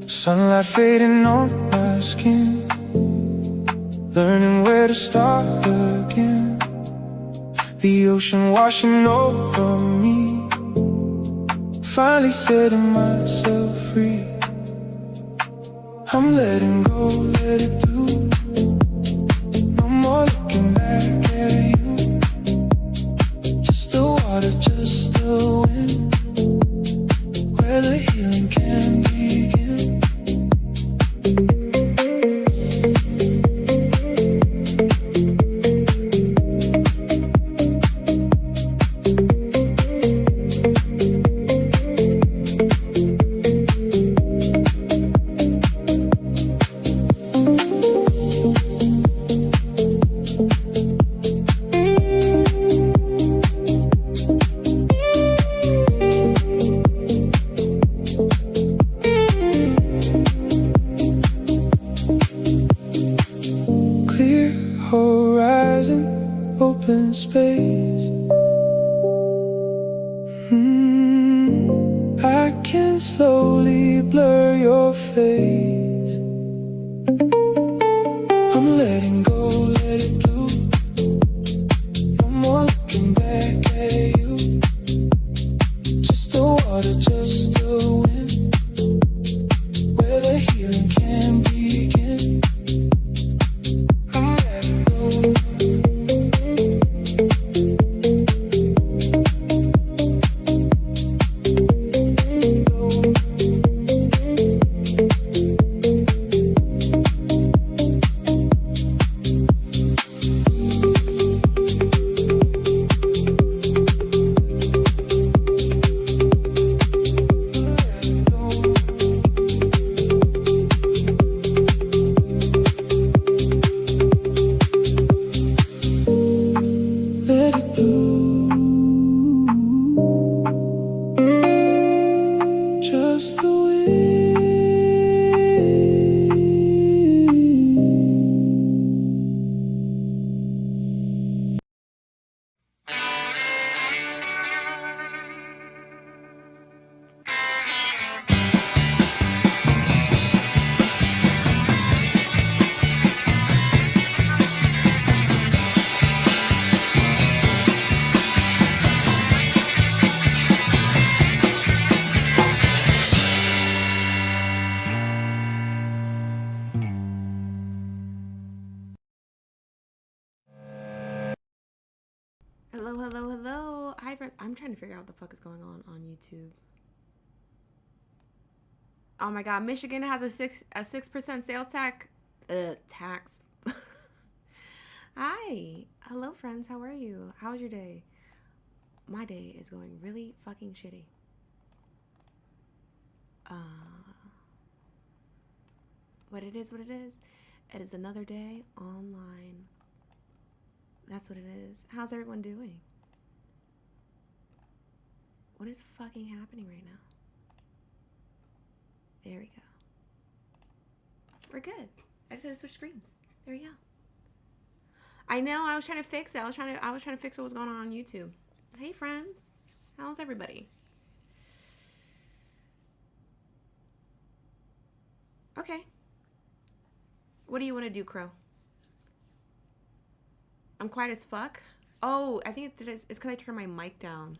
Sunlight fading on my skin, learning where to start again. The ocean washing over me, finally setting myself free. I'm letting go, let it do. No more looking back at you. Just the water, just the wind, where the healing can begin. Horizon, open space. I can slowly blur your face. I'm letting go, let it bloom. No more looking back at you. Just the water, just the wind, where the healing can begin. Just the wind. Hello. Hi, friends. I'm trying to figure out what the fuck is going on YouTube. Oh my god, Michigan has a 6% sales tax. Hi. Hello, friends. How are you? How's your day? My day is going really fucking shitty. But it is what it is. It is another day online. That's what it is. How's everyone doing? What is fucking happening right now? There we go. We're good. I just had to switch screens. There we go. I know. I was trying to fix it. I was trying to fix what was going on YouTube. Hey, friends. How's everybody? Okay. What do you want to do, Crow? I'm quiet as fuck. Oh, I think it's because I turned my mic down.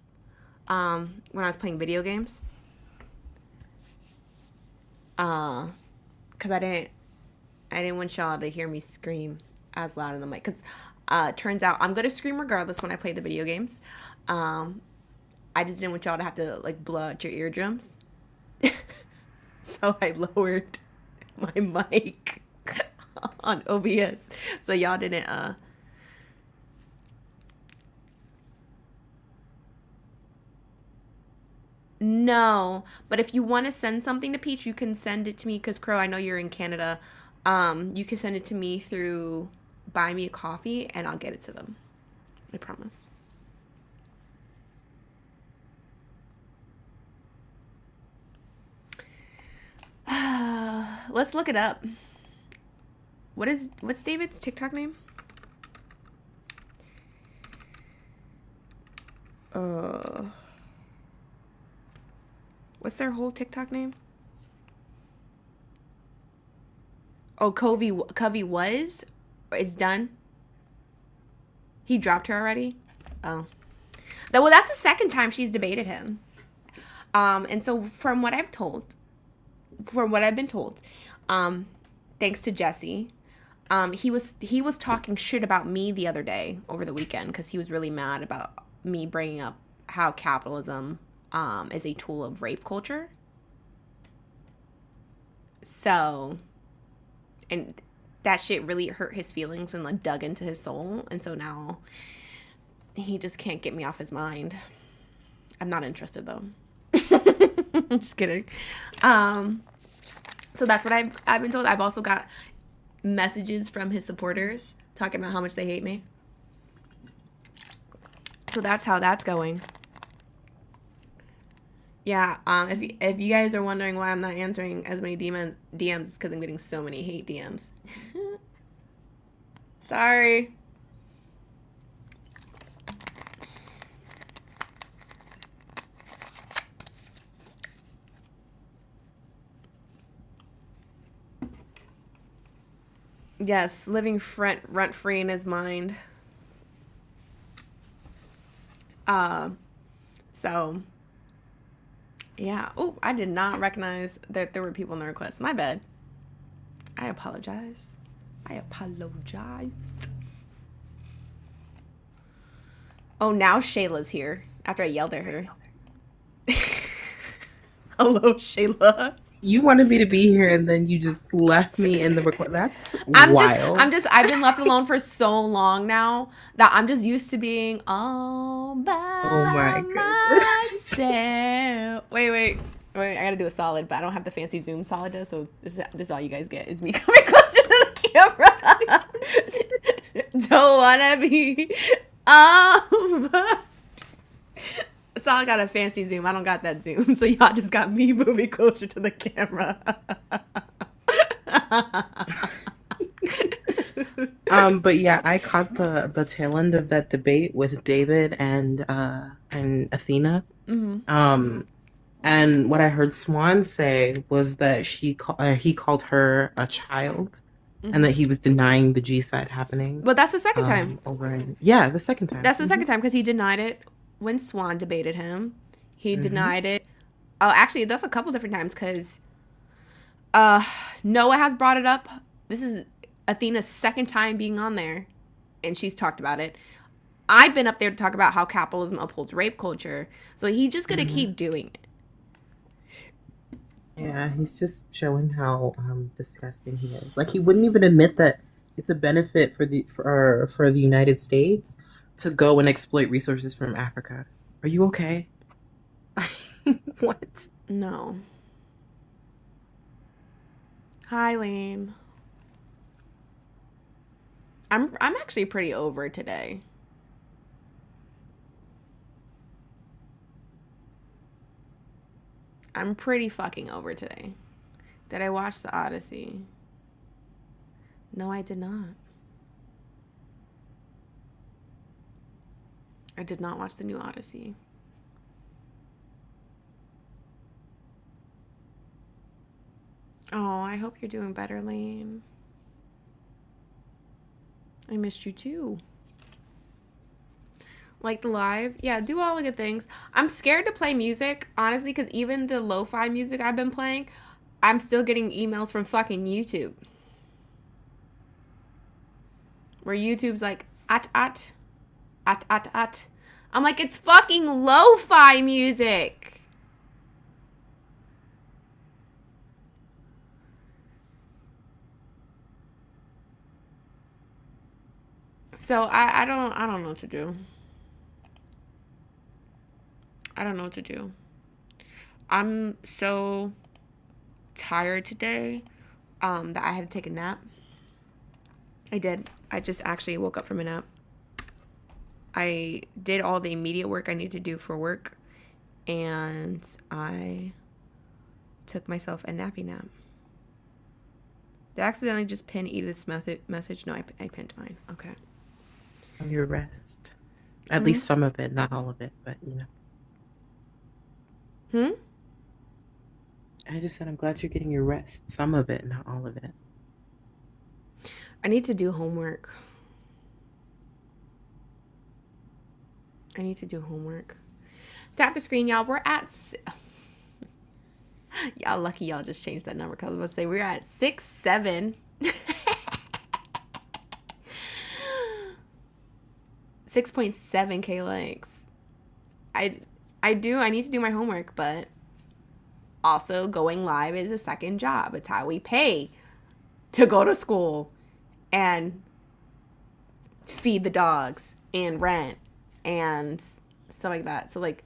When I was playing video games. Because I didn't want y'all to hear me scream as loud in the mic. Because turns out I'm gonna scream regardless when I play the video games. I just didn't want y'all to have to like blow out your eardrums. So I lowered my mic on OBS so y'all didn't No, but if you want to send something to Peach, you can send it to me because Crow, I know you're in Canada. You can send it to me through Buy Me a Coffee and I'll get it to them. I promise. Let's look it up. What's David's TikTok name? What's their whole TikTok name? Oh, Covey is done. He dropped her already. Oh, well, that's the second time she's debated him. And so from what I've been told, thanks to Jesse, he was talking shit about me the other day over the weekend because he was really mad about me bringing up how capitalism is a tool of rape culture. So, and that shit really hurt his feelings and like dug into his soul, and so now he just can't get me off his mind. I'm not interested though. I'm just kidding. So that's what I've been told. I've also got messages from his supporters talking about how much they hate me. So that's how that's going. Yeah, if you guys are wondering why I'm not answering as many DMs, it's because I'm getting so many hate DMs. Sorry. Yes, living rent free in his mind. So yeah. Oh, I did not recognize that there were people in the request. My bad. I apologize. Oh, now Shayla's here after I yelled at her. Hello, Shayla. You wanted me to be here and then you just left me in the record. That's wild. I've been left alone for so long now that I'm just used to being all by myself. Wait. I gotta do a solid, but I don't have the fancy Zoom solid does, so this is all you guys get is me coming closer to the camera. Don't wanna be so I got a fancy Zoom. I don't got that Zoom, so y'all just got me moving closer to the camera. But yeah, I caught the tail end of that debate with David and Athena. Mm-hmm. And what I heard Swan say was that he called her a child, and that he was denying the G-side happening. But that's the second time. The second time. That's the second time because he denied it when Swan debated him. He denied it. Oh, actually, that's a couple different times because Noah has brought it up. This is Athena's second time being on there, and she's talked about it. I've been up there to talk about how capitalism upholds rape culture, so he's just gonna keep doing it. Yeah, he's just showing how disgusting he is. Like, he wouldn't even admit that it's a benefit for the United States to go and exploit resources from Africa. Are you okay? What? No. Hi, Lane. I'm actually pretty over today. I'm pretty fucking over today. Did I watch The Odyssey? No, I did not. I did not watch the new Odyssey. Oh, I hope you're doing better, Lane. I missed you too. Like the live? Yeah, do all the good things. I'm scared to play music, honestly, because even the lo-fi music I've been playing, I'm still getting emails from fucking YouTube. Where YouTube's like, at. I'm like, it's fucking lo-fi music. So I don't know what to do. I don't know what to do. I'm so tired today that I had to take a nap. I did. I just actually woke up from a nap. I did all the immediate work I need to do for work, and I took myself a nappy nap. Did I accidentally just pin Edith's message? No, I pinned mine. Okay. On your rest. At least some of it, not all of it, but you know. I just said I'm glad you're getting your rest. Some of it, not all of it. I need to do homework. Tap the screen, y'all. We're at... Y'all lucky y'all just changed that number because I was about to say we're at 6'7". 6.7K likes. I need to do my homework, but also going live is a second job. It's how we pay to go to school and feed the dogs and rent and stuff like that. So like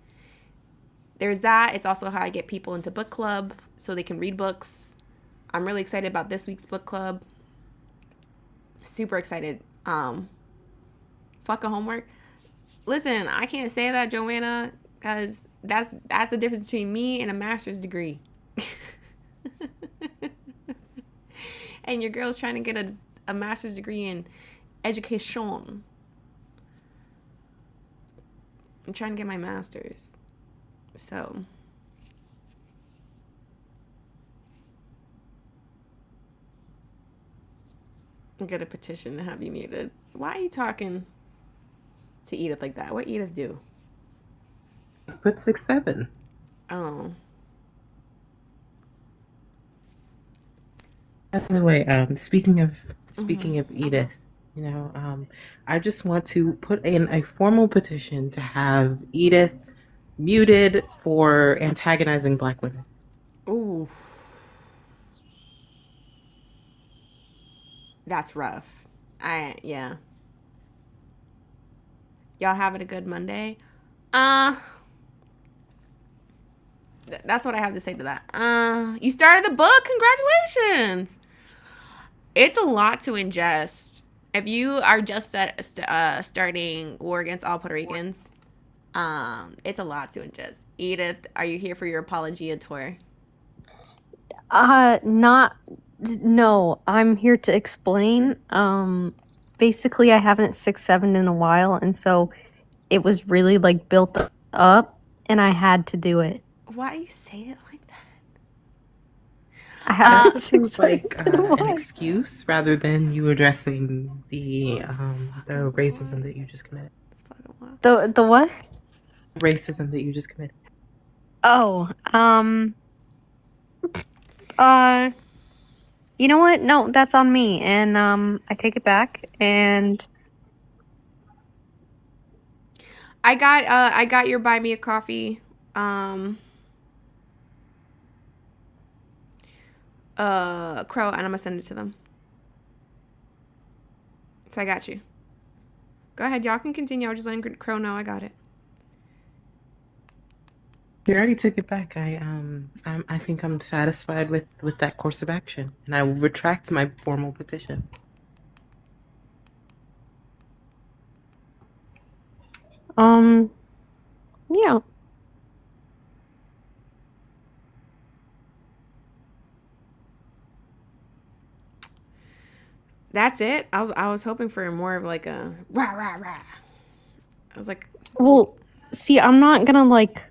there's that. It's also how I get people into book club so they can read books. I'm really excited about this week's book club. Super excited. Fuck a homework. Listen, I can't say that, Joanna, because that's the difference between me and a master's degree. And your girl's trying to get a master's degree in education. I'm trying to get my master's. So I'm gonna petition to have you muted. Why are you talking to Edith like that? What Edith do? Put 6'7". Oh. By the way, speaking of Edith, you know, I just want to put in a formal petition to have Edith muted for antagonizing Black women. Ooh. That's rough. Yeah. Y'all having a good Monday? That's what I have to say to that. You started the book. Congratulations. It's a lot to ingest. If you are just starting War Against All Puerto Ricans, it's a lot to ingest. Edith, are you here for your Apologia tour? No, I'm here to explain. Basically I haven't 6'7" in a while, and so it was really like built up and I had to do it. Why do you say it like that? I haven't Seems like an excuse rather than you addressing the racism that you just committed. The what? Racism that you just committed. Oh, you know what? No, that's on me, and I take it back. And I got your buy me a coffee. Crow, and I'm gonna send it to them. So I got you. Go ahead, y'all can continue. I was just letting Crow know I got it. You already took it back. I think I'm satisfied with that course of action, and I will retract my formal petition. Yeah. That's it. I was hoping for more of like a rah rah rah. I was like, well, see, I'm not gonna like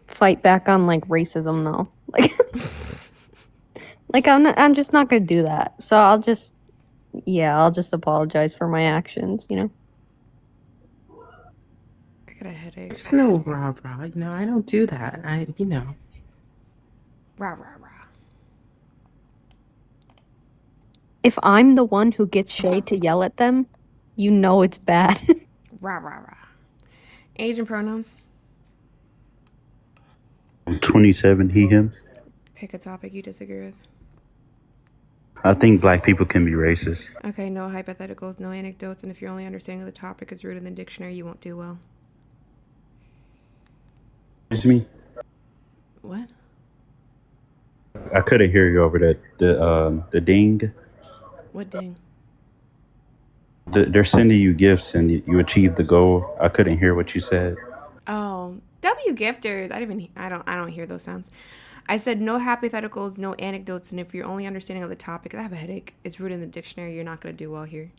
fight back on like racism though. Like I'm just not gonna do that. So I'll just apologize for my actions, you know. I got a headache. There's no rah rah. You know, I don't do that. Rah rah rah. If I'm the one who gets Shay to yell at them, you know it's bad. Rah rah rah. Age and pronouns. I'm 27, he, him. Pick a topic you disagree with. I think black people can be racist. Okay, no hypotheticals, no anecdotes, and if your only understanding of the topic is rooted in the dictionary, you won't do well. It's me. What? I couldn't hear you over that. The ding. What ding? They're sending you gifts and you achieved the goal. I couldn't hear what you said. Oh, W gifters. I don't hear those sounds. I said no hypotheticals, no anecdotes, and if your only understanding of the topic, I have a headache, is rooted in the dictionary, you're not going to do well here.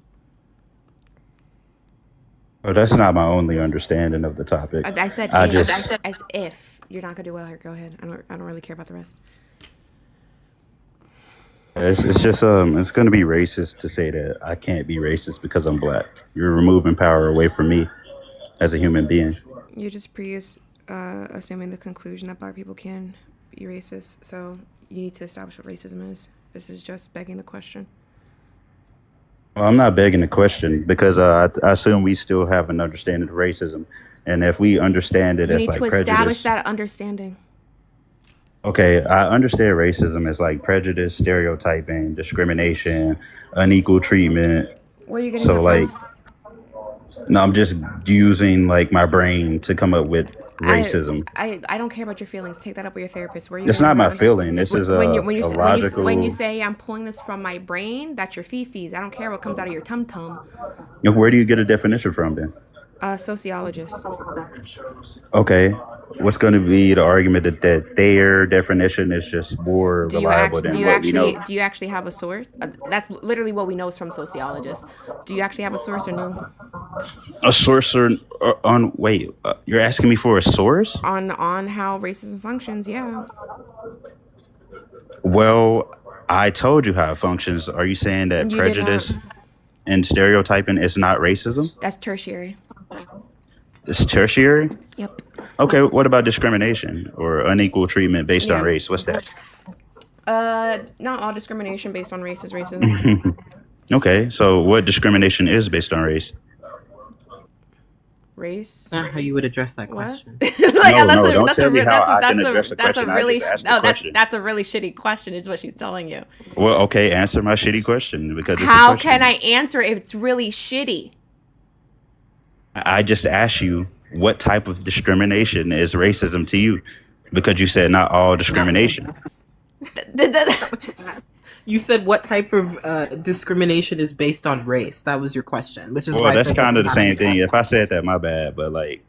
Oh, that's not my only understanding of the topic. I said I if. just I said as if you're not going to do well here. Go ahead. I don't really care about the rest. it's just it's gonna be racist to say that I can't be racist because I'm black. You're removing power away from me as a human being. You're just assuming the conclusion that black people can be racist. So you need to establish what racism is. This is just begging the question. Well, I'm not begging the question because I assume we still have an understanding of racism, and if we understand it You as need like to establish prejudice, that understanding. okay, I understand racism as like prejudice, stereotyping, discrimination, unequal treatment. Where are you getting So that like, from? no, I'm just using like my brain to come up with racism. I don't care about your feelings. Take that up with your therapist. Where are you It's getting not that my from? feeling. This is When a when logical. you say I'm pulling this from my brain, that's your fifis. I don't care what comes out of your tum tum. Where do you get a definition from then? Sociologist. Okay, what's going to be the argument that their definition is just more Do you reliable actually than what we know? do you actually have a source? That's literally what we know is from sociologists. Do you actually have a source or no? A source or on wait, you're asking me for a source? On how racism functions? Yeah. Well, I told you how it functions. Are you saying that You did not. prejudice and stereotyping is not racism? That's tertiary. It's tertiary? Yep. Okay, what about discrimination or unequal treatment based on Yeah. race? What's that? Not all discrimination based on race is racism. Okay, so what discrimination is based on race? Race. Not how you would address that What? question. No, don't tell me how I can address the that's a question. I really just asked the no that's question. that's a really shitty question is what she's telling you. Well, okay, answer my shitty question because it's a How question. can I answer if it's really shitty? I just asked you what type of discrimination is racism to you because you said not all discrimination. You said what type of discrimination is based on race? That was your question, which is Well, why I that's said kind of the not same an thing. exact If I said question. that, my bad. But like,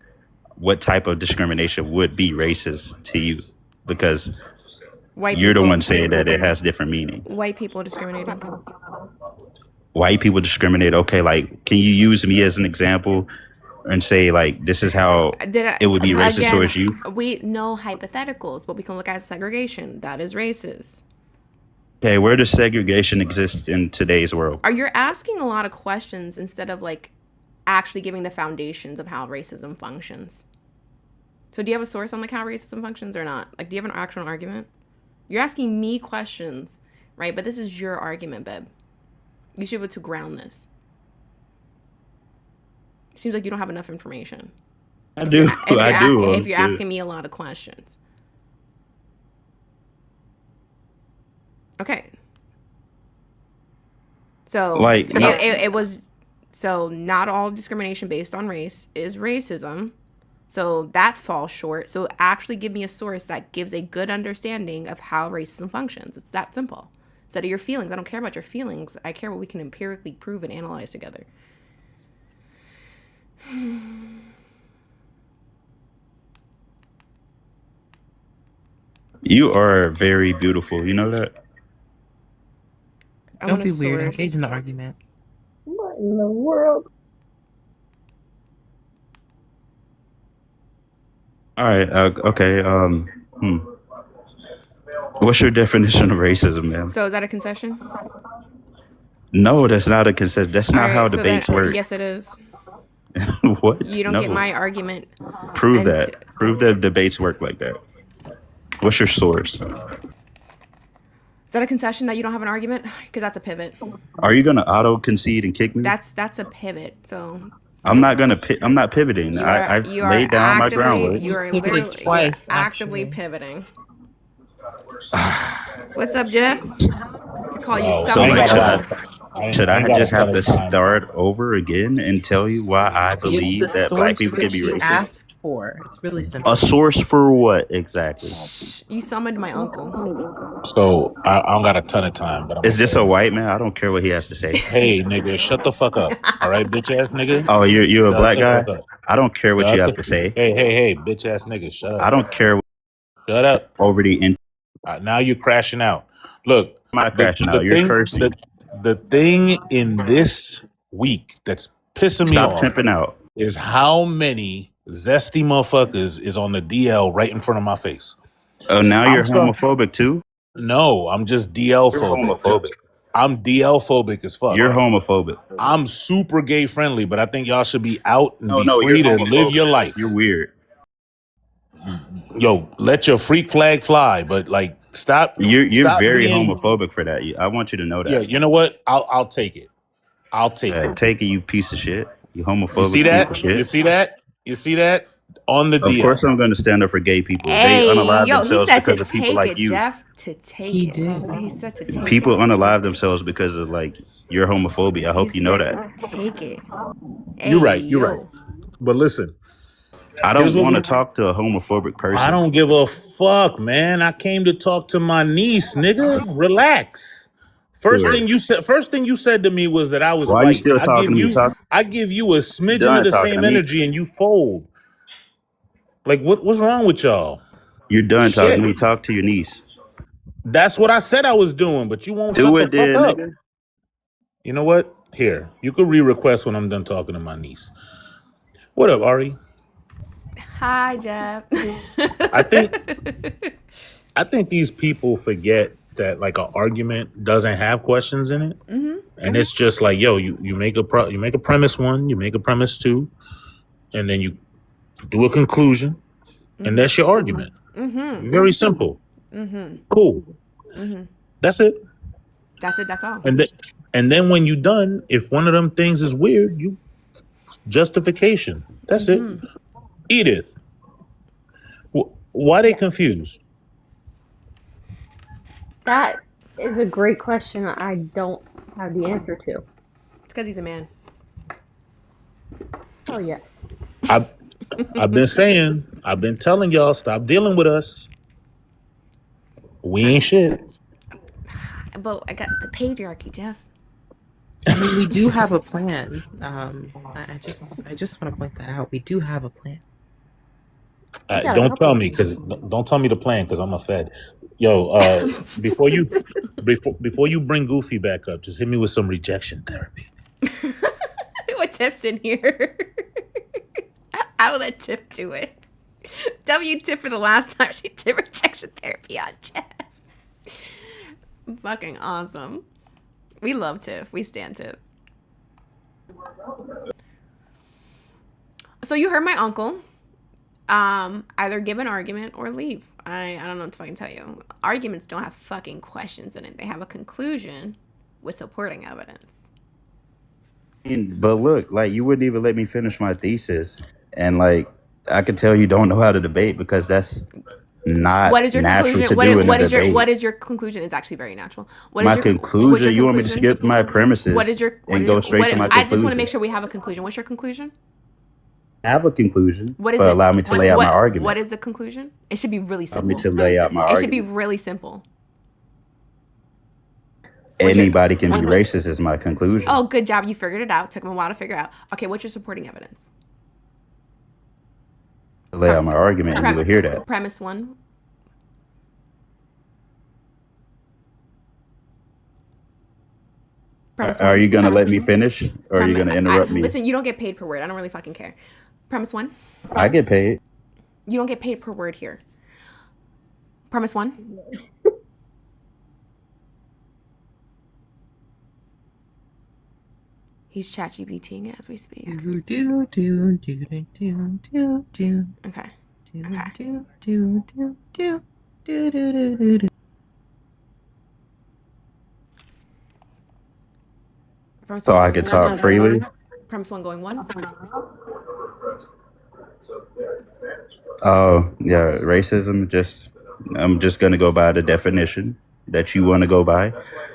what type of discrimination would be racist to you? Because White you're the people. one saying that it has different meaning. White people discriminating. White people discriminate. Okay, like, can you use me as an example and say like this is how it would be racist towards you? We know hypotheticals, but we can look at segregation. That is racist. Okay, where does segregation exist in today's world? Are you asking a lot of questions instead of like actually giving the foundations of how racism functions? So do you have a source on like how racism functions or not? Like, do you have an actual argument? You're asking me questions, right? But this is your argument, babe. You should be able to ground this. It seems like you don't have enough information. I do. I do. If you're asking me a lot of questions. Okay. So Like, no. it was so not all discrimination based on race is racism. So that falls short. So actually give me a source that gives a good understanding of how racism functions. It's that simple. Instead of your feelings. I don't care about your feelings. I care what we can empirically prove and analyze together. You are very beautiful. You know that? I Don't want be a weird. source. Engage in the argument. What in the world? All right. Okay. What's your definition of racism, man? So is that a concession? No, that's not a concession. That's not All how right, so debates then- work. Yes, it is. What? You don't No. get my argument. Prove and- that. Prove that debates work like that. What's your source? Is that a concession that you don't have an argument? Because that's a pivot. Are you gonna auto concede and kick me? That's a pivot. So I'm not gonna. I'm not pivoting. you I are, you are laid down my actively, groundwork. you are Pivoted literally twice, you're actively actually. pivoting. What's up, Jeff? I call you Oh, so something. much, Should I ain't I got a just have ton to of time. start over again and tell you why I Give the believe that black source people can that be she racist? asked for. It's really simple. A source for what exactly? Shh, you summoned my uncle. So I don't got a ton of time, but I'm Is gonna this say a it. white man? I don't care what he has to say. Hey, nigga, shut the fuck up. All right, bitch ass nigga. Oh, you're a Shut black the guy? fuck up. I don't care what you have to say. Hey, bitch ass nigga, shut I up. don't care Shut up. over the Now you're crashing out. Look, I'm not the crashing the out. You're thing cursing. the thing in this week that's pissing me Stop off pimping out. is how many zesty motherfuckers is on the DL right in front of my face. Oh, now I'm you're sorry. homophobic too? No, I'm just DL You're phobic. homophobic. I'm DL phobic as fuck. You're homophobic. I'm super gay friendly, but I think y'all should be out and be No, free you're to live your homophobic. life. You're weird. Yo, let your freak flag fly, but like stop. You're stop very being, homophobic for that. I want you to know that. Yeah, you know what? I'll take it. I'll take it. Take it, you piece of shit. You homophobic You see piece that? of shit. You see that? You see that? On the Of DL. course, I'm going to stand up for gay people. Hey, They unalive yo, he themselves said to because of people take like it, you. Jeff. To take He it. did. He said to take People it. unalive themselves because of like your homophobia. I hope He you know said, that. take it. Hey, You're right. You're yo. right. But listen, I here's don't what want to we- talk to a homophobic person. I don't give a fuck, man. I came to talk to my niece, nigga. Relax. First Sure. thing you said to me was that I was Why are white. you still talking to me? I give you a smidgen Done of the talking same to me. energy and you fold. Like what's wrong with y'all? You're done Shit. talking to me. Talk to your niece. That's what I said I was doing, but you won't Do shut it, the fuck then, up. nigga. You know what? Here, you could re-request when I'm done talking to my niece. What up, Ari? Hi, Jeff. I think these people forget that like an argument doesn't have questions in it, and it's just like, yo, you make a premise one, you make a premise two, and then you do a conclusion, and that's your argument. Very simple. Cool. That's it. That's all. And then when you're done, if one of them things is weird, you justification. That's it. Edith, why they confused? That is a great question. I don't have the answer to. It's because he's a man. Oh yeah. I've been telling y'all, stop dealing with us. We ain't shit. But I got the patriarchy, Jeff. I mean, we do have a plan. I just want to point that out. We do have a plan. Don't tell me the plan because I'm a fed. Yo, before you bring Goofy back up, just hit me with some rejection therapy. What Tiff's in here? I will let Tiff do it. W Tiff for the last time she did rejection therapy on Jeff. Fucking awesome. We love Tiff. We stand Tiff. So you heard my uncle. Either give an argument or leave. I don't know what to fucking tell you. Arguments don't have fucking questions in it. They have a conclusion with supporting evidence. But look, like you wouldn't even let me finish my thesis, and like I could tell you don't know how to debate because that's not What is your natural conclusion? to do in a debate. What is your conclusion? It's actually very natural. What My is your conclusion? what's your You want me to conclusion? skip my premises What is your and go straight to my I conclusion? just want to make sure we have a conclusion. What's your conclusion? I have a conclusion, What is but it? allow me to lay out my argument. What is the conclusion? It should be really Allow simple. me to lay out my It should be argument. really simple. Anybody can be racist is my conclusion. Oh, good job. You figured it out. Took him a while to figure out. Okay, what's your supporting evidence? To lay out my argument, and you will hear that. Premise one. Premise Are one. you gonna let me finish, or are you gonna interrupt me? Listen, you don't get paid per word. I don't really fucking care. Premise one. I get paid. You don't get paid per word here. Premise one. He's ChatGPTing it as we speak. Okay. Premise So one I going could talk once. freely. Premise one going once. Oh yeah, racism. I'm just gonna go by the definition. that you want to go by.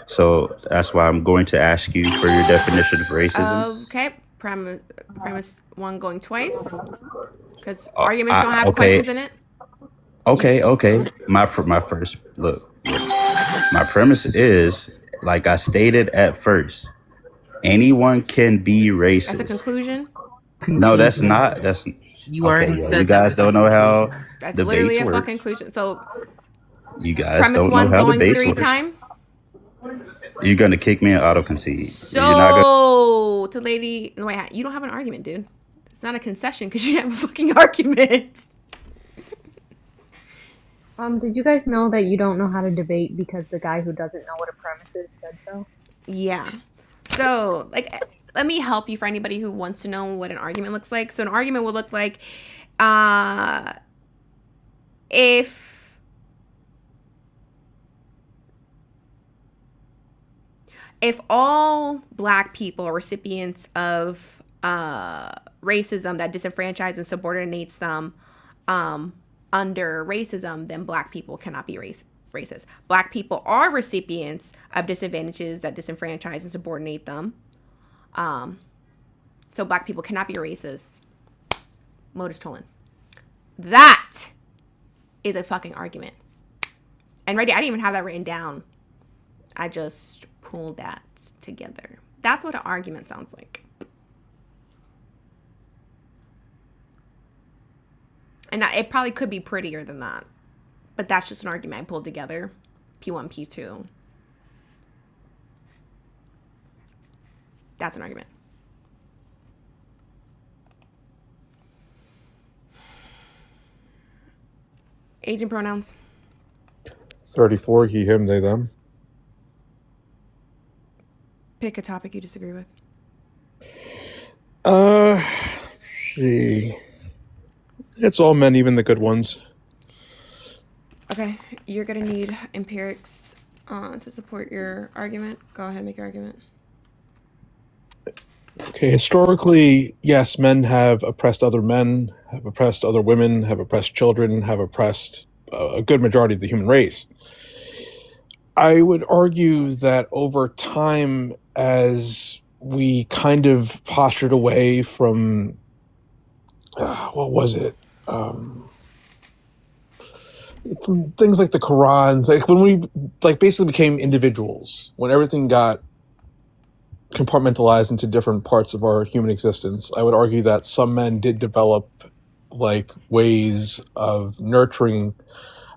So that's why I'm going to ask you for your definition of racism. Okay. Premise one going twice. Because arguments don't have okay. questions in it. Okay. My first look. My premise is, like I stated at first, anyone can be racist. That's a conclusion? No, that's not. That's You already said you guys don't know how That's debates literally a work. fucking conclusion. So You guys premise don't know one how going debates 3 work. time. You're gonna kick me and auto concede. So You're not gonna... to lady, wait, you don't have an argument, dude. It's not a concession because you have a fucking argument. Did you guys know that you don't know how to debate because the guy who doesn't know what a premise is said so? Yeah. So, like, let me help you for anybody who wants to know what an argument looks like. So, an argument would look like if all black people are recipients of racism that disenfranchises and subordinates them under racism, then black people cannot be racist. Black people are recipients of disadvantages that disenfranchise and subordinate them. So black people cannot be racist. Modus tollens. That is a fucking argument. And I didn't even have that written down. I just pulled that together. That's what an argument sounds like. And it probably could be prettier than that. But that's just an argument I pulled together. P1, P2. That's an argument. Age and pronouns. 34, he, him, they, them. Pick a topic you disagree with. See. It's all men, even the good ones. Okay, you're gonna need empirics to support your argument. Go ahead and make your argument. Okay, historically, yes, men have oppressed other men, have oppressed other women, have oppressed children, have oppressed a good majority of the human race. I would argue that over time, as we kind of postured away from, what was it? From things like the Quran, like when we basically became individuals, when everything got compartmentalized into different parts of our human existence, I would argue that some men did develop ways of nurturing,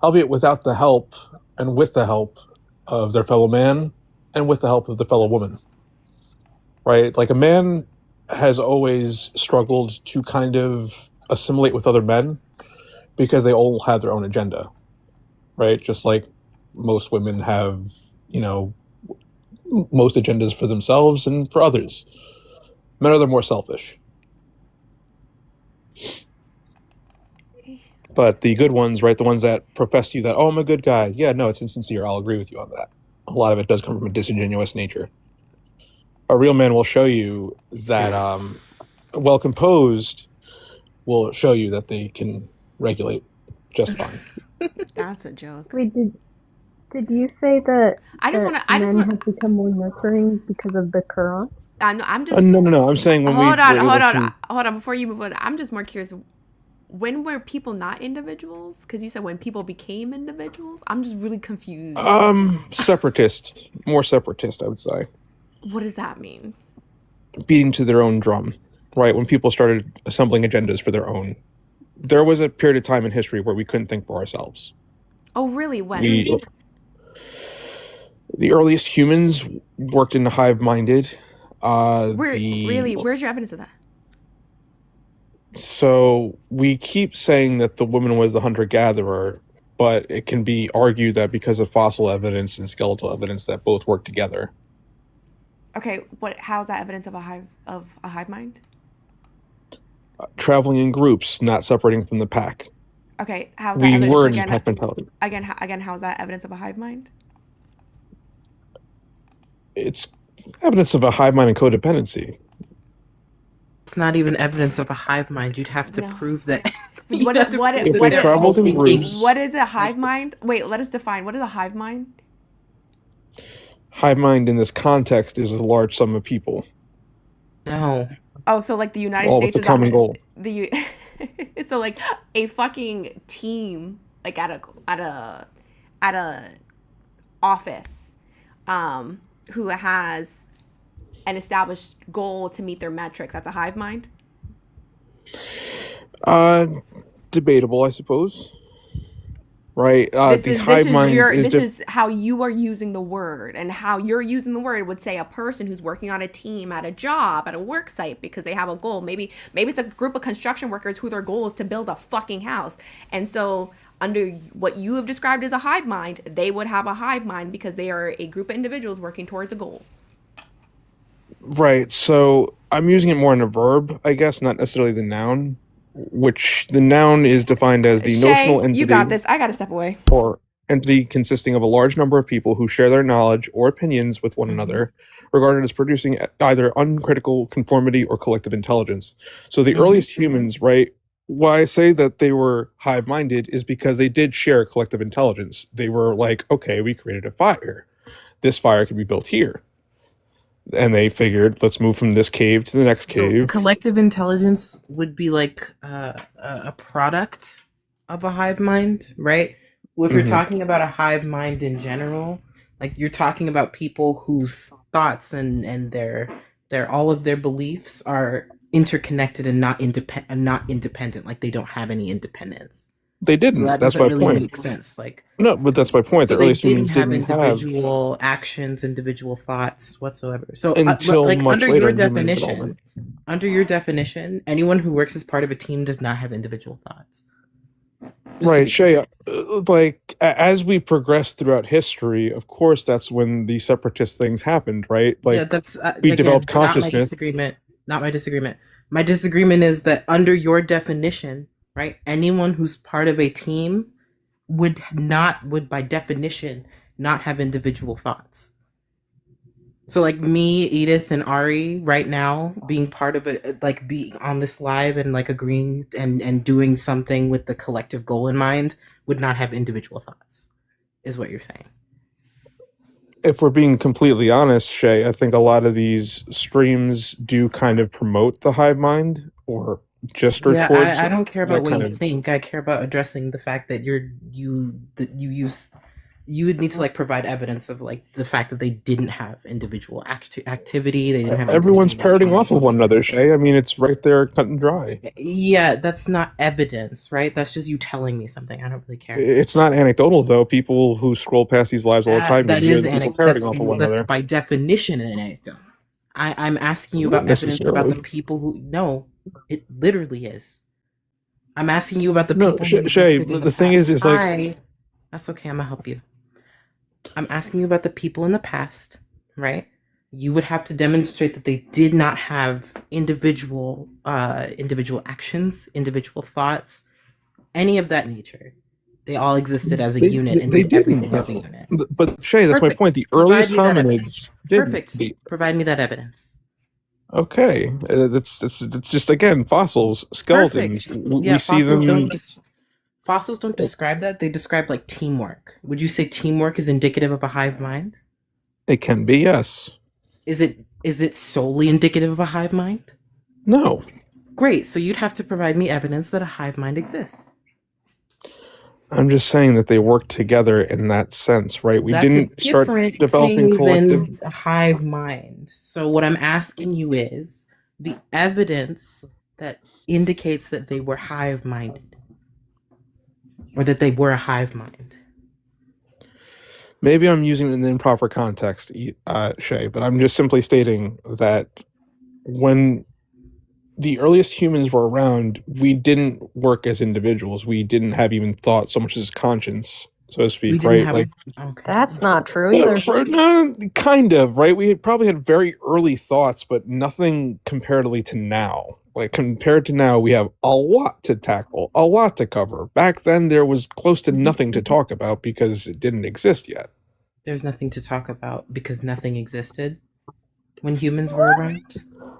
albeit without the help and with the help of their fellow man and with the help of the fellow woman. Right? Like a man has always struggled to kind of assimilate with other men because they all have their own agenda. Right? Just like most women have, most agendas for themselves and for others. Men are more selfish. But the good ones, right, the ones that profess to you that, oh, I'm a good guy. Yeah, no, it's insincere. I'll agree with you on that. A lot of it does come from a disingenuous nature. A real man will show you that, well composed, will show you that they can regulate just fine. That's a joke. Wait, did you say that men have become more nurturing because of the Quran? No, I'm just. No. I'm saying hold on. Before you move on, I'm just more curious. When were people not individuals? Because you said when people became individuals. I'm just really confused. Separatist, more separatist, I would say. What does that mean? Beating to their own drum, right? When people started assembling agendas for their own. There was a period of time in history where we couldn't think for ourselves. Oh, really? When? The earliest humans worked in the hive-minded. Where's your evidence of that? So we keep saying that the woman was the hunter-gatherer, but it can be argued that because of fossil evidence and skeletal evidence that both work together. Okay, how's that evidence of a hive mind? Traveling in groups, not separating from the pack. Okay, how's that evidence were in pack mentality. Again, how's that evidence of a hive mind? It's evidence of a hive mind and codependency. It's not even evidence of a hive mind. You'd have to prove that. What is a hive mind? Wait, let us define. What is a hive mind? hive mind in this context is a large sum of people, No. Oh, so like the United all with States a is common goal. the so like a fucking team like at a office who has an established goal to meet their metrics. That's a hive mind. Debatable, I suppose. Right? The hive mind This is how you are using the word, and how you're using the word would say a person who's working on a team at a job at a work site because they have a goal. Maybe it's a group of construction workers who their goal is to build a fucking house, and so under what you have described as a hive mind, they would have a hive mind because they are a group of individuals working towards a goal. Right. So I'm using it more in a verb, I guess, not necessarily the noun, which the noun is defined as the notional Shay, entity you got this. I gotta step away. or entity consisting of a large number of people who share their knowledge or opinions with one another, regarded as producing either uncritical conformity or collective intelligence. So the earliest humans, right? Why I say that they were hive-minded is because they did share collective intelligence. They were like, okay, we created a fire. This fire can be built here. And they figured, let's move from this cave to the next So cave. collective intelligence would be like a product of a hive mind, right? If you're talking about a hive mind in general, like you're talking about people whose thoughts and their all of their beliefs are interconnected and not independent, like they don't have any independence. They So didn't. that That's doesn't my really point. make sense. Like, No, but that's my point. so The they earliest didn't humans have didn't have individual actions, individual thoughts whatsoever. So until like much under later your in human definition, development. anyone who works as part of a team does not have individual thoughts. Just to Right, be Shay. As we progress throughout history, of course, that's when the separatist things happened, right? yeah, Like that's we again, developed not my consciousness. disagreement. Not my disagreement. My disagreement is that under your definition, right, anyone who's part of a team would by definition not have individual thoughts. So like me, Edith, and Ari right now being part of it, like being on this live and like agreeing and doing something with the collective goal in mind would not have individual thoughts, is what you're saying. If we're being completely honest, Shay, I think a lot of these streams do kind of promote the hive mind or gesture Yeah, towards I don't care about that what kind you of. think. I care about addressing the fact that you would need to like provide evidence of like the fact that they didn't have individual activity. They didn't have Everyone's individual parroting off of autonomy, one another, things like Shay. I mean, it's right there, cut and dry. that. Yeah, that's not evidence, right? That's just you telling me something. I don't really care. It's not anecdotal, though. People who scroll past these lives all the time, That you hear is people parroting off of one that's another. by definition an anecdote. I'm asking you Not about evidence about the necessarily. people who no, it literally is. I'm asking you about the No, people who Shay. existed in The thing past. is like That's okay. I'm gonna help you. I'm asking you about the people in the past, right? You would have to demonstrate that they did not have individual actions, individual thoughts, any of that nature. They all existed as a unit and they did everything didn't. as a unit. But Shay, that's my Perfect. point. The Provide earliest me that hominids evidence. didn't. Perfect. Provide me that evidence. Okay, that's just again fossils, skeletons. Perfect. We Yeah, see them. fossils don't describe that. They describe like teamwork. Would you say teamwork is indicative of a hive mind? It can be, yes. Is it solely indicative of a hive mind? No. Great. So you'd have to provide me evidence that a hive mind exists. I'm just saying that they work together in that sense, right? We That's didn't a start different developing thing collective. than a hive mind. So what I'm asking you is the evidence that indicates that they were hive minded, or that they were a hive mind. Maybe I'm using it in the improper context, Shay, but I'm just simply stating that when the earliest humans were around, we didn't work as individuals. We didn't have even thought so much as conscience, so to We speak, didn't right? have. Like, Okay. That's not true either. no, kind of, right? We had probably had very early thoughts, but nothing comparatively to now. Like, compared to now, we have a lot to tackle, a lot to cover. Back then, there was close to nothing to talk about because it didn't exist yet. There's nothing to talk about because nothing existed when humans were around.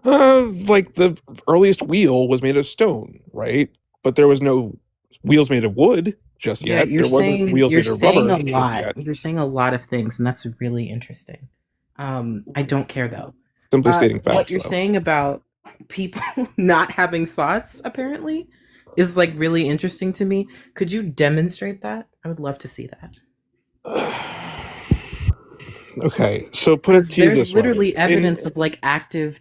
Like the earliest wheel was made of stone, right? But there was no wheels made of wood just Yeah, yet. you're There wasn't saying wheels you're made of saying rubber a just lot. yet. You're saying a lot of things, and that's really interesting. I don't care though. Simply stating What facts, you're though. saying about people not having thoughts apparently is like really interesting to me. Could you demonstrate that? I would love to see that. Okay, so put it to you There's this way. literally evidence of like active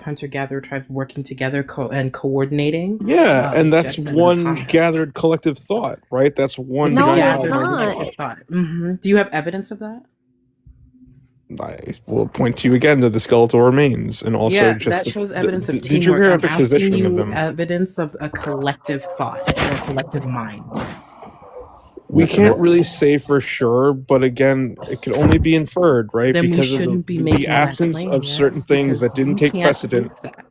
hunter-gatherer tribes working together and coordinating. Yeah, and that's Jetson and one Commons. gathered collective thought, right? That's one It's a No, giant it's gathered not. collective thought. Do you have evidence of that? I will point to you again to the skeletal remains, and also Yeah, just that shows evidence of did you teamwork. hear I'm the asking positioning of you them? evidence of a collective thought or a collective mind. We That's what can't I'm really saying. say for sure, but again, it can only be inferred, right? Then we Because of shouldn't be the making that absence claim, of certain yes, things because that didn't you take can't precedent. prove that.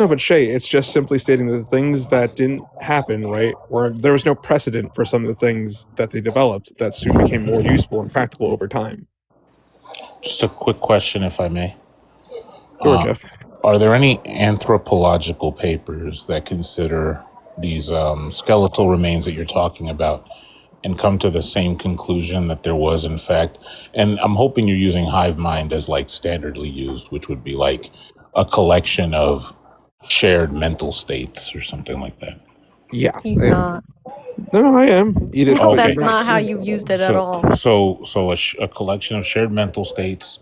No, but Shay, it's just simply stating that the things that didn't happen, right, where there was no precedent for some of the things that they developed that soon became more useful and practical over time. Just a quick question, if I may. Sure, Jeff. Are there any anthropological papers that consider these skeletal remains that you're talking about and come to the same conclusion that there was, in fact, and I'm hoping you're using hive mind as like standardly used, which would be like a collection of shared mental states or something like that? Yeah. He's not. No, I am. Edith, Okay. That's not how you used it at all. So a collection of shared mental states,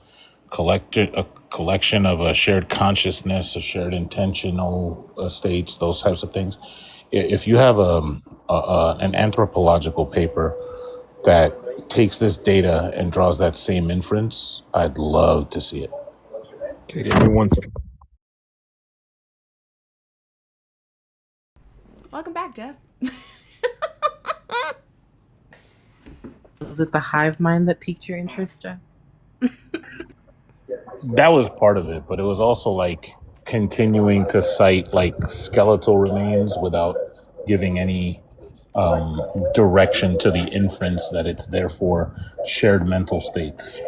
a collection of a shared consciousness, a shared intentional states, those types of things. If you have an anthropological paper that takes this data and draws that same inference, I'd love to see it. Okay, give me 1 second. Welcome back, Jeff. Was it the hive mind that piqued your interest, Jeff? That was part of it, but it was also like continuing to cite like skeletal remains without giving any direction to the inference that it's therefore shared mental states.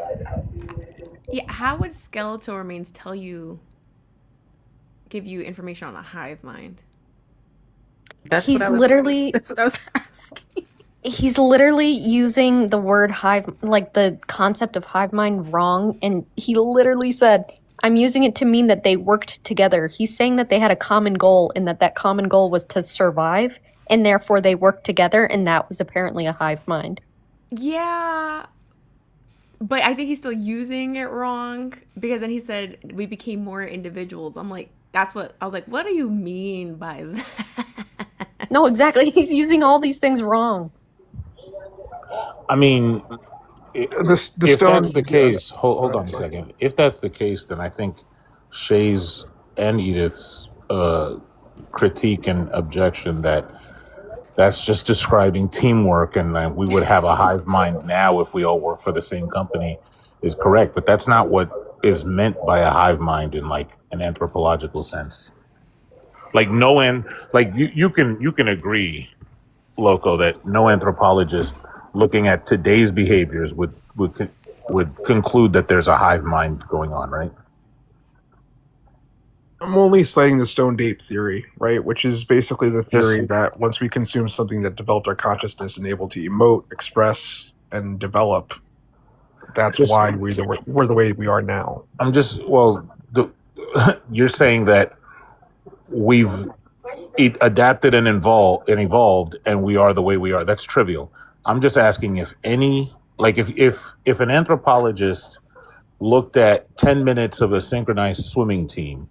Yeah, how would skeletal remains give you information on a hive mind? That's He's literally That's what I was asking. he's literally using the word hive, like the concept of hive mind, wrong. And he literally said, I'm using it to mean that they worked together. He's saying that they had a common goal and that common goal was to survive, and therefore they worked together, and that was apparently a hive mind. Yeah, but I think he's still using it wrong, because then he said we became more individuals. I'm like, that's what I was like, what do you mean by that? No, exactly. He's using all these things wrong. I mean, if stone- that's the case, hold on a second. If that's the case, then I think Shay's and Edith's critique and objection that that's just describing teamwork and that we would have a hive mind now if we all work for the same company is correct. But that's not what is meant by a hive mind in like an anthropological sense. Like you can agree, Loco, that no anthropologist looking at today's behaviors would conclude that there's a hive mind going on, right? I'm only citing the stone date theory, right? Which is basically the theory that once we consume something that developed our consciousness and able to emote, express, and develop, that's why we're the way we are now. You're saying that we've adapted and evolved, and we are the way we are. That's trivial. I'm just asking if an anthropologist looked at 10 minutes of a synchronized swimming team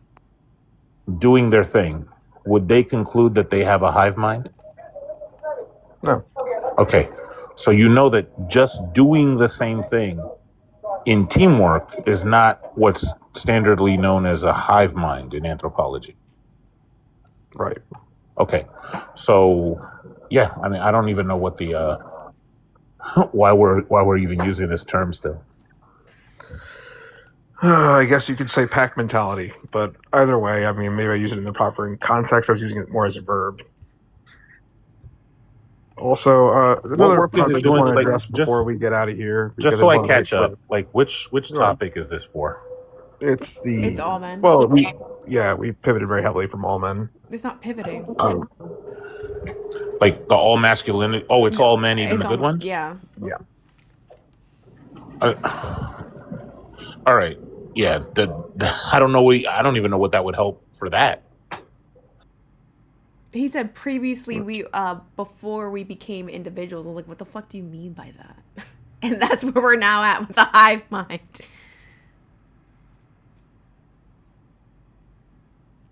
doing their thing, would they conclude that they have a hive mind? No. Okay. So you know that just doing the same thing in teamwork is not what's standardly known as a hive mind in anthropology. Right. Okay. So yeah, I mean, I don't even know what the why we're even using this term still. I guess you could say pack mentality, but either way, I mean, maybe I use it in the proper context. I was using it more as a verb. Also, another work is part it I just doing, want to like, address just- before we get out of here. Just because so I wanna catch make up, sure- like which topic is this for? It's It's all men. Well, we pivoted very heavily from all men. It's not pivoting. Like the all masculinity. Oh, it's all men, even It's the good all- ones. Yeah. All right. Yeah. I don't know. I don't even know what that would help for that. He said previously before we became individuals. I was like, what the fuck do you mean by that? And that's where we're now at with the hive mind.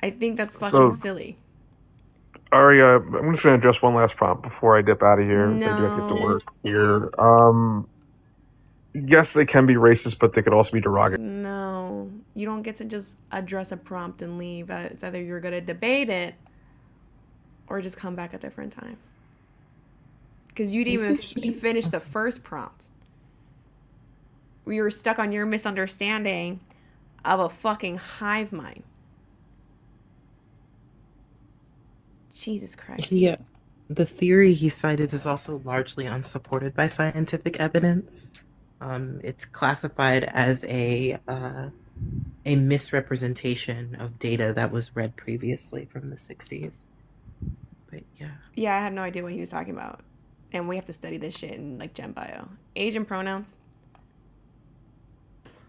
I think that's fucking silly. Aria, I'm just going to address one last prompt before I dip out of here. No. I do have to get to work here. Yes, they can be racist, but they could also be derogatory. No, you don't get to just address a prompt and leave. It's either you're going to debate it or just come back a different time. Because you didn't even finish the first prompt. We were stuck on your misunderstanding of a fucking hive mind. Jesus Christ. Yeah. The theory he cited is also largely unsupported by scientific evidence. It's classified as a misrepresentation of data that was read previously from the 60s. But yeah. Yeah, I had no idea what he was talking about. And we have to study this shit in like Gen Bio. Age and pronouns.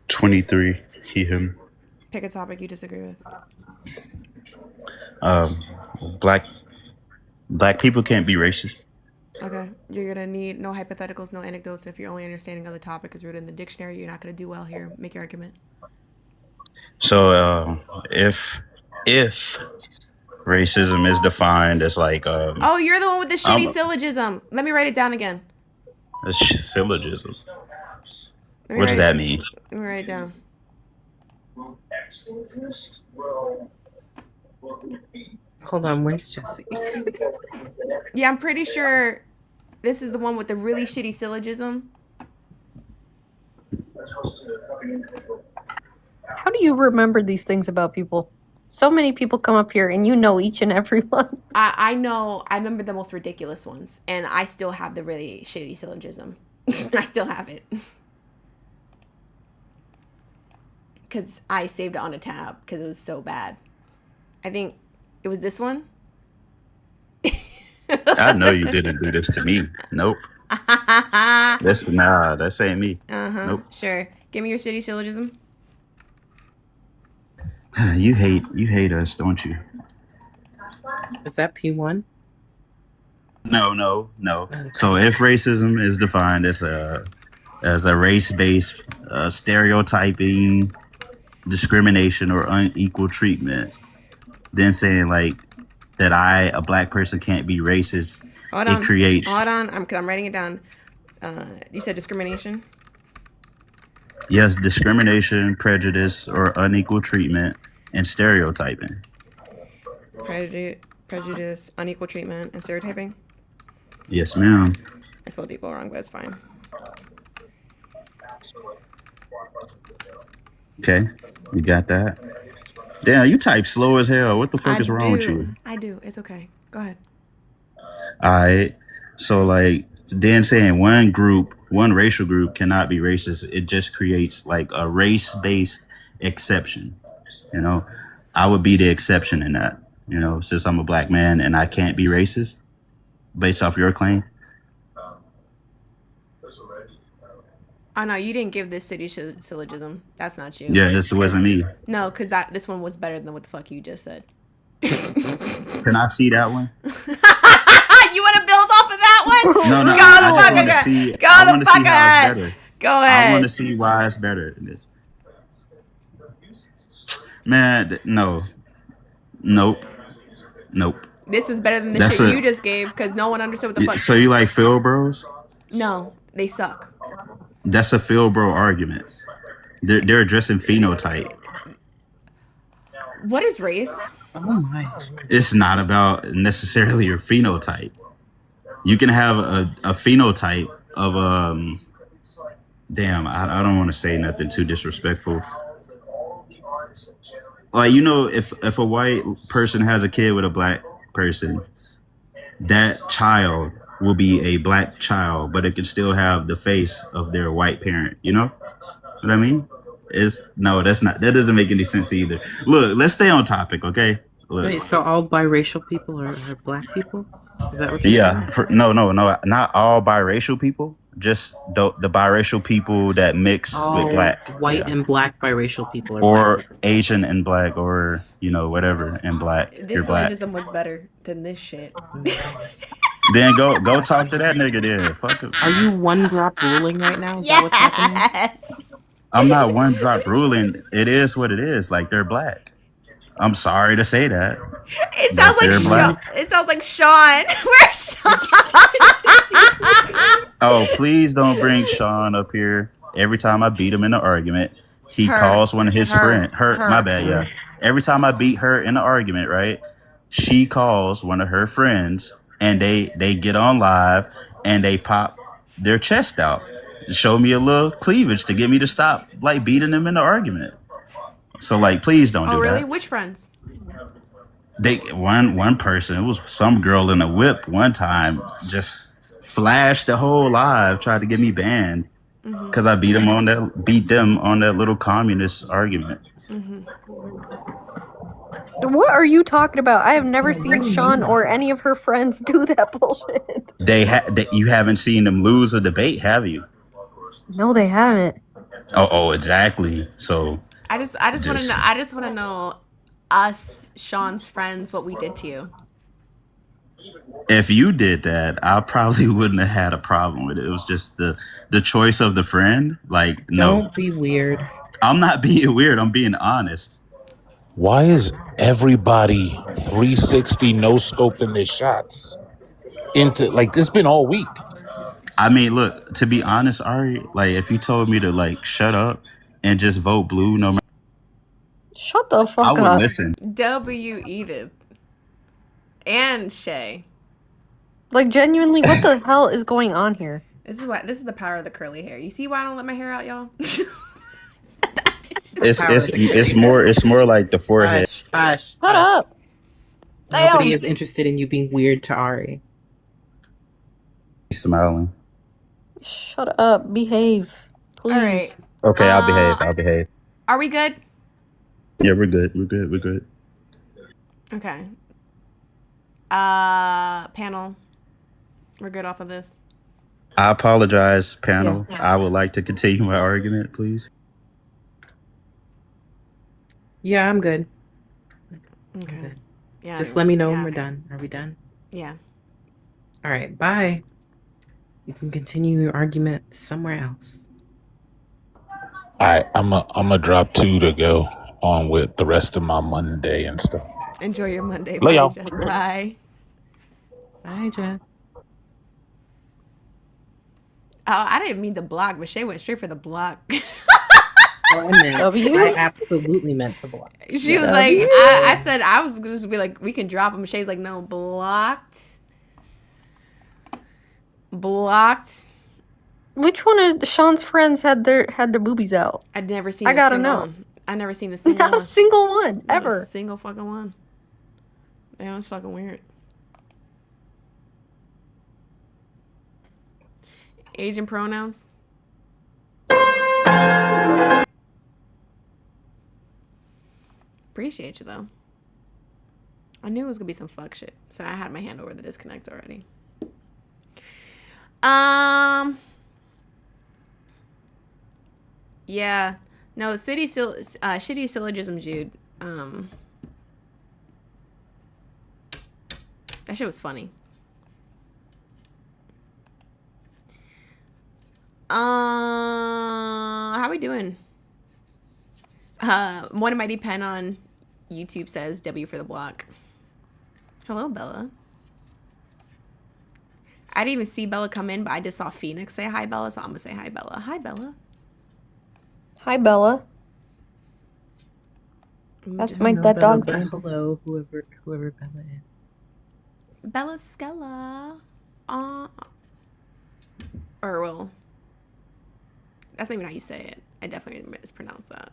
23. He, him. Pick a topic you disagree with. Black people can't be racist. Okay. You're going to need no hypotheticals, no anecdotes. And if your only understanding of the topic is rooted in the dictionary, you're not going to do well here. Make your argument. So if racism is defined as like oh, you're the one with the shitty syllogism. Let me write it down again. a syllogism. What does that mean? Let me write it down. Hold on, where's Jesse? Yeah, I'm pretty sure this is the one with the really shitty syllogism. How do you remember these things about people? So many people come up here and you know each and every one. I know. I remember the most ridiculous ones. And I still have the really shitty syllogism. I still have it. Because I saved it on a tab because it was so bad. I think it was this one. I know you didn't do this to me. Nope. That ain't me. Nope. Sure. Give me your shitty syllogism. You hate us, don't you? Is that P1? No. So if racism is defined as a race-based stereotyping, discrimination, or unequal treatment, then saying like that a black person can't be racist, Hold on. I'm writing it down. You said discrimination? Yes, discrimination, prejudice, or unequal treatment, and stereotyping. Prejudice, unequal treatment, and stereotyping? Yes, ma'am. I spelled people wrong, but it's fine. Okay, you got that. Damn, you type slow as hell. What the fuck is wrong with you? I do. It's okay. Go ahead. Alright. So like then saying one racial group cannot be racist, it just creates like a race-based exception. You know, I would be the exception in that. You know, since I'm a black man and I can't be racist, based off your claim. Oh no, you didn't give this city syllogism. That's not you. Yeah, this wasn't me. No, because this one was better than what the fuck you just said. Can I see that one? You want to build off of that one? No, Go I the just fuck want to ahead. see. Go I the want to fuck see how ahead. it's better. Go ahead. I want to see why it's better than this. Man, no. Nope. This is better than the shit you just gave because no one understood what the fuck. So you like Phil Bros? No, they suck. That's a Phil Bro argument. They're addressing phenotype. What is race? Oh my. It's not about necessarily your phenotype. You can have a phenotype of damn, I don't want to say nothing too disrespectful. Like, you know, if a white person has a kid with a black person, that child will be a black child, but it can still have the face of their white parent. You know what I mean? That doesn't make any sense either. Look, let's stay on topic, okay? Look. Wait, so all biracial people are black people? Is that what you're saying? No, not all biracial people. just the biracial people that mix with black. white Yeah. and black biracial people are Or black. Asian and black, or whatever and black. You're This black. syllogism was better than this shit. Then go talk to that nigga then. Fuck it. Are you one drop ruling right now? Is that what's happening? Yes. I'm not one drop ruling. It is what it is. Like, they're black. I'm sorry to say that. It sounds like They're Sean. black. It sounds like Sean. Where's Sean? Oh, please don't bring Sean up here. Every time I beat him in an argument, he Her. calls one of his Her. friends. Her. My bad, yeah. Every time I beat her in an argument, right? She calls one of her friends, and they get on live, and they pop their chest out, show me a little cleavage to get me to stop like beating them in the argument. So like, please don't Oh, do really? that. Which friends? They one person, it was some girl in a whip one time, just flashed the whole live, tried to get me banned because I beat them on that little communist argument. What are you talking about? I have never seen Sean or any of her friends do that bullshit. You haven't seen them lose a debate, have you? No, they haven't. Oh, exactly. So I just want to Just- know. I just want to know us, Sean's friends, what we did to you. if you did that, I probably wouldn't have had a problem with it. It was just the choice of the friend. Like, no, Don't be weird. I'm not being weird. I'm being honest. Why is everybody 360 no scoping their shots into like it's been all week? I mean, look, to be honest, Ari, like, if you told me to like shut up and just vote blue, no matter, Shut the I fuck would up. listen. W. Edith and Shay. Like, genuinely, what the hell is going on here? This is the power of the curly hair. You see why I don't let my hair out, y'all? It's more like the forehead. Hush. Shut up. Nobody Damn. is interested in you being weird to Ari. Smiling. Shut up. Behave. Please. All right. Okay, I'll behave. Are we good? Yeah, we're good. Okay. Panel. We're good off of this. I apologize, panel. I would like to continue my argument, please. Yeah, I'm good. Okay. Yeah. Just let me know yeah, when we're okay. done. Are we done? Yeah. All right, bye. You can continue your argument somewhere else. I'm a drop 2 to go on with the rest of my Monday and stuff. Enjoy your Monday. Love y'all. Jeff. Bye. Bye, Jeff. Oh, I didn't mean to block, but Shay went straight for the block. I absolutely meant to block. She was like, I said I was going to be like, we can drop him. Shay's like, no, blocked. Which one of Sean's friends had their boobies out? I'd never seen. I gotta a single know. One. I never seen a single Not a one. single one Not a ever. single fucking one. Yeah, it was fucking weird. Asian pronouns. Appreciate you though. I knew it was gonna be some fuck shit, so I had my hand over the disconnect already. Yeah. No, shitty syllogism, Jude. That shit was funny. How we doing? One of my depend on YouTube says W for the block. Hello, Bella. I didn't even see Bella come in, but I just saw Phoenix say hi, Bella, so I'm gonna say hi, Bella. Hi, Bella. Hi, Bella. That's Just my dead Bella, dog. but hello, whoever Bella is. Bella Scella. Or well, that's not even how you say it. I definitely mispronounced that.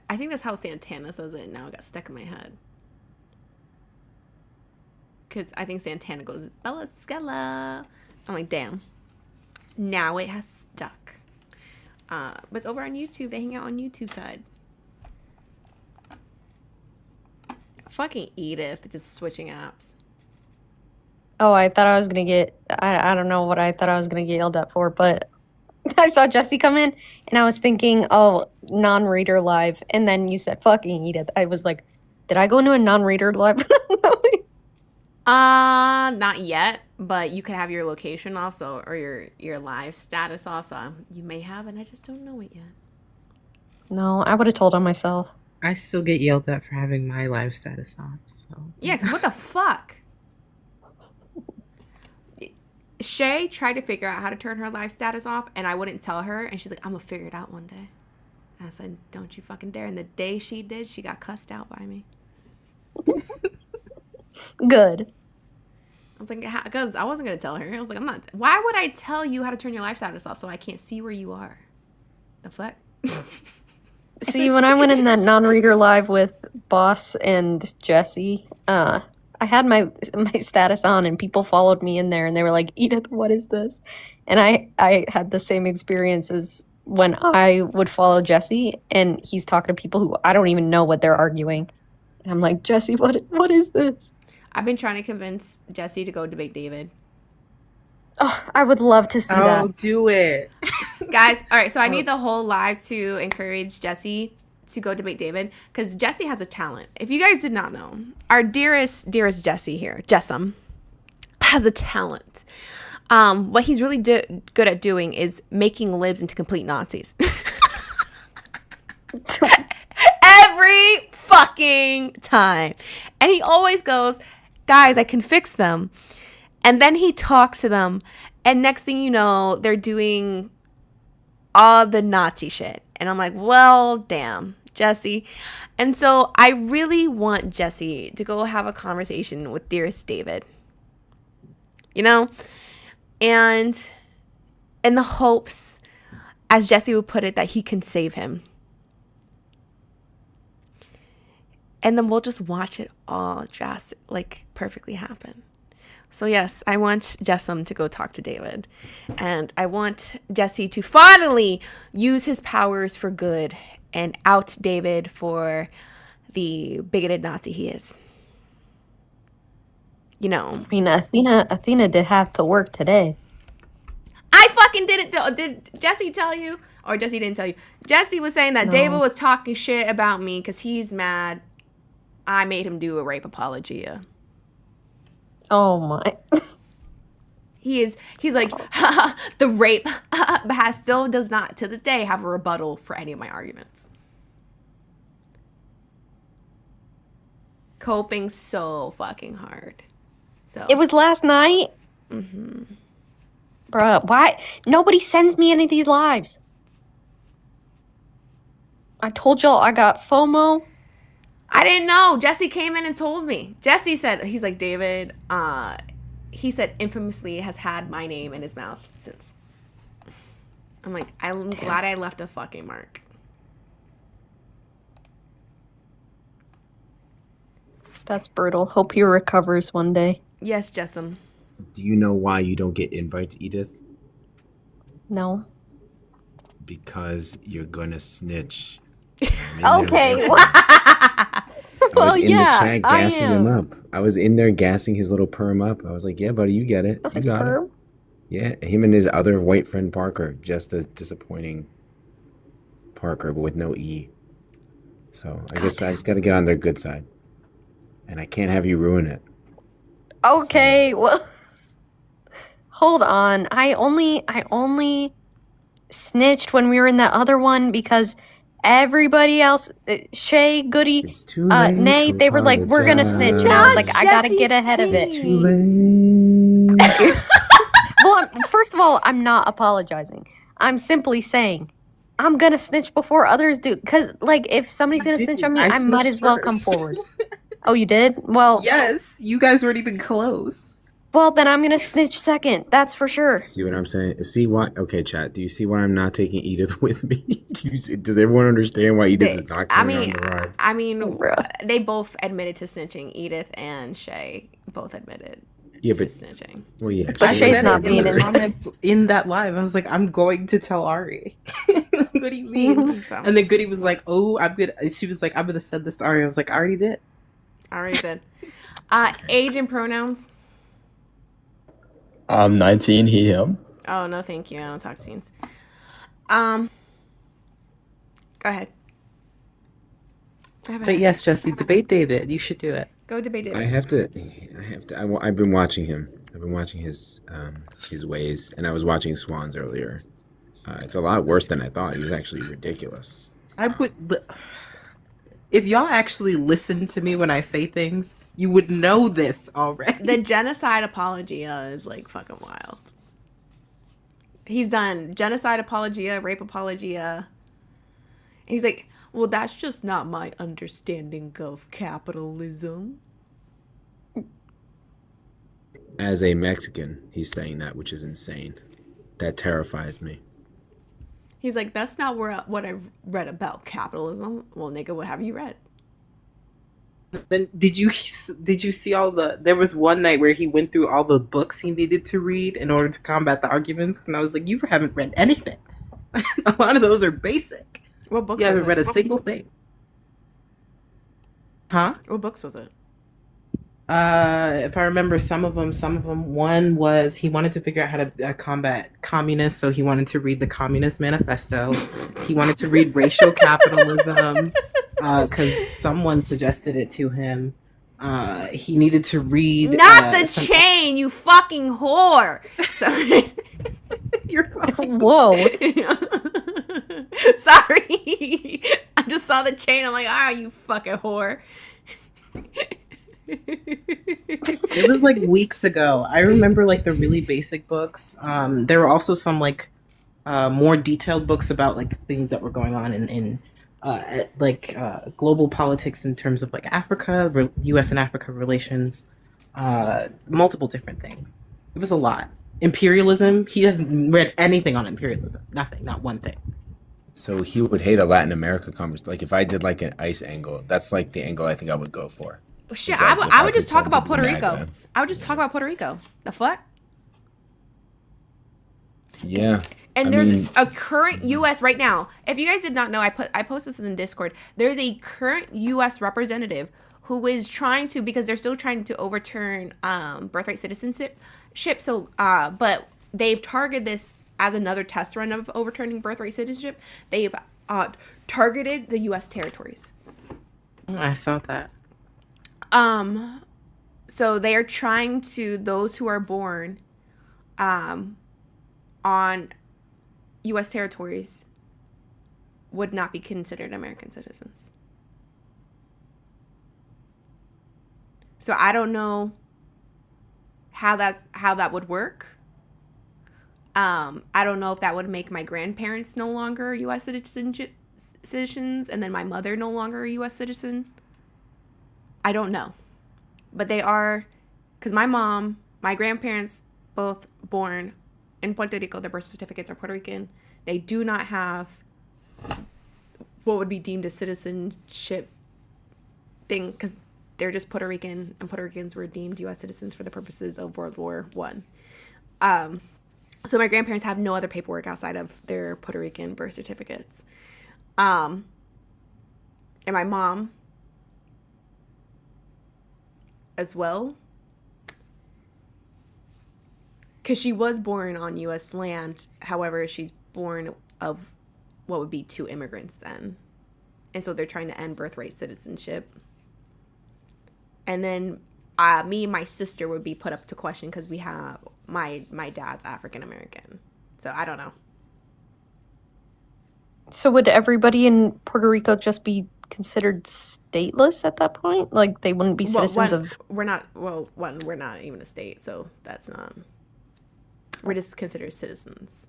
I think that's how Santana says it, and now it got stuck in my head. Because I think Santana goes, Bella Scella. I'm like, damn. Now it has stuck. But it's over on YouTube. They hang out on YouTube side. Fucking Edith, just switching apps. Oh, I thought I was gonna get. I don't know what I thought I was gonna get yelled at for, but I saw Jesse come in, and I was thinking, oh, non-reader live, and then you said fucking Edith. I was like, did I go into a non-reader live? Not yet, but you could have your location off, so or your live status off, so you may have, and I just don't know it yet. No, I would have told on myself. I still get yelled at for having my live status off. So Yeah, because what the fuck? Shay tried to figure out how to turn her live status off, and I wouldn't tell her, and she's like, I'm gonna figure it out one day. And I said, don't you fucking dare. And the day she did, she got cussed out by me. Good. I was like, because I wasn't gonna tell her. I was like, I'm not. Why would I tell you how to turn your live status off so I can't see where you are? The fuck? See, when I went in that non-reader live with Boss and Jesse, I had my status on, and people followed me in there, and they were like, Edith, what is this? And I had the same experience as when I would follow Jesse, and he's talking to people who I don't even know what they're arguing. And I'm like, Jesse, what is this? I've been trying to convince Jesse to go debate David. Oh, I would love to see that. do it. Guys, all right, so I need the whole live to encourage Jesse to go debate David, because Jesse has a talent. If you guys did not know, our dearest Jesse here, Jessam, has a talent. What he's really good at doing is making libs into complete Nazis. Every fucking time. And he always goes, guys, I can fix them. And then he talks to them, and next thing you know, they're doing all the Nazi shit. And I'm like, well, damn, Jesse. And so I really want Jesse to go have a conversation with dearest David. You know? And in the hopes, as Jesse would put it, that he can save him. And then we'll just watch it all just like perfectly happen. So yes, I want Jessam to go talk to David. And I want Jesse to finally use his powers for good and out David for the bigoted Nazi he is. You know. I mean, Athena did have to work today. I fucking did it though. Did Jesse tell you? Or Jesse didn't tell you? Jesse was saying that No. David was talking shit about me because he's mad I made him do a rape apologia. Oh my. He's like, the rape still does not to this day have a rebuttal for any of my arguments. Coping so fucking hard. So It was last night? Mm-hmm. Bruh, why? Nobody sends me any of these lives. I told y'all I got FOMO. I didn't know. Jesse came in and told me. Jesse said, he's like, David, he said infamously has had my name in his mouth since. I'm like, I'm glad I left a fucking mark. That's brutal. Hope he recovers one day. Yes, Jessam. Do you know why you don't get invites, Edith? No. Because you're gonna snitch. Okay. I was Well, in yeah, the chat I gassing him am. up. I was in there gassing his little perm up. I was like, yeah, buddy, you get it. You got it. Perm? Yeah, him and his other white friend Parker. Just as disappointing Parker, but with no E. So I guess I just got to get on their good side. And I can't have you ruin it. Okay, well, hold on. I only snitched when we were in that other one because everybody else, Shay, Goody, It's too late. Nate, to they were like, we're gonna snitch. And I was like, I gotta get ahead of it. Too late. Well, first of all, I'm not apologizing. I'm simply saying I'm gonna snitch before others do. Because, like, if somebody's gonna snitch on me, I might as snitched well come first. forward. Oh, you did? Well, Yes, you guys weren't even close. well, then I'm gonna snitch second. That's for sure. See what I'm saying? See why? Okay, chat. Do you see why I'm not taking Edith with me? Does everyone understand why Edith is not coming on the ride? I mean, Bruh. they both admitted to snitching. Edith and Shay both admitted Yeah, to but snitching. well, yeah. But I Shay's said not it in being the in- comments in that live. I was like, I'm going to tell Ari. What do you mean? So And then Goody was like, oh, I'm gonna. She was like, I'm gonna send this to Ari. I was like, I already did. I already did. Age and pronouns. I'm 19, he, him. Oh, no, thank you. I don't talk to teens. Go ahead. But yes, Jesse, debate David. You should do it. Go debate David. I have to. I've been watching him. I've been watching his ways, and I was watching Swans earlier. It's a lot worse than I thought. He's actually ridiculous. I would. If y'all actually listen to me when I say things, you would know this already. The genocide apologia is like fucking wild. He's done genocide apologia, rape apologia. He's like, well, that's just not my understanding of capitalism. As a Mexican, he's saying that, which is insane. That terrifies me. He's like, that's not what I've read about capitalism. Well, nigga, what have you read? Then did you see all the? There was one night where he went through all the books he needed to read in order to combat the arguments, and I was like, you haven't read anything. A lot of those are basic. What books? You haven't was read it? a single thing. Huh? What books was it? If I remember some of them, one was he wanted to figure out how to combat communists, so he wanted to read the Communist Manifesto. He wanted to read Racial Capitalism, because someone suggested it to him. He needed to read... Not the chain, you fucking whore! So... You're fine. Whoa. Sorry. I just saw the chain. I'm like, you fucking whore. It was like weeks ago. I remember like the really basic books. There were also some like more detailed books about like things that were going on in global politics in terms of like Africa, U.S. and Africa relations, multiple different things. It was a lot. Imperialism. He hasn't read anything on imperialism. Nothing. Not one thing. So he would hate a Latin America conversation. Like if I did like an ICE angle, that's like the angle I think I would go for. Shit, Like, I would just talk pretend about to Puerto be Rico. MAGA. I would just talk about Puerto Rico. The fuck? Yeah. And I there's mean- a current U.S. right now. If you guys did not know, I posted this in the Discord. There's a current U.S. representative who is trying to, because they're still trying to overturn birthright citizenship. So, but they've targeted this as another test run of overturning birthright citizenship. They've targeted the U.S. territories. I saw that. So they are trying to, those who are born on U.S. territories would not be considered American citizens. So I don't know how that would work. I don't know if that would make my grandparents no longer U.S. citizens and then my mother no longer a U.S. citizen. I don't know. But they are, because my grandparents, both born in Puerto Rico, their birth certificates are Puerto Rican. They do not have what would be deemed a citizenship thing, because they're just Puerto Rican, and Puerto Ricans were deemed U.S. citizens for the purposes of World War I. So my grandparents have no other paperwork outside of their Puerto Rican birth certificates. And my mom as well, because she was born on U.S. land. However, she's born of what would be two immigrants then. And so they're trying to end birthright citizenship. And then me and my sister would be put up to question because we have my dad's African American. So I don't know. So would everybody in Puerto Rico just be considered stateless at that point? Like they wouldn't be citizens of... We're not even a state, so that's not... We're just considered citizens.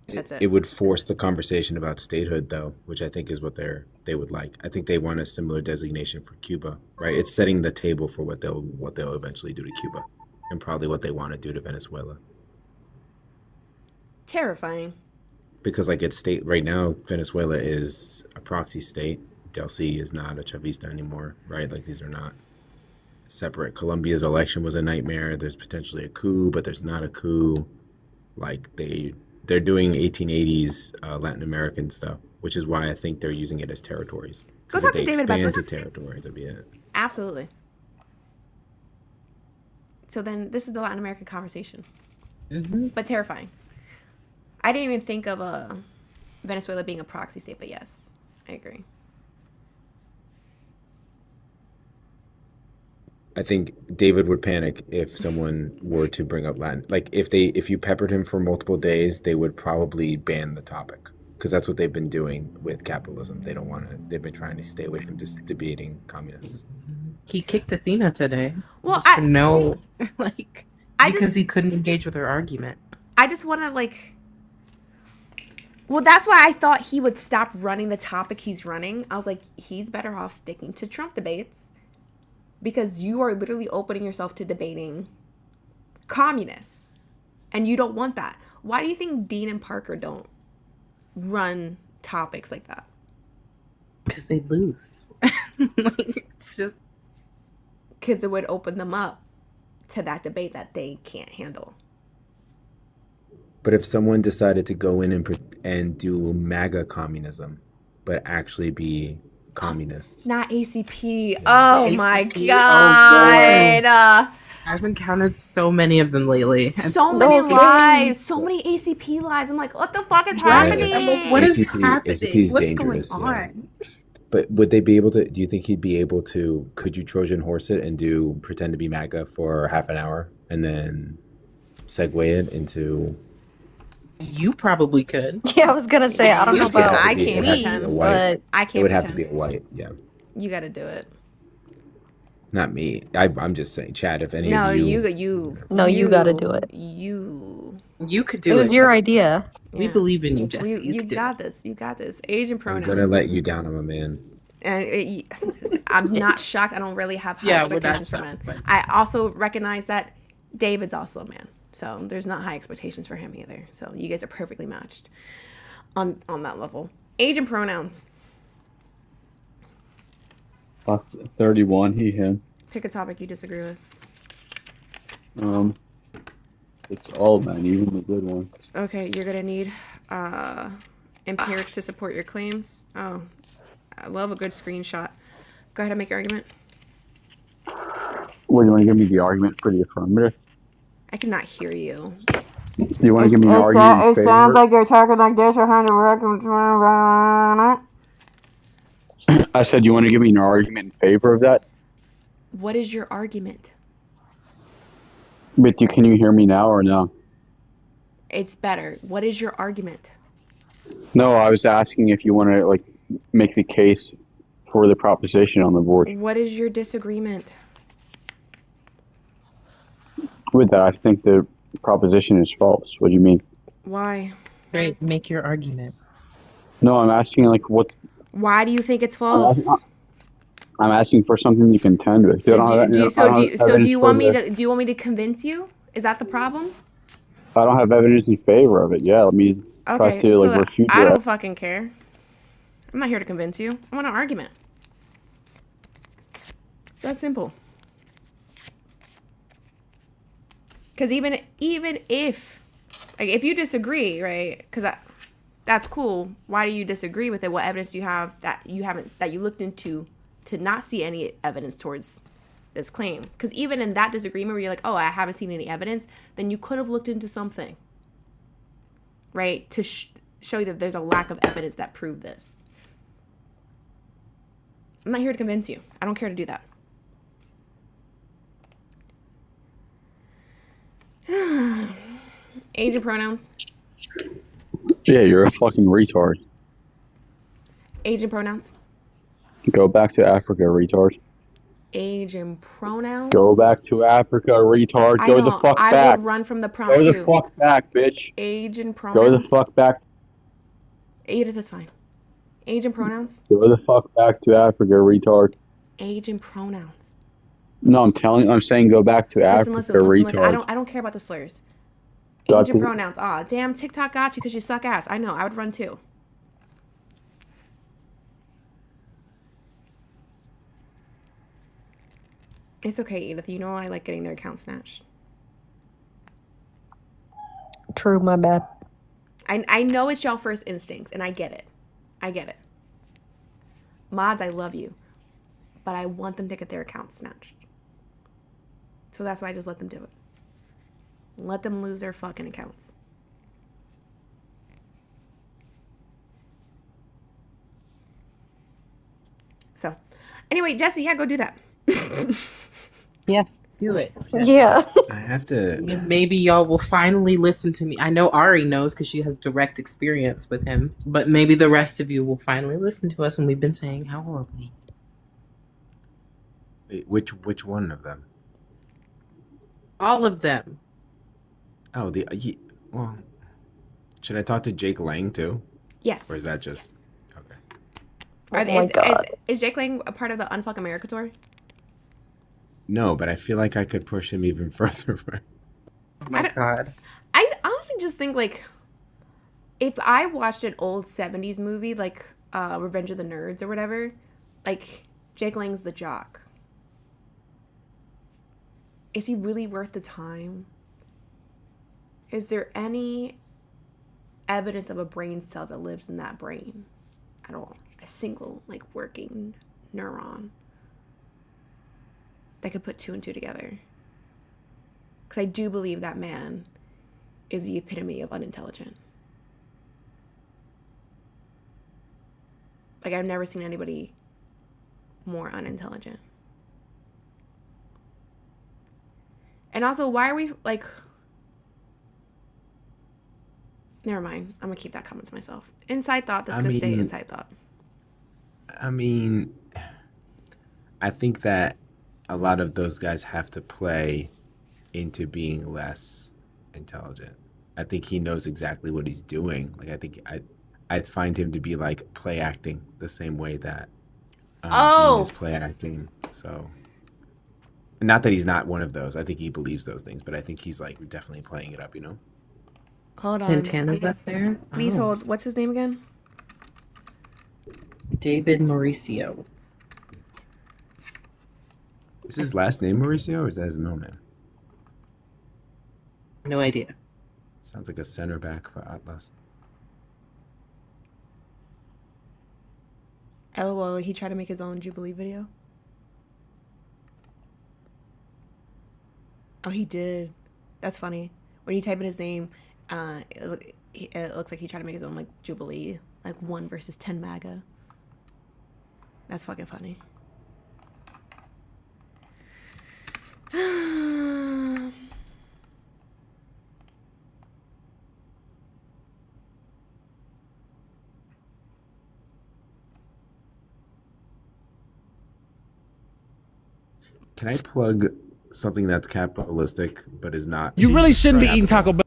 That's it. It would force the conversation about statehood, though, which I think is what they would like. I think they want a similar designation for Cuba, right? It's setting the table for what they'll eventually do to Cuba, and probably what they want to do to Venezuela. Terrifying. Because like it's state right now, Venezuela is a proxy state. Delcy is not a Chavista anymore, right? Like these are not separate. Colombia's election was a nightmare. There's potentially a coup, but there's not a coup. Like they're doing 1880s Latin American stuff, which is why I think they're using it as territories. Go talk to David about this. Territories, that'd be it. Absolutely. So then this is the Latin American conversation, Mm-hmm. but terrifying. I didn't even think of Venezuela being a proxy state, but yes, I agree. I think David would panic if someone were to bring up Latin. Like if you peppered him for multiple days, they would probably ban the topic because that's what they've been doing with capitalism. They don't want to. They've been trying to stay away from just debating communists. He kicked Athena today. Well, just for no, like, I because just- he couldn't engage with her argument. I just want to like. Well, that's why I thought he would stop running the topic he's running. I was like, he's better off sticking to Trump debates because you are literally opening yourself to debating communists, and you don't want that. Why do you think Dean and Parker don't run topics like that? Because they lose. Like, it's just. Because it would open them up to that debate that they can't handle. But if someone decided to go in and do MAGA communism, but actually be communists, Not ACP. Oh ACP. my Oh, God. I've encountered so many of them lately. It's So many so lives. So many ACP lives. I'm like, what the fuck is happening? I'm like, what is ACP happening? is What's dangerous, going yeah. on? but would they be able to? Do you think he'd be able to? Could you Trojan horse it and pretend to be MAGA for half an hour and then segue it into? You probably could. Yeah, I was gonna say I don't know Yeah, about I can't It'd have to be pretend. a white. but I It can't would have to pretend. be a white. Yeah, You got to do it. not me. I'm just saying, Chad. If any No, of you, No, you gotta do it. You. You could do it it. was your idea. We Yeah. believe in you, Jesse. You could do got this. You got this. Asian I'm pronouns. gonna let you down. I'm a man. And I'm not shocked. I don't really have high Yeah, we're not expectations for men. shocked, but- I also recognize that David's also a man, so there's not high expectations for him either. So you guys are perfectly matched on that level. Age and pronouns. 31, he, him. Pick a topic you disagree with. It's all men, even the good ones. Okay, you're gonna need empirics to support your claims. Oh, I love a good screenshot. Go ahead and make your argument. What, do you want to give me the argument for the affirmative? I cannot hear you. Do you want to give me an argument in favor? you're talking like this. You're having I said, you want to give me an argument in favor of that? What is your argument? But can you hear me now or no? It's better. What is your argument? No, I was asking if you want to like make the case for the proposition on the board. What is your disagreement? With that, I think the proposition is false. What do you mean? Why? Great, make your argument. No, I'm asking like what. Why do you think it's false? I'm asking for something to contend with. So I don't have- do I don't have evidence you for want me the- to do you want me to convince you? Is that the problem? I don't have evidence in favor of it. Yeah, let me try Okay, to like so refute I don't that. fucking care. I'm not here to convince you. I want an argument. It's that simple. Because even if, like, if you disagree, right? Because that's cool. Why do you disagree with it? What evidence do you have that you looked into to not see any evidence towards this claim? Because even in that disagreement where you're like, oh, I haven't seen any evidence, then you could have looked into something, right? To show you that there's a lack of evidence that proved this. I'm not here to convince you. I don't care to do that. Age and pronouns. Yeah, you're a fucking retard. Age and pronouns. Go back to Africa, retard. Age and pronouns. Go back to Africa, retard. I Go know, the fuck I back. would run from the prompt Go the too. fuck back, bitch. Age and pronouns. Go the fuck back. Edith is fine. Age and pronouns. Go the fuck back to Africa, retard. Age and pronouns. No, I'm saying go back to Africa, Listen. retard. I don't care about the slurs. Got Age and to- pronouns. Aw, damn, TikTok got you because you suck ass. I know. I would run too. It's okay, Edith. You know I like getting their account snatched. True, my bad. I know it's y'all first instinct, and I get it. I get it. Mods, I love you. But I want them to get their account snatched. So that's why I just let them do it. Let them lose their fucking accounts. So, anyway, Jesse, yeah, go do that. Yes, do it. Yeah. I have to. And maybe y'all will finally listen to me. I know Ari knows because she has direct experience with him, but maybe the rest of you will finally listen to us when we've been saying how horribly. Wait, which one of them? All of them. Oh, well, should I talk to Jake Lang too, Yes. or is that just okay? Are they, Oh my God. is Jake Lang a part of the Unfuck America tour? No, but I feel like I could push him even further. Oh my God. I honestly just think, like, if I watched an old 70s movie, like Revenge of the Nerds or whatever, like, Jake Lang's the jock. Is he really worth the time? Is there any evidence of a brain cell that lives in that brain at all? A single, like, working neuron that could put 2 and 2 together? Because I do believe that man is the epitome of unintelligent. Like, I've never seen anybody more unintelligent. And also, why are we, like... Never mind. I'm going to keep that comment to myself. Inside thought that's going to stay inside thought. I mean, I think that a lot of those guys have to play into being less intelligent. I think he knows exactly what he's doing. Like, I think I find him to be like play acting the same way that Dean is play acting. So, not that he's not one of those. I think he believes those things, but I think he's like definitely playing it up. You know. Hold on. Santana's up there. Please Oh. hold. What's his name again? David Mauricio. Is his last name Mauricio, or is that his middle name? No idea. Sounds like a center back for Atlas. LOL, he tried to make his own Jubilee video. Oh, he did. That's funny. When you type in his name, it looks like he tried to make his own, like, Jubilee, like 1 versus 10 MAGA. That's fucking funny. Can I plug something that's capitalistic but is not? You really shouldn't be Yes. eating Taco Bell.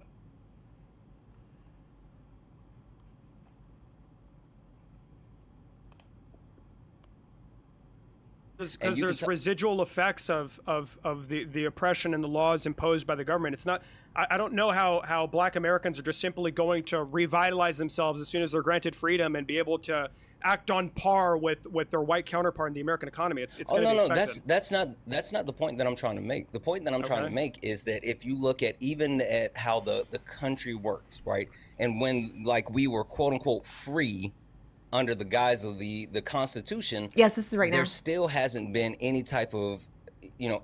Because there's residual effects of the oppression and the laws imposed by the government. It's not. I don't know how Black Americans are just simply going to revitalize themselves as soon as they're granted freedom and be able to act on par with their white counterpart in the American economy. It's going to be expected. That's not the point that I'm trying to make. The point that I'm trying to make is that if you look at even at how the country works, right, and when, like, we were quote unquote free under the guise of the Constitution. Yes, this is right now. There still hasn't been any type of,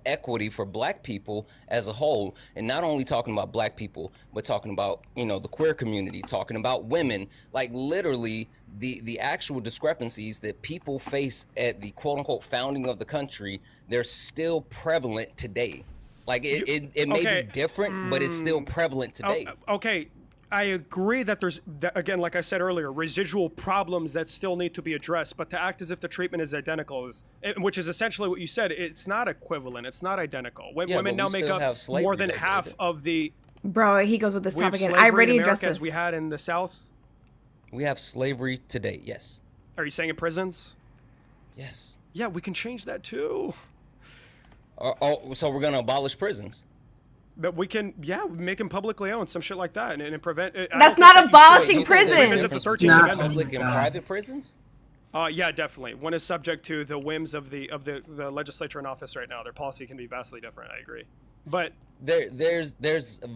equity for Black people as a whole, and not only talking about Black people, but talking about, the queer community, talking about women, like literally the actual discrepancies that people face at the quote unquote founding of the country, they're still prevalent today. Like it may be different, but it's still prevalent today. Okay. I agree that there's, again, like I said earlier, residual problems that still need to be addressed, but to act as if the treatment is identical, which is essentially what you said, it's not equivalent, it's not identical. Women now make up more than half of the... Bro, he goes with this we have topic again. slavery I already in addressed America this. as we had in the South. We have slavery today, yes. Are you saying in prisons? Yes. Yeah, we can change that too. So we're going to abolish prisons? But we can, make them publicly owned, some shit like that, and prevent. That's not abolishing prisons. Visit the 13th Amendment. Public and private prisons? Yeah, definitely. One is subject to the whims of the legislature in office right now. Their policy can be vastly different. I agree. But there's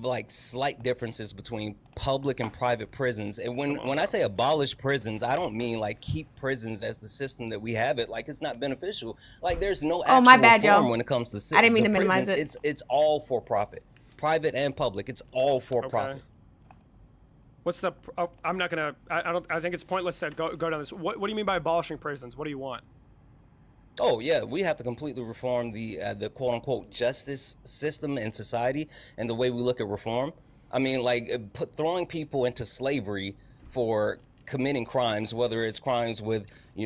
like slight differences between public and private prisons. And when I say abolish prisons, I don't mean like keep prisons as the system that we have it. Like, it's not beneficial. Like, there's no actual my bad, reform y'all. when it comes to I didn't mean the to minimize prisons. it. It's all for profit, private and public. It's all for profit. What's the? Oh, I'm not gonna. I don't. I think it's pointless to go down this. What do you mean by abolishing prisons? What do you want? Oh yeah, we have to completely reform the quote unquote justice system in society and the way we look at reform. I mean, like throwing people into slavery for committing crimes, whether it's crimes with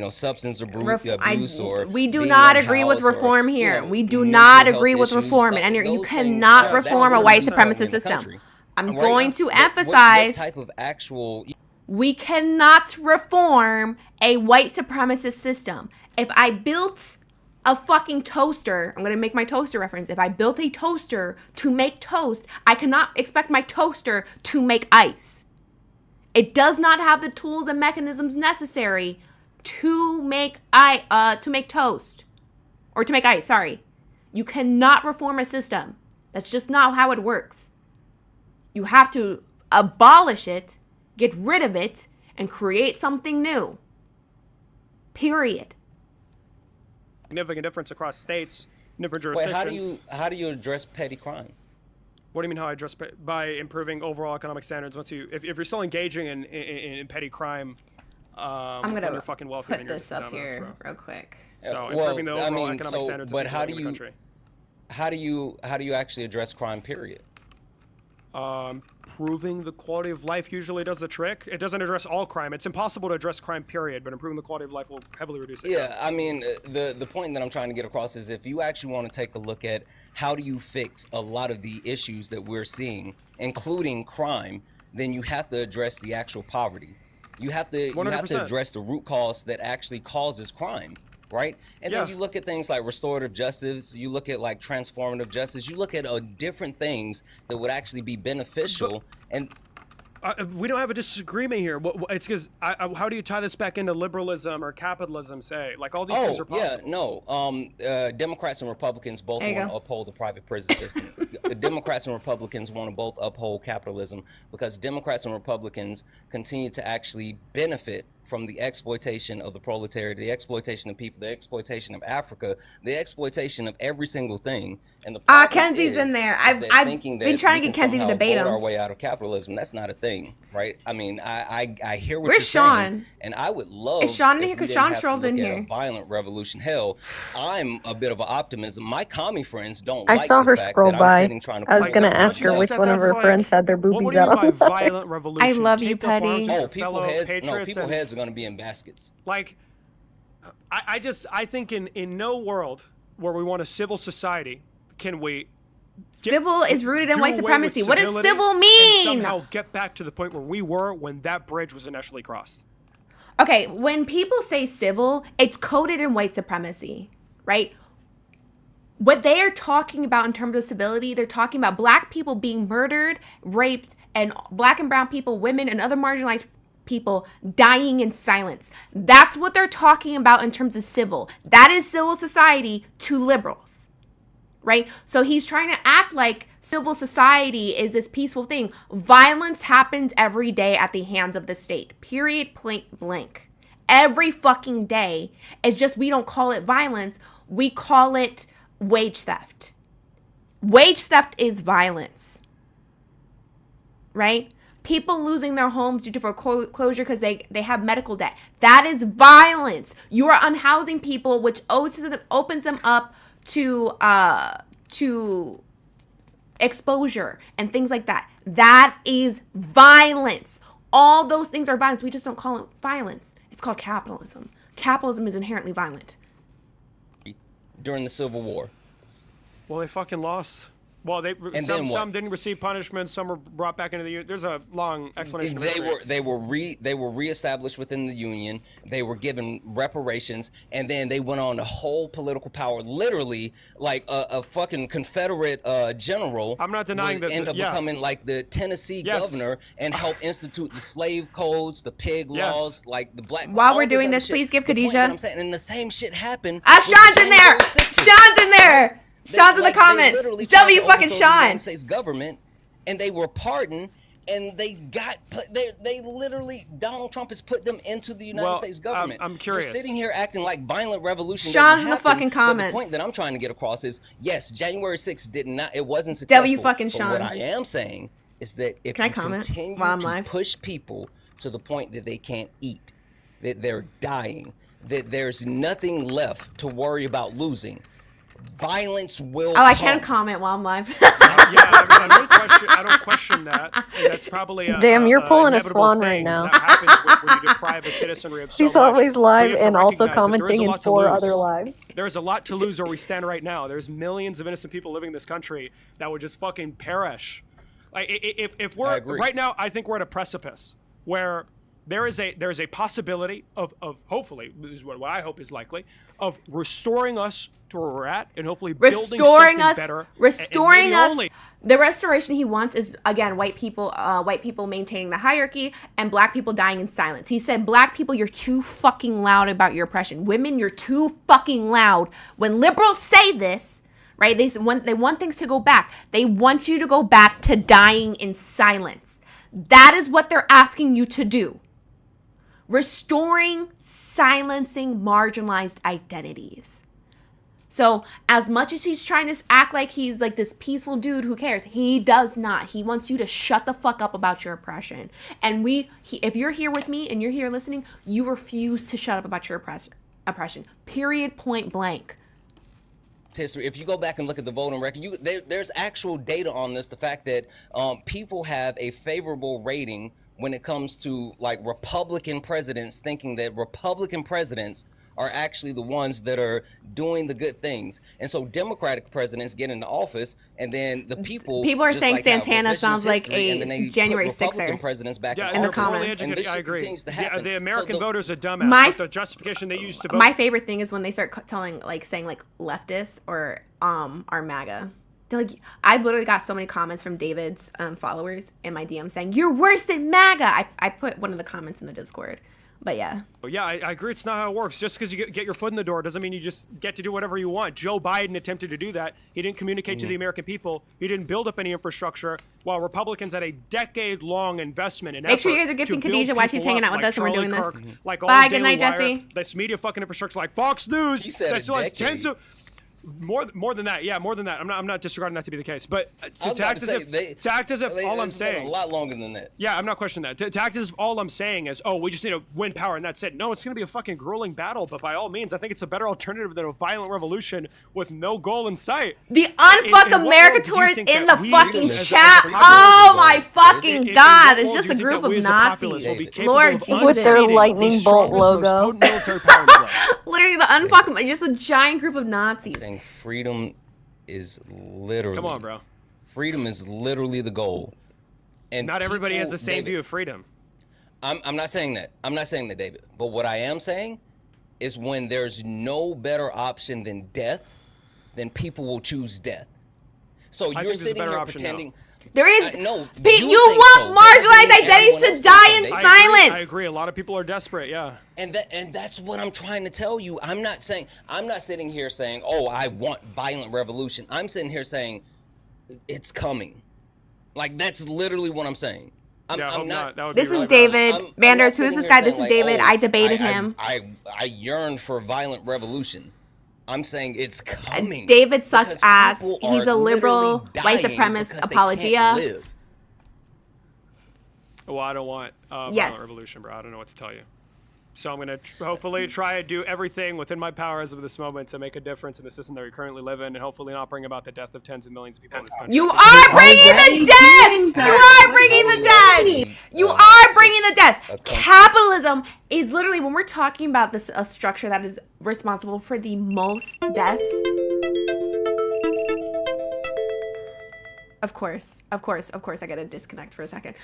substance abuse or we do being not agree with unhoused reform or, here. We do mental not health agree with issues, reform, stuff and like you those cannot things, reform a that's white what we supremacist in the system. country. I'm Right? going to What emphasize type of actual we cannot reform a white supremacist system. If I built a fucking toaster, I'm going to make my toaster reference. If I built a toaster to make toast, I cannot expect my toaster to make ice. It does not have the tools and mechanisms necessary to make toast or to make ice. Sorry. You cannot reform a system. That's just not how it works. You have to abolish it, get rid of it, and create something new. Period. Significant difference across states, different Wait, jurisdictions. how do you address petty crime? What do you mean how I address by improving overall economic standards? If you're still engaging in petty crime, I'm gonna you're fucking wealthy. put then you're this just up dumbass, here bro. real quick. So Well, improving the I overall mean, economic so, standards but of how people do in the you country. how do you actually address crime? Period. Improving the quality of life usually does the trick. It doesn't address all crime. It's impossible to address crime, period, but improving the quality of life will heavily reduce it. Yeah, I mean, the point that I'm trying to get across is if you actually want to take a look at how do you fix a lot of the issues that we're seeing, including crime, then you have to address the actual poverty. You have to 100%. address the root cause that actually causes crime, right? And then Yeah. you look at things like restorative justice, you look at like transformative justice, you look at different things that would actually be beneficial. And we don't have a disagreement here. It's because how do you tie this back into liberalism or capitalism? Say like all these things are possible. Democrats and Republicans both There you want go. to uphold the private prison system. The Democrats and Republicans want to both uphold capitalism because Democrats and Republicans continue to actually benefit from the exploitation of the proletariat, the exploitation of people, the exploitation of Africa, the exploitation of every single thing. And the problem Kenzie's is, in there. is that I've thinking been that trying to we get can Kenzie to somehow debate vote him. our way out of capitalism. That's not a thing, right? I mean, I hear what Where's you're saying, Sean? and I would love Is Sean in if here? we 'Cause didn't Sean have to strolled in look at here. a violent revolution. Hell, I'm a bit of an optimism. My commie friends don't I like saw the her fact scroll that I'm by. sitting trying to I was point gonna out ask her that which one of that's her like- friends had their What boobies do you mean out. by violent revolution? I love you, Take up arms Petty. with people fellow heads, patriots people and- heads are going to be in baskets. Like, I think in no world where we want a civil society can we Civil is rooted in do white away with supremacy. What does civility civil and mean? somehow get back to the point where we were when that bridge was initially crossed. Okay, when people say civil, it's coded in white supremacy, right? What they are talking about in terms of civility, they're talking about black people being murdered, raped, and black and brown people, women, and other marginalized people dying in silence. That's what they're talking about in terms of civil. That is civil society to liberals, right? So he's trying to act like civil society is this peaceful thing. Violence happens every day at the hands of the state, period, point blank. Every fucking day. It's just we don't call it violence. We call it wage theft. Wage theft is violence, right? People losing their homes due to foreclosure because they have medical debt. That is violence. You are unhousing people, which opens them up to exposure and things like that. That is violence. All those things are violence. We just don't call it violence. It's called capitalism. Capitalism is inherently violent. During the Civil War. Well, they fucking lost. Well, then what? some didn't receive punishment. Some were brought back into the union. There's a long explanation. of history. They were reestablished within the union. They were given reparations, and then they went on to hold political power. Literally, like a fucking Confederate general. I'm not denying that. End up becoming like the Tennessee governor and help institute the slave codes, the pig laws, like the black. While all we're this doing other this, shit. please give The point Khadijah. that I'm saying, and the same shit happened. Sean's in there. Sean's in there. Sean's in the comments. literally tried W to fucking overthrow the Sean. United States government, and they were pardoned, and they literally, Donald Trump has put them into the United States government. I'm curious. You're sitting here acting like violent revolution. Sean's in the doesn't happen, fucking but comments. the point that I'm trying to get across is, yes, January 6th it wasn't successful. W fucking but Sean. what I am saying is that if Can I you comment continue while I'm to live? push people to the point that they can't eat, that they're dying, that there's nothing left to worry about losing, violence will Oh, I come. can comment while I'm live. I don't question that. And that's probably a Damn, you're pulling a inevitable Swan right thing now. that happens when you deprive a citizenry of so He's much. always But live you have to and also recognize that there is a commenting in lot to 4 lose. other lives. There's a lot to lose where we stand right now. There's millions of innocent people living in this country that would just fucking perish. Like if we're right now, I think we're at a precipice where there is a possibility of hopefully, this is what I hope is likely, of restoring us to where we're at and hopefully building restoring something us, better. restoring and us. only The restoration he wants is, again, white people maintaining the hierarchy and black people dying in silence. He said, black people, you're too fucking loud about your oppression. Women, you're too fucking loud. When liberals say this, right, they want things to go back. They want you to go back to dying in silence. That is what they're asking you to do. Restoring, silencing marginalized identities. So as much as he's trying to act like he's like this peaceful dude who cares, he does not. He wants you to shut the fuck up about your oppression. And if you're here with me and you're here listening, you refuse to shut up about your oppression. Period, point blank. History. If you go back and look at the voting record, there's actual data on this. The fact that people have a favorable rating when it comes to like Republican presidents, thinking that Republican presidents are actually the ones that are doing the good things. And so Democratic presidents get into office, and then the people are just saying like how Santana revisionist sounds like history, a and then they January put Republican 6er. presidents back Yeah, in the office. comments. And this I shit agree. continues to Yeah, happen. the American voter's a dumbass. My- That's the justification they use to vote. My favorite thing is when they start saying leftists or are MAGA. They're like, I've literally got so many comments from David's followers in my DM saying, you're worse than MAGA. I put one of the comments in the Discord. But yeah. Yeah, I agree. It's not how it works. Just because you get your foot in the door doesn't mean you just get to do whatever you want. Joe Biden attempted to do that. He didn't communicate to the American people. He didn't build up any infrastructure, while Republicans had a decade-long investment in Make sure you effort guys are gifting to build Khadijah while she's people hanging up, out with like us and we're Charlie doing this. Kirk, like Bye, all good night, Daily Wire, Jesse. This media fucking infrastructure like Fox News. You said that a still has decade. tens of more than that. Yeah, more than that. I'm not disregarding that to be the case. But I to was about act to as say, if all I'm it's been saying a lot longer than that. Yeah, I'm not questioning that. To act as if all I'm saying is, oh, we just need to win power and that's it. No, it's going to be a fucking grueling battle, but by all means, I think it's a better alternative than a violent revolution with no goal in sight. The unfuck in what America world do you tour is think in that the we fucking as a chat. populace Oh will my be- fucking in god. what It's world just do a you think group that we of as a populace Nazis. will be capable Lord of Jesus. With their unseating lightning the bolt strongest, most logo. potent military power in the world? Literally the unfuck, just a giant group of Nazis. Saying freedom is literally. Come on, bro. Freedom is literally the goal. And Not everybody has people- the same David, view of freedom. I'm not saying that. I'm not saying that, David. But what I am saying is when there's no better option than death, then people will choose death. So I you're think there's a sitting better here option now. pretending. There is. No, Pete, you think want so. That doesn't marginalized mean identities everyone to else die thinks in so. I silence. agree. A lot of people are desperate. Yeah. And that's what I'm trying to tell you. I'm not sitting here saying, "Oh, I want violent revolution." I'm sitting here saying it's coming. Like that's literally what I'm saying. Yeah, I I'm hope not. That would be This is really bad. David I'm Vanders. not Who's sitting this here guy? This saying, is David. like, I debated him. I yearn for violent revolution. I'm saying it's coming. David sucks because ass. people He's are a liberal, literally white dying supremacist because they apologia. can't live. Well, I don't want Yes. violent revolution, bro. I don't know what to tell you. So I'm going to hopefully try to do everything within my power as of this moment to make a difference in the system that we currently live in and hopefully not bring about the death of tens of millions of people in this country. You are bringing the death. You are bringing the death. You are bringing the death. Capitalism is literally, when we're talking about this, a structure that is responsible for the most deaths. Of course, I gotta disconnect for a second.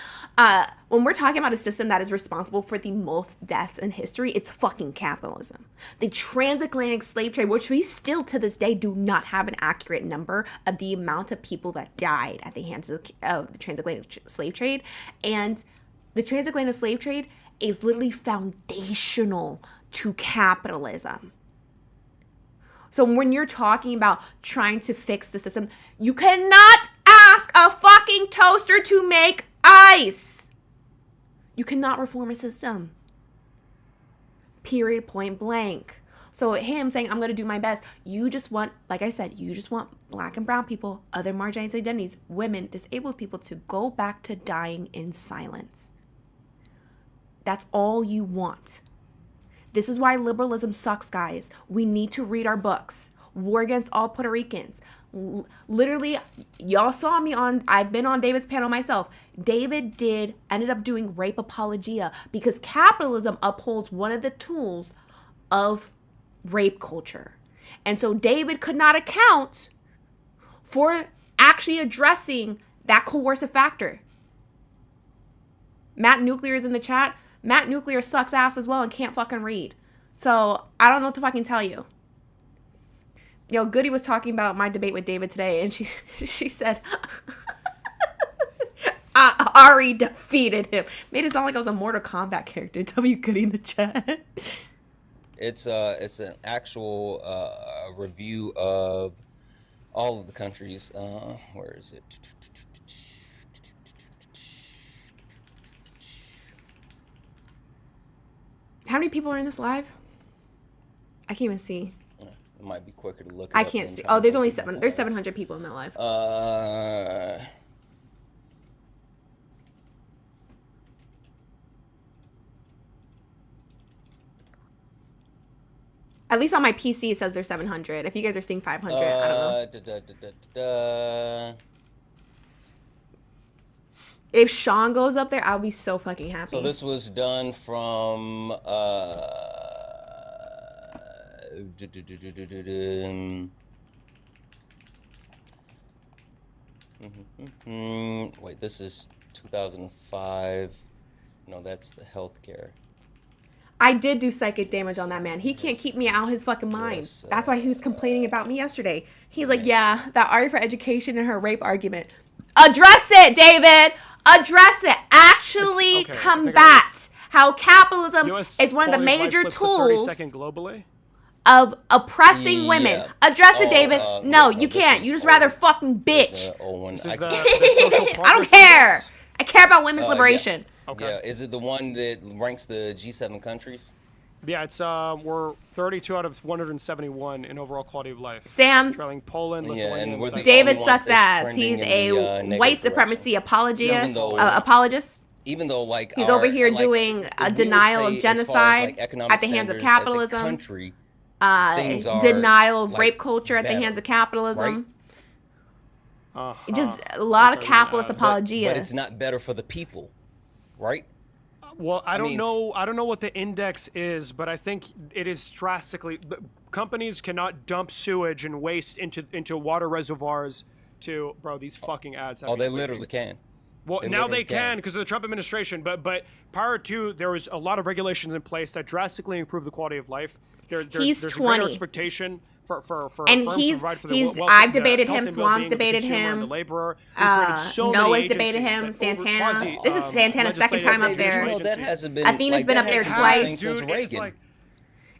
When we're talking about a system that is responsible for the most deaths in history, it's fucking capitalism. The transatlantic slave trade, which we still to this day do not have an accurate number of the amount of people that died at the hands of the transatlantic slave trade. And the transatlantic slave trade is literally foundational to capitalism. So when you're talking about trying to fix the system, you cannot ask a fucking toaster to make ice. You cannot reform a system. Period, point blank. So him saying, I'm going to do my best. You just want, like I said, you just want black and brown people, other marginalized identities, women, disabled people to go back to dying in silence. That's all you want. This is why liberalism sucks, guys. We need to read our books. War Against All Puerto Ricans. Literally, y'all saw me on, I've been on David's panel myself. David ended up doing rape apologia because capitalism upholds one of the tools of rape culture. And so David could not account for actually addressing that coercive factor. Matt Nuclear is in the chat. Matt Nuclear sucks ass as well and can't fucking read. So I don't know what to fucking tell you. Yo, Goody was talking about my debate with David today, and she said, Ari defeated him. Made it sound like I was a Mortal Kombat character. W Goody in the chat. It's an actual review of all of the countries. Where is it? How many people are in this live? I can't even see. It might be quicker to look. I can't see. Oh, there's only 7. There's 700 people in that live. At least on my PC it says there's 700. If you guys are seeing 500, I don't know. If Sean goes up there, I'll be so fucking happy. So this was done from wait, this is 2005. No, that's the healthcare. I did do psychic damage on that man. He can't keep me out of his fucking mind. Yes, That's why he was complaining about me yesterday. He's like, yeah, that Ari for education and her rape argument. Address it, David. Address it. Actually combat how capitalism is one of the major tools globally of oppressing women. Address it, David. No, you can't. You just rather fucking bitch. I don't care. I care about women's liberation. Yeah, is it the one that ranks the G7 countries? Yeah, it's we're 32 out of 171 in overall quality of life. Sam, trailing Poland, Lithuania, and David sucks ass. He's a white supremacy apologist. Even though, like, he's over here doing a denial of genocide at the hands of capitalism. Denial of rape culture at the hands of capitalism. Just a lot of capitalist apologia. But it's not better for the people, right? Well, I don't know what the index is, but I think it is drastically. Companies cannot dump sewage and waste into water reservoirs to, bro, these fucking ads. Oh, they literally can. Well, now they can because of the Trump administration, but prior to, there was a lot of regulations in place that drastically improve the quality of life. He's there's 20. a greater expectation for and firms he's to provide for he's the I've debated him, health and Swan's well-being of the debated consumer and him, the laborer. So Noah's many debated him, agencies that Santana. This is Santana's second time up there. That hasn't been. Athena's been up there twice. Since Reagan.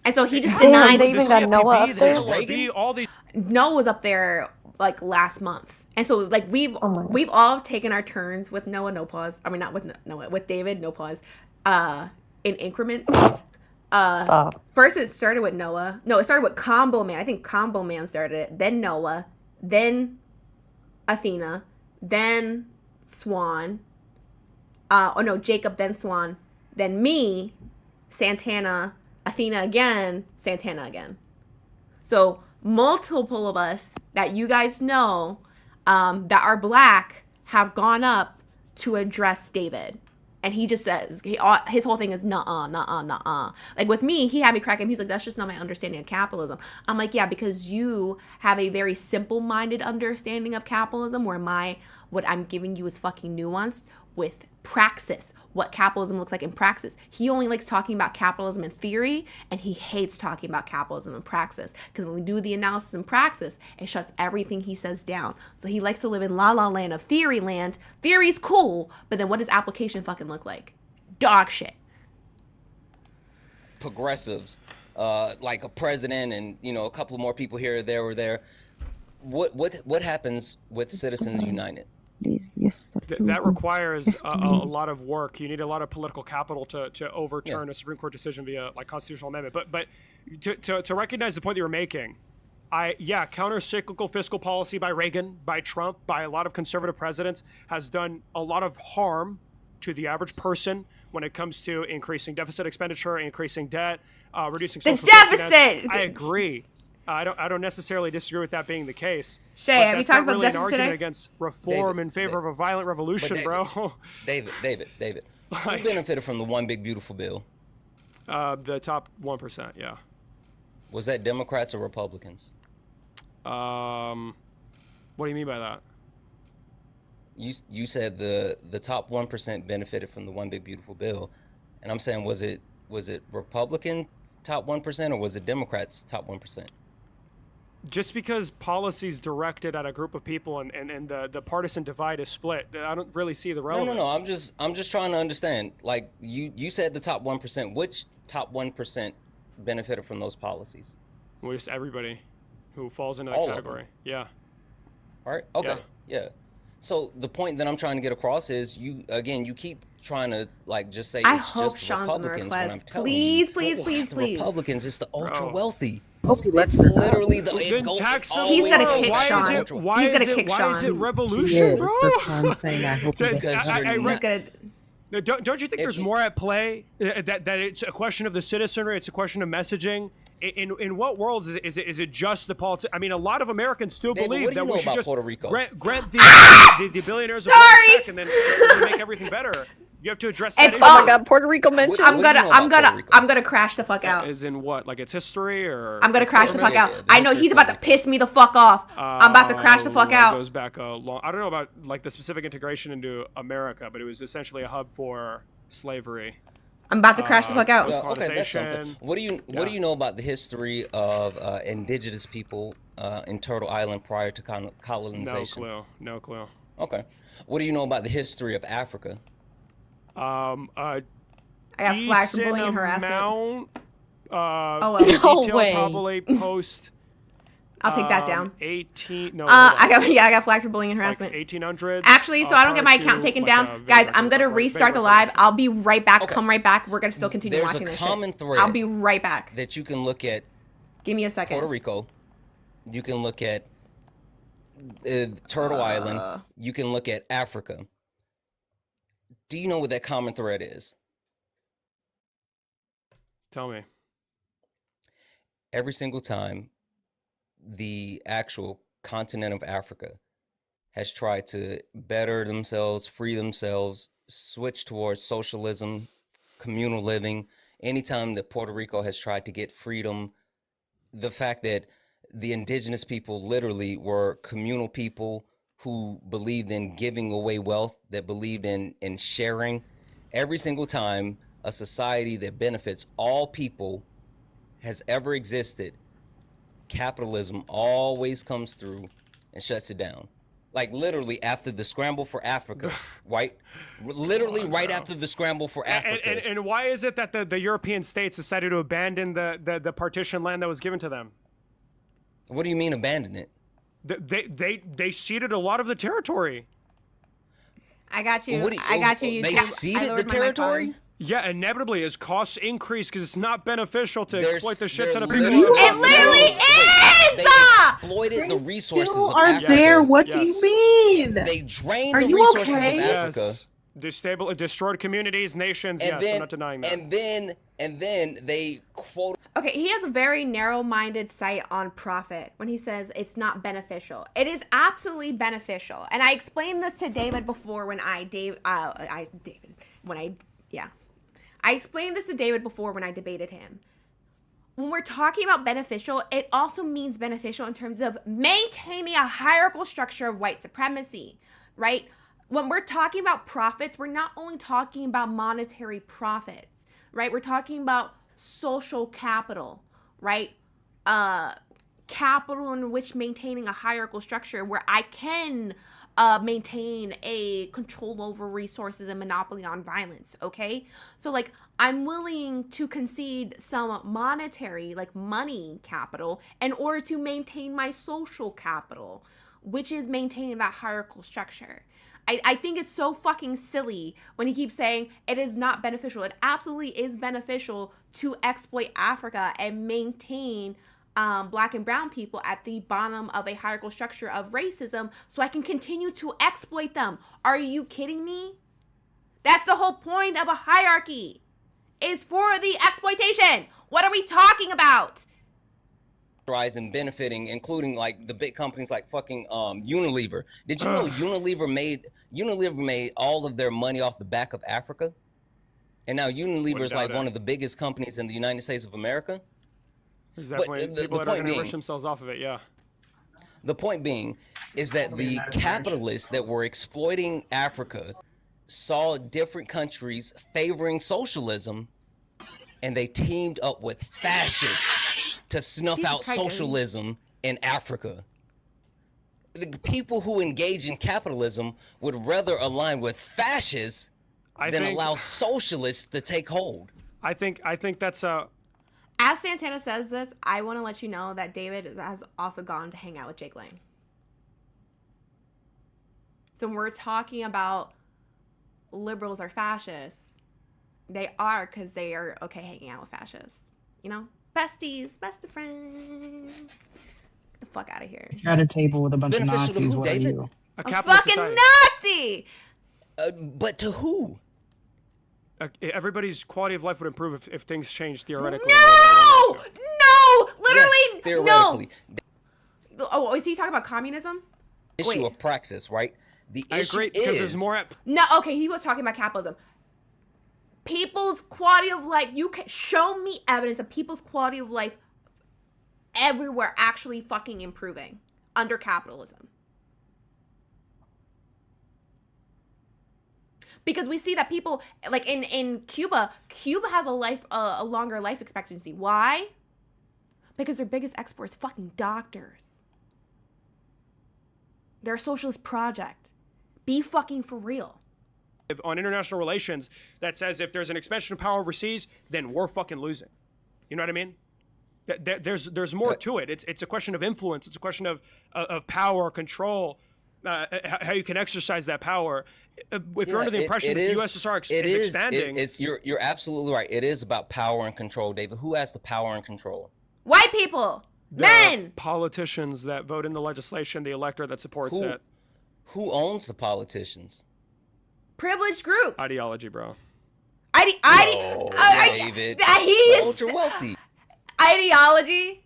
And so he just Damn, denied. they even got Noah up there. Noah was up there like last month. And so, like, we've all taken our turns with Noah, no pause. I mean, not with Noah, with David, no pause, in increments. Stop. First, it started with Noah. No, it started with Combo Man. I think Combo Man started it. Then Noah. Then Athena. Then Swan. Oh, no, Jacob, then Swan. Then me, Santana, Athena again, Santana again. So, multiple of us that you guys know that are black have gone up to address David. And he just says, his whole thing is nuh-uh. Like with me, he had me cracking. He's like, that's just not my understanding of capitalism. I'm like, yeah, because you have a very simple-minded understanding of capitalism where what I'm giving you is fucking nuanced with praxis, what capitalism looks like in praxis. He only likes talking about capitalism in theory, and he hates talking about capitalism in praxis. Because when we do the analysis in praxis, it shuts everything he says down. So he likes to live in la-la land of theory land. Theory's cool, but then what does application fucking look like? Dog shit. Progressives like a president and a couple of more people here, there, or there. What happens with Citizens United? That requires a lot of work. You need a lot of political capital to overturn a Supreme Court decision via like constitutional amendment. But to recognize the point that you're making, counter-cyclical fiscal policy by Reagan, by Trump, by a lot of conservative presidents has done a lot of harm to the average person when it comes to increasing deficit expenditure, increasing debt, reducing social safety nets. I agree. I don't necessarily disagree with that being the case. Shay, have you talked about really an deficit argument today? against reform in favor of a violent revolution, bro. David, who benefited from the One Big Beautiful Bill? The top 1%, yeah. Was that Democrats or Republicans? What do you mean by that? You said the top 1% benefited from the One Big Beautiful Bill, and I'm saying was it Republican top 1% or was it Democrats top 1%? Just because policy's directed at a group of people and the partisan divide is split, I don't really see the relevance. No. I'm just trying to understand. Like you said the top 1%. Which top 1% benefited from those policies? Well, just everybody who falls into that All category. Yeah. All right. Okay. Yeah. So the point that I'm trying to get across is you keep trying to like just say I it's hope just Sean's on the Republicans when I'm request. telling Please, you, please, the please, please. Republicans, it's the ultra wealthy. Okay, let's literally the Then tax them He's gonna more. kick Why Sean. Is it, why He's is gonna it, kick why Sean. is it He revolution, is. bro? That's what I'm saying. I hope he He's does. gonna. No, don't you think there's more at play? That it's a question of the citizenry. It's a question of messaging. In what worlds is it just the politics? I mean, a lot of Americans still David, believe what do that you we know should about just Puerto Rico? grant the billionaires a blank check and then make everything better. You have to address that issue. Oh my God, Puerto Rico mentioned. I'm gonna crash the fuck out. As in what? Like it's history or? I'm gonna crash the fuck out. the I know history he's of about to Puerto piss me the fuck off. I'm about to crash the fuck It out. goes back a long. I don't know about like the specific integration into America, but it was essentially a hub for slavery. I'm about to crash the fuck out. Well, okay, that's something. Colonization. What do you know about the history of indigenous people in Turtle Island prior to colonization? No clue. Okay. What do you know about the history of Africa? I got flagged for bullying and harassment. Oh well. Detail No way. probably post. I'll take that down. 18. No. I got flagged for bullying and harassment. Like 1800s. Actually, so I don't get my prior account to, taken like, down. a Guys, very I'm gonna record- restart the very live. record. I'll be right back. Okay. Come right back. We're gonna still continue There's watching a this common shit. thread I'll be right back. that you can look at Give me a second. Puerto Rico. You can look at Turtle Island. You can look at Africa. Do you know what that common thread is? Tell me. Every single time the actual continent of Africa has tried to better themselves, free themselves, switch towards socialism, communal living, anytime that Puerto Rico has tried to get freedom, the fact that the indigenous people literally were communal people who believed in giving away wealth, that believed in sharing, every single time a society that benefits all people has ever existed, capitalism always comes through and shuts it down. Like literally after the scramble for Africa, literally right after the scramble for Africa. And why is it that the European states decided to abandon the partition land that was given to them? What do you mean abandon it? They ceded a lot of the territory. I got you. What do you- I got you. they I ceded the lowered my mic territory? volume. Yeah, inevitably as costs increase because it's not beneficial to exploit the shit they're out of people. literally- It literally They is! exploited the resources Still of are Africa. there. What do Yes. you mean? They drained Are the you resources okay? of Africa. Yes. Destroyed communities, nations. And Yes, then, I'm not denying that. And then they quote. Okay, he has a very narrow-minded sight on profit when he says it's not beneficial. It is absolutely beneficial, and I explained this to David before when I explained this to David before when I debated him. When we're talking about beneficial, it also means beneficial in terms of maintaining a hierarchical structure of white supremacy, right? When we're talking about profits, we're not only talking about monetary profits, right? We're talking about social capital, right? Capital in which maintaining a hierarchical structure where I can maintain a control over resources and monopoly on violence, okay? So, like, I'm willing to concede some monetary, like money capital, in order to maintain my social capital, which is maintaining that hierarchical structure. I think it's so fucking silly when he keeps saying it is not beneficial. It absolutely is beneficial to exploit Africa and maintain Black and brown people at the bottom of a hierarchical structure of racism so I can continue to exploit them. Are you kidding me? That's the whole point of a hierarchy, is for the exploitation. What are we talking about? And benefiting, including like the big companies like fucking Unilever. Did you know Unilever made all of their money off the back of Africa? And now Unilever is like one of the biggest companies in the United States of America. There's definitely people that are going to wish themselves off of it, yeah. The point being is that the capitalists that were exploiting Africa saw different countries favoring socialism, and they teamed up with fascists to snuff out socialism in Africa. The people who engage in capitalism would rather align with fascists than allow socialists to take hold. I think that's a... As Santana says this, I want to let you know that David has also gone to hang out with Jake Lang. So when we're talking about liberals are fascists, they are, because they are okay hanging out with fascists. You know? Besties, best of friends. Get the fuck out of here. You're at a table with a bunch of Nazis. What are you? A fucking Nazi! But to who? Everybody's quality of life would improve if things changed theoretically. No! No! Literally, yes, theoretically. No! Oh, is he talking about communism? Issue of praxis, right? The issue is... because there's more... No, okay, he was talking about capitalism. People's quality of life, you can show me evidence of people's quality of life everywhere actually fucking improving under capitalism. Because we see that people, like in Cuba has a longer life expectancy. Why? Because their biggest export is fucking doctors. They're a socialist project. Be fucking for real. On international relations that says if there's an expansion of power overseas, then we're fucking losing. You know what I mean? There's more to it. It's a question of influence. It's a question of power, control, how you can exercise that power. If you're under the impression that the USSR is expanding, you're absolutely right. It is about power and control, David. Who has the power and control? White people, men, politicians that vote in the legislation, the electorate that supports it. Who owns the politicians? Privileged groups. Ideology, bro. David. He is ultra wealthy. Ideology.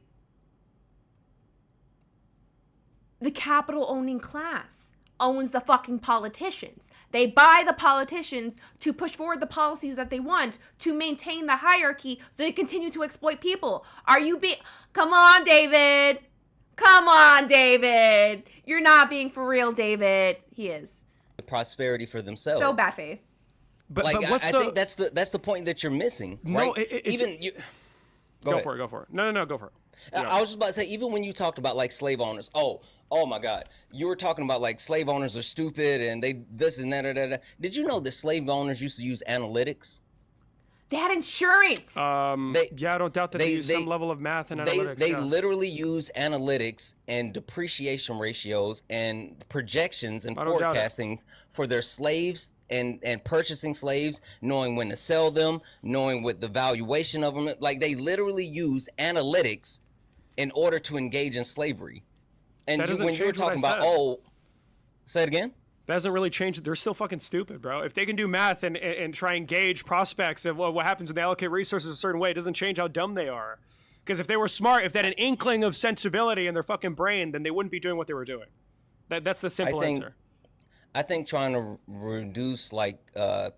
The capital owning class owns the fucking politicians. They buy the politicians to push forward the policies that they want to maintain the hierarchy so they continue to exploit people. Come on, David. Come on, David. You're not being for real, David. He is. Prosperity for themselves. So bad faith. But I think that's the point that you're missing. No, right? Go for it. No, go for it. I was just about to say, even when you talked about like slave owners, oh my God, you were talking about like slave owners are stupid and they this and that. Did you know that slave owners used to use analytics? They had insurance. I don't doubt that they use some level of math and analytics. They literally use analytics and depreciation ratios and projections and forecasting for their slaves and purchasing slaves, knowing when to sell them, knowing what the valuation of them. Like they literally use analytics in order to engage in slavery. And when you were talking about, say it again. That doesn't really change it. They're still fucking stupid, bro. If they can do math and try and gauge prospects of what happens when they allocate resources a certain way, it doesn't change how dumb they are. Because if they were smart, if they had an inkling of sensibility in their fucking brain, then they wouldn't be doing what they were doing. That's the simple answer. I think trying to reduce like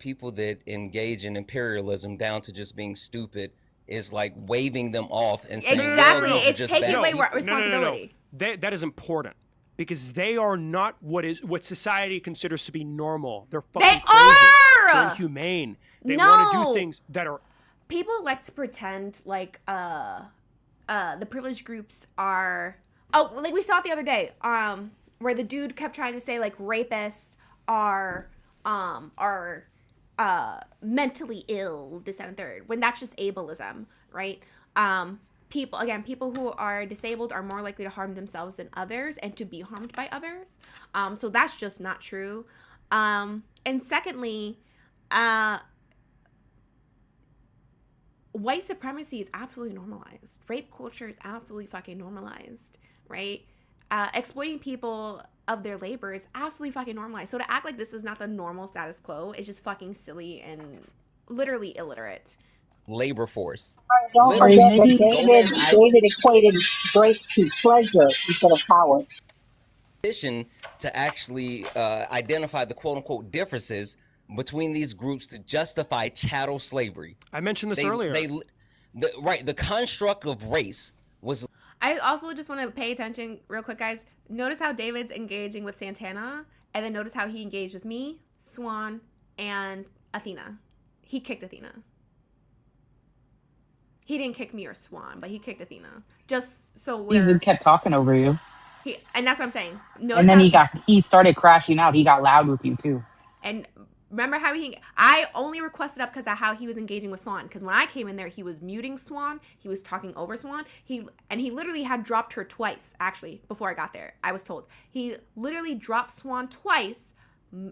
people that engage in imperialism down to just being stupid is like waving them off and saying, exactly, no, it's taking away responsibility. No. That is important. Because they are not what society considers to be normal. They're fucking crazy. They're inhumane. They want to do things that are... People like to pretend like the privileged groups are... Oh, like we saw it the other day. We're where the dude kept trying to say like rapists are mentally ill, this, that, and third, when that's just ableism, right? People who are disabled are more likely to harm themselves than others and to be harmed by others. So that's just not true. And secondly, white supremacy is absolutely normalized. Rape culture is absolutely fucking normalized, right? Exploiting people of their labor is absolutely fucking normalized. So to act like this is not the normal status quo is just fucking silly and literally illiterate. Labor force. Don't forget that David equated break to pleasure instead of power. To actually identify the quote unquote differences between these groups to justify chattel slavery. I mentioned this earlier. The construct of race was. I also just want to pay attention real quick, guys. Notice how David's engaging with Santana, and then notice how he engaged with me, Swan, and Athena. He kicked Athena. He didn't kick me or Swan, but he kicked Athena. Just so He kept talking over you. And that's what I'm saying. And then he started crashing out. He got loud with you too. And remember how I only requested up because of how he was engaging with Swan. Because when I came in there, he was muting Swan. He was talking over Swan. He literally had dropped her twice, actually, before I got there. I was told. He literally dropped Swan twice.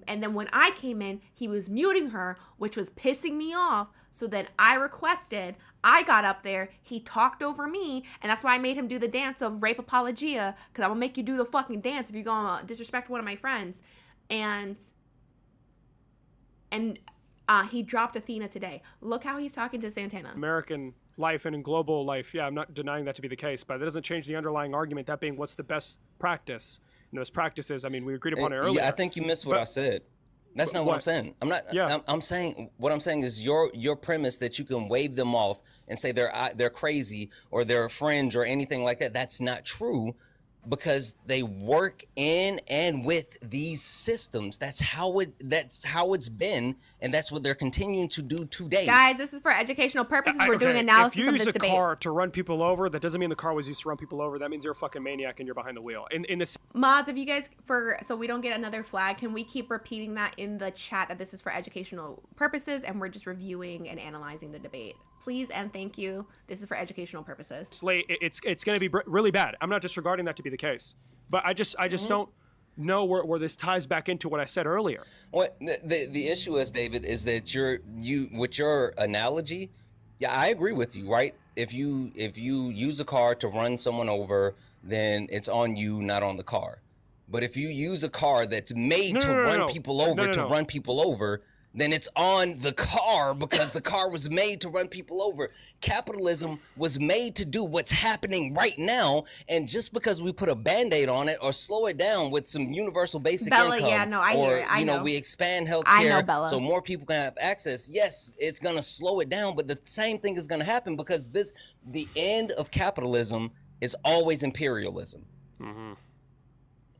And then when I came in, he was muting her, which was pissing me off. So then I requested, I got up there, he talked over me, and that's why I made him do the dance of rape apologia, because I'm going to make you do the fucking dance if you're going to disrespect one of my friends. And he dropped Athena today. Look how he's talking to Santana. American life and in global life, yeah, I'm not denying that to be the case, but that doesn't change the underlying argument, that being what's the best practice. And those practices, I mean, we agreed upon it earlier. Yeah, I think you missed what I said. That's not what I'm saying. I'm not. Yeah. I'm saying what I'm saying is your premise that you can wave them off and say they're crazy or they're a fringe or anything like that. That's not true, because they work in and with these systems. That's how it's been, and that's what they're continuing to do today. Guys, this is for educational purposes. We're doing analysis of this debate. If you use a car to run people over, that doesn't mean the car was used to run people over. That means you're a fucking maniac and you're behind the wheel. In this mods, if you guys, so we don't get another flag, can we keep repeating that in the chat that this is for educational purposes and we're just reviewing and analyzing the debate? Please and thank you. This is for educational purposes. It's going to be really bad. I'm not disregarding that to be the case, but I just don't know where this ties back into what I said earlier. What the issue is, David, is that you with your analogy. Yeah, I agree with you. Right? If you use a car to run someone over, then it's on you, not on the car. But if you use a car that's made to run people over, then it's on the car, because the car was made to run people over. Capitalism was made to do what's happening right now, and just because we put a Band-Aid on it or slow it down with some universal basic income, yeah, no, I hear it. I know. We expand I know, healthcare Bella. so more people can have access. Yes, it's gonna slow it down, but the same thing is gonna happen, because the end of capitalism is always imperialism. Mm-hmm.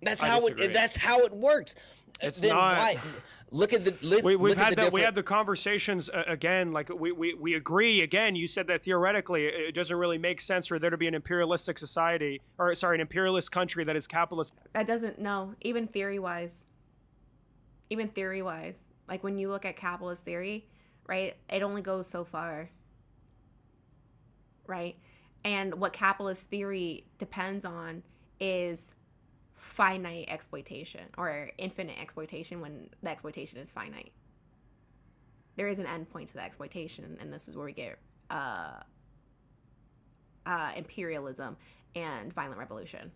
That's how it works. It's then not. Why, look at the we had the conversations again. Like we agree again. You said that theoretically it doesn't really make sense for there to be an imperialistic society, or sorry, an imperialist country that is capitalist. That doesn't, no, even theory wise, like when you look at capitalist theory, right, it only goes so far, right? And what capitalist theory depends on is finite exploitation or infinite exploitation when the exploitation is finite. There is an end point to the exploitation, and this is where we get imperialism and violent revolution,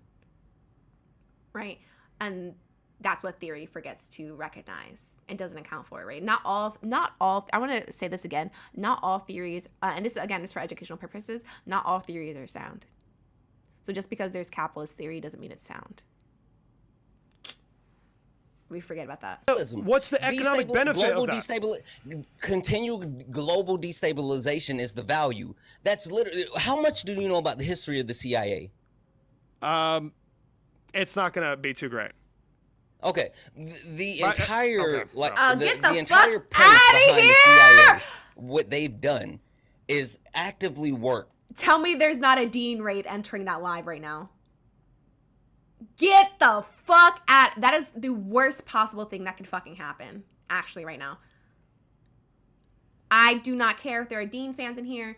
right? And that's what theory forgets to recognize and doesn't account for, right? Not all, I want to say this again, not all theories, and this again is for educational purposes, not all theories are sound. So just because there's capitalist theory doesn't mean it's sound. We forget about that. What's the economic benefit of that? Continued global destabilization is the value. That's literally, how much do you know about the history of the CIA? It's not going to be too great. Okay, the entire get the entire fuck premise out of behind here! the CIA, what they've done is actively work. Tell me there's not a Dean raid entering that live right now. Get the fuck out. That is the worst possible thing that could fucking happen, actually, right now. I do not care if there are Dean fans in here.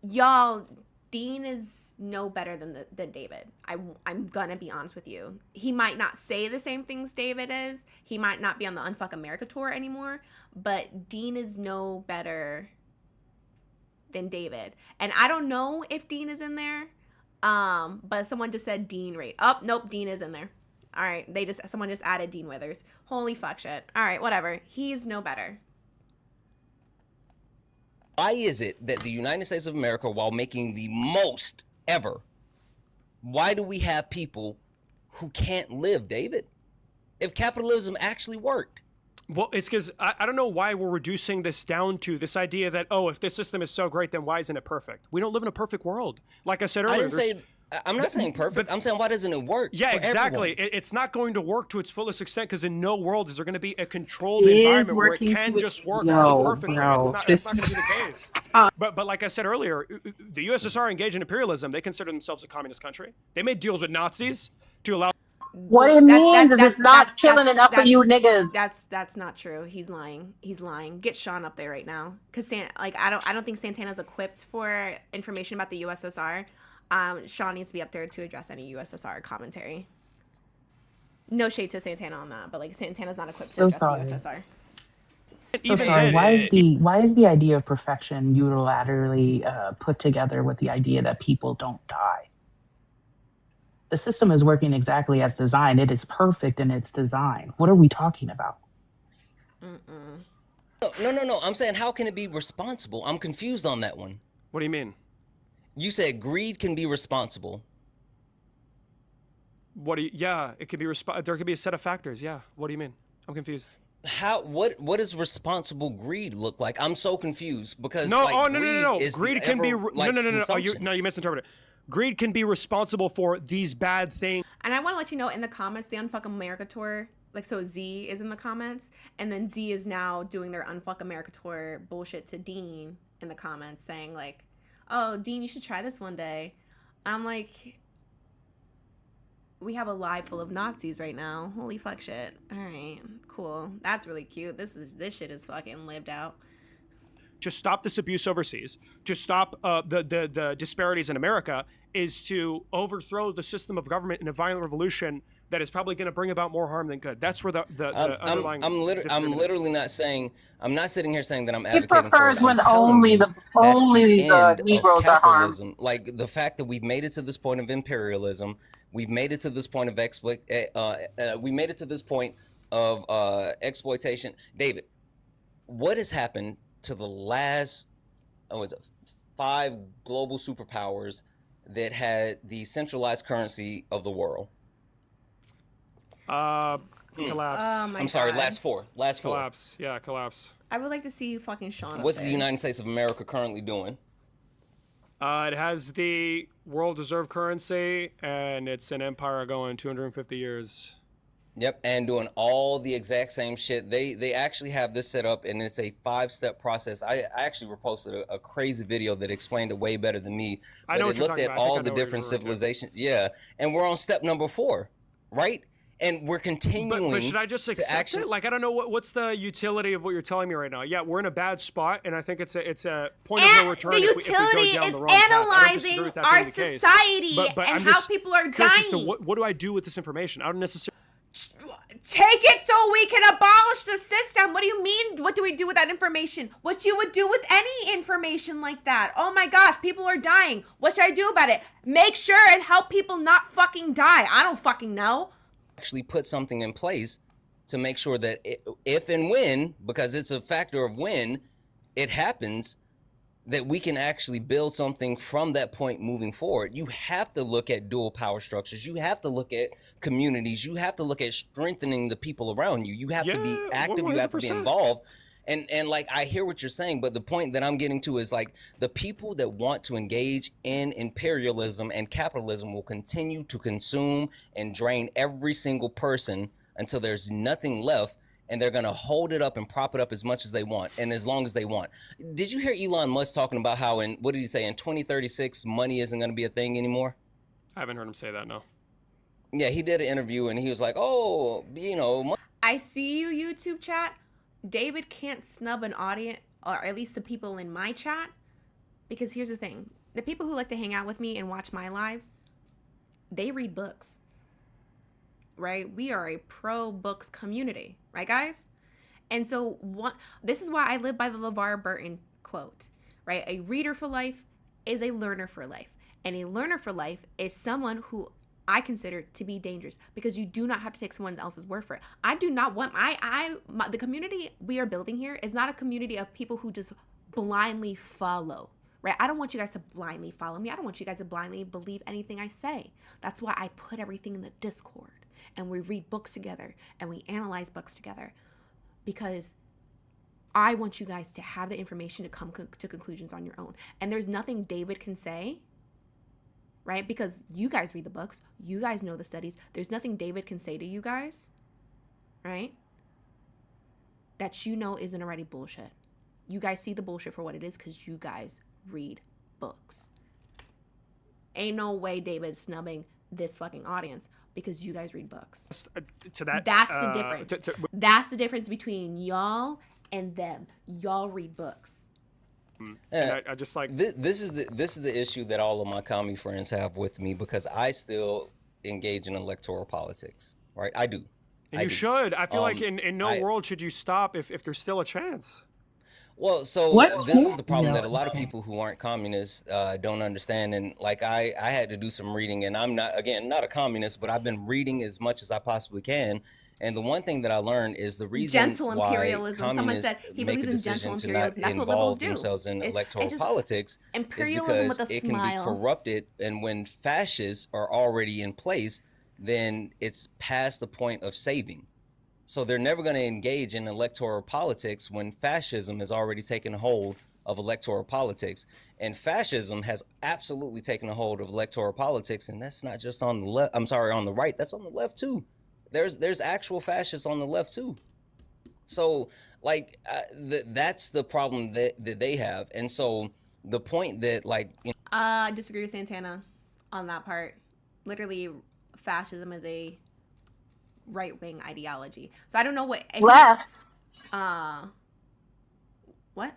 Y'all, Dean is no better than David. I'm gonna be honest with you. He might not say the same things David is. He might not be on the Unfuck America tour anymore. But Dean is no better than David. And I don't know if Dean is in there. But someone just said Dean rate. Oh, nope, Dean is in there. All right, someone just added Dean Withers. Holy fuck shit. All right, whatever. He's no better. Why is it that the United States of America, while making the most ever, why do we have people who can't live, David? If capitalism actually worked. Well, it's because I don't know why we're reducing this down to this idea that, oh, if this system is so great, then why isn't it perfect? We don't live in a perfect world. Like I said earlier. I'm not saying perfect. I'm saying, why doesn't it work? Yeah, for exactly. everyone? It's not going to work to its fullest extent because in no world is there going to be a controlled environment where it can just work perfectly. That's not going to be the case. But like I said earlier, the USSR engaged in imperialism. They consider themselves a communist country. They made deals with Nazis to allow. What it means is it's not killing enough of you niggas. That's not true. He's lying. He's lying. Get Sean up there right now, because I don't think Santana's equipped for information about the USSR. Sean needs to be up there to address any USSR commentary. No shade to Santana on that, but like Santana's not equipped to address the USSR. So sorry. Why is the idea of perfection unilaterally put together with the idea that people don't die? The system is working exactly as designed. It is perfect in its design. What are we talking about? No. I'm saying, how can it be responsible? I'm confused on that one. What do you mean? You said greed can be responsible. Yeah, it could be there could be a set of factors. Yeah. What do you mean? I'm confused. What does responsible greed look like? I'm so confused because no. Greed can be no. Oh, you misinterpreted. Greed can be responsible for these bad things. And I want to let you know in the comments, the Unfuck America tour, like, so Z is in the comments, and then Z is now doing their Unfuck America tour bullshit to Dean in the comments, saying like, oh, Dean, you should try this one day. I'm like, we have a live full of Nazis right now. Holy fuck shit. All right, cool. That's really cute. This shit is fucking lived out. To stop this abuse overseas, to stop the disparities in America, is to overthrow the system of government in a violent revolution that is probably going to bring about more harm than good. That's where the underlying. I'm literally not saying. I'm not sitting here saying that I'm advocating. He prefers for it. when only the Negroes are harmed. Like the fact that we've made it to this point of imperialism, we've made it to this point of exploitation. David, what has happened to the last 5 global superpowers that had the centralized currency of the world? Collapse. Oh my I'm sorry, God. last four. Collapse. Yeah, collapse. I would like to see you fucking Sean. What's the United States of America currently doing? It has the world reserve currency, and it's an empire going 250 years. Yep, and doing all the exact same shit. They actually have this set up, and it's a 5-step process. I actually reposted a crazy video that explained it way better than me. I know what you're talking about. It looked at all the different civilizations. Yeah, and we're on step number 4, right? And we're continuing. But should I just accept it? Like, I don't know what's the utility of what you're telling me right now. Yeah, we're in a bad spot, and I think it's a point of no return. The utility is analyzing our society and how people are dying. What do I do with this information? I don't necessarily. Take it so we can abolish the system. What do you mean? What do we do with that information? What you would do with any information like that? Oh my gosh, people are dying. What should I do about it? Make sure and help people not fucking die. I don't fucking know. Actually put something in place to make sure that if and when, because it's a factor of when it happens, that we can actually build something from that point moving forward. You have to look at dual power structures. You have to look at communities. You have to look at strengthening the people around you. You have to be active. 100%. You have to be involved. And like, I hear what you're saying, but the point that I'm getting to is like the people that want to engage in imperialism and capitalism will continue to consume and drain every single person until there's nothing left. And they're going to hold it up and prop it up as much as they want and as long as they want. Did you hear Elon Musk talking about how what did he say, in 2036, money isn't going to be a thing anymore? I haven't heard him say that, no. Yeah, he did an interview and he was like, "Oh, you know." I see you, YouTube chat. David can't snub an audience, or at least the people in my chat, because here's the thing: the people who like to hang out with me and watch my lives, they read books. Right? We are a pro books community, right, guys? And so this is why I live by the LeVar Burton quote, right? A reader for life is a learner for life. And a learner for life is someone who I consider to be dangerous, because you do not have to take someone else's word for it. I do not want the community we are building here is not a community of people who just blindly follow, right? I don't want you guys to blindly follow me. I don't want you guys to blindly believe anything I say. That's why I put everything in the Discord and we read books together and we analyze books together, because I want you guys to have the information to come to conclusions on your own. And there's nothing David can say, right? Because you guys read the books, you guys know the studies. There's nothing David can say to you guys, right? That you know isn't already bullshit. You guys see the bullshit for what it is because you guys read books. Ain't no way David's snubbing this fucking audience because you guys read books. To that, that's the difference. That's the difference between y'all and them. Y'all read books. I just like this is the issue that all of my commie friends have with me, because I still engage in electoral politics, right? I do. And you should. I feel like in no world should you stop if there's still a chance. Well, so this is the problem that a lot of people who aren't communists don't understand. And like I had to do some reading, and I'm not a communist, but I've been reading as much as I possibly can. And the one thing that I learned is the reason gentle imperialism. Someone said he believes in gentle imperialism. That's what liberals do. Themselves in electoral politics imperialism is because with a it smile. can be corrupted, and when fascists are already in place, then it's past the point of saving. So they're never going to engage in electoral politics when fascism has already taken hold of electoral politics. And fascism has absolutely taken a hold of electoral politics, and that's not just on the left. I'm sorry, on the right. That's on the left too. There's actual fascists on the left too. So like that's the problem that they have. And so the point that I disagree with Santana on that part. Literally, fascism is a right-wing ideology. So I don't know what left. What?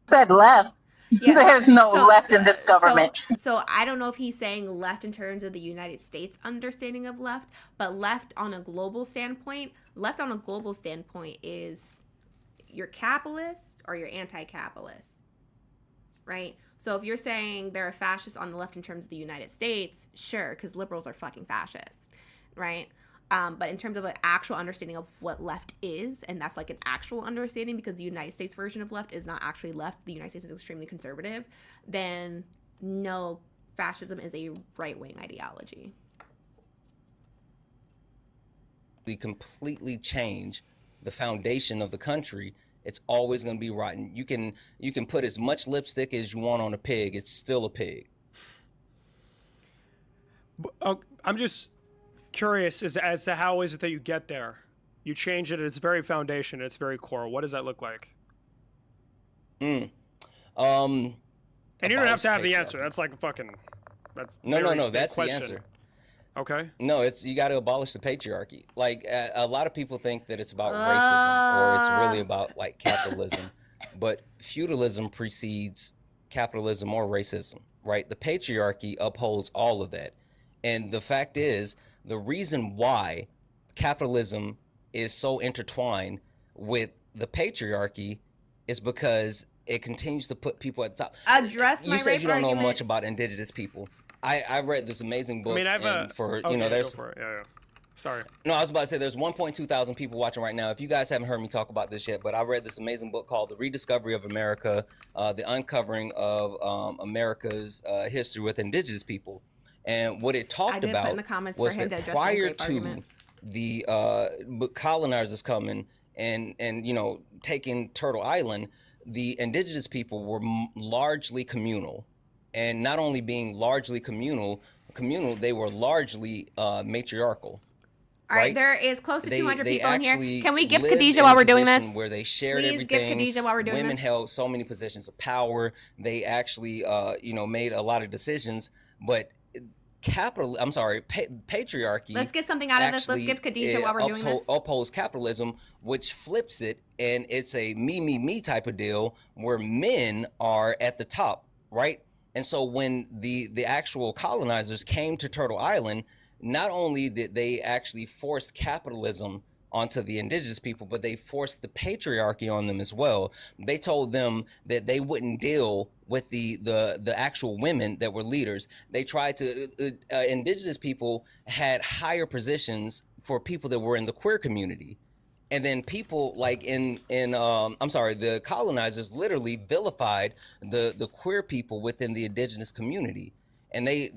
Said left. Yeah, there's no left in this government. So I don't know if he's saying left in terms of the United States understanding of left, but left on a global standpoint. Left on a global standpoint is you're capitalist or you're anti-capitalist, right? So if you're saying they're a fascist on the left in terms of the United States, sure, because liberals are fucking fascists, right? But in terms of an actual understanding of what left is, and that's like an actual understanding because the United States version of left is not actually left, the United States is extremely conservative, then no, fascism is a right-wing ideology. We completely change the foundation of the country. It's always going to be rotten. You can put as much lipstick as you want on a pig. It's still a pig. I'm just curious as to how is it that you get there? You change it at its very foundation, at its very core. What does that look like? And you don't have to have the answer. That's like a fucking. That's no. That's question. The answer. Okay. No, you got to abolish the patriarchy. Like a lot of people think that it's about racism or it's really about like capitalism, but feudalism precedes capitalism or racism, right? The patriarchy upholds all of that, and the fact is, the reason why capitalism is so intertwined with the patriarchy is because it continues to put people at the top. Address my You said rape you don't know argument. much about indigenous people. I read this amazing book. I mean, I've there's. Go for it. Yeah. Sorry. No, I was about to say there's 1.2 thousand people watching right now. If you guys haven't heard me talk about this yet, but I read this amazing book called The Rediscovery of America, the uncovering of America's history with indigenous people. And what it talked about put in the comments was for him that to address prior my rape to argument. the colonizers coming and taking Turtle Island, the indigenous people were largely communal, and not only being largely communal, they were largely matriarchal. All right, there is close to 200 people in here. actually Can we give lived Khadijah in while a we're doing position this? Where they shared Please everything. give Khadijah while we're doing Women this. held so many positions of power. They actually, made a lot of decisions. But patriarchy. Let's get something out of this. Let's actually, give Khadijah while we're doing this. Upholds capitalism, which flips it, and it's a me type of deal where men are at the top, right? And so when the actual colonizers came to Turtle Island, not only did they actually force capitalism onto the indigenous people, but they forced the patriarchy on them as well. They told them that they wouldn't deal with the actual women that were leaders. They tried to indigenous people had higher positions for people that were in the queer community. And then people like the colonizers literally vilified the queer people within the indigenous community. And they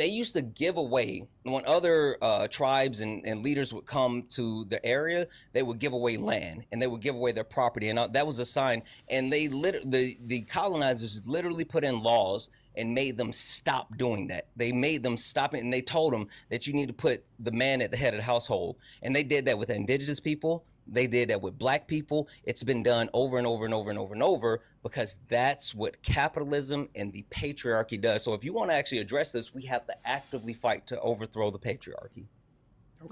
used to give away, when other tribes and leaders would come to the area, they would give away land and they would give away their property, and that was a sign. And the colonizers literally put in laws and made them stop doing that. They made them stop it, and they told them that you need to put the man at the head of the household. And they did that with indigenous people. They did that with black people. It's been done over and over and over and over and over, because that's what capitalism and the patriarchy does. So if you want to actually address this, we have to actively fight to overthrow the patriarchy.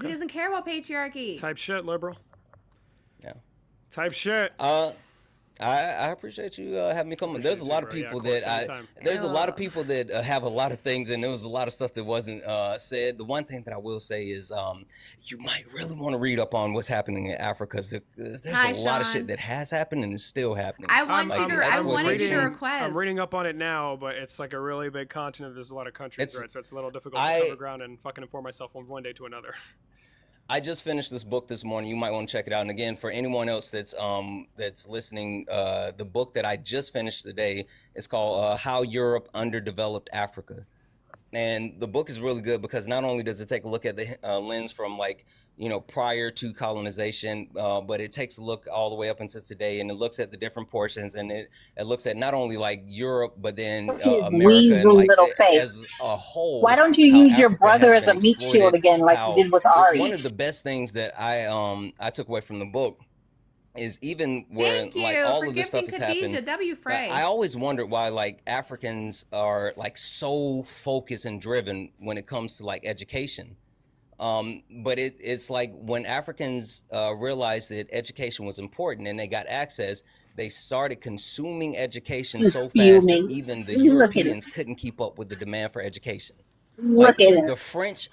He doesn't care about patriarchy. Type shit, liberal. Yeah. Type shit. I appreciate you having me come. There's a lot of people that have a lot of things, and there was a lot of stuff that wasn't said. The one thing that I will say is you might really want to read up on what's happening in Africa. There's a lot of shit that has happened and is still happening. I wanted you to request. I'm reading up on it now, but it's like a really big continent. There's a lot of countries, right? So it's a little difficult to cover ground and fucking inform myself from one day to another. I just finished this book this morning. You might want to check it out. And again, for anyone else that's listening, the book that I just finished today is called How Europe Underdeveloped Africa. And the book is really good because not only does it take a look at the lens from prior to colonization, but it takes a look all the way up into today, and it looks at the different portions, and it looks at not only like Europe, but then America and as a whole. Why don't you use your brother as a meat shield again, like you did with Ari? One of the best things that I took away from the book is even where all of this stuff has happened. I always wondered why Africans are so focused and driven when it comes to education. But it's like when Africans realized that education was important and they got access, they started consuming education so fast that even the Europeans couldn't keep up with the demand for education. The French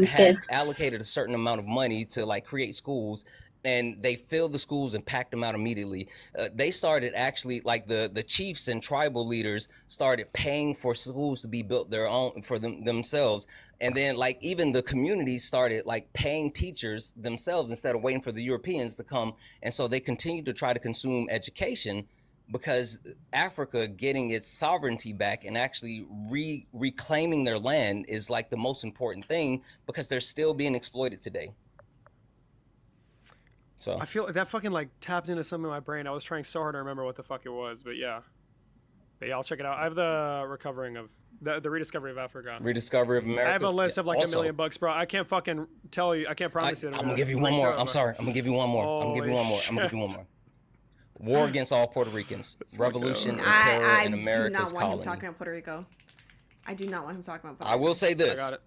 had allocated a certain amount of money to create schools, and they filled the schools and packed them out immediately. They started actually, the chiefs and tribal leaders started paying for schools to be built their own for themselves. And then even the communities started paying teachers themselves instead of waiting for the Europeans to come. And so they continued to try to consume education, because Africa getting its sovereignty back and actually reclaiming their land is the most important thing, because they're still being exploited today. So I feel like that fucking tapped into something in my brain. I was trying so hard to remember what the fuck it was, but yeah, I'll check it out. I have the Rediscovery of Africa. Rediscovery of America. I have a list of $1 million, bro. I can't fucking tell you. I can't promise you. I'm gonna give you one more. I'm sorry. I'm gonna give you one more. I'm gonna give you one more. War against all Puerto Ricans. Revolution and terror in America's colony. I do not want him talking about Puerto Rico. I do not want him talking about Puerto Rico. I will say this. I got it.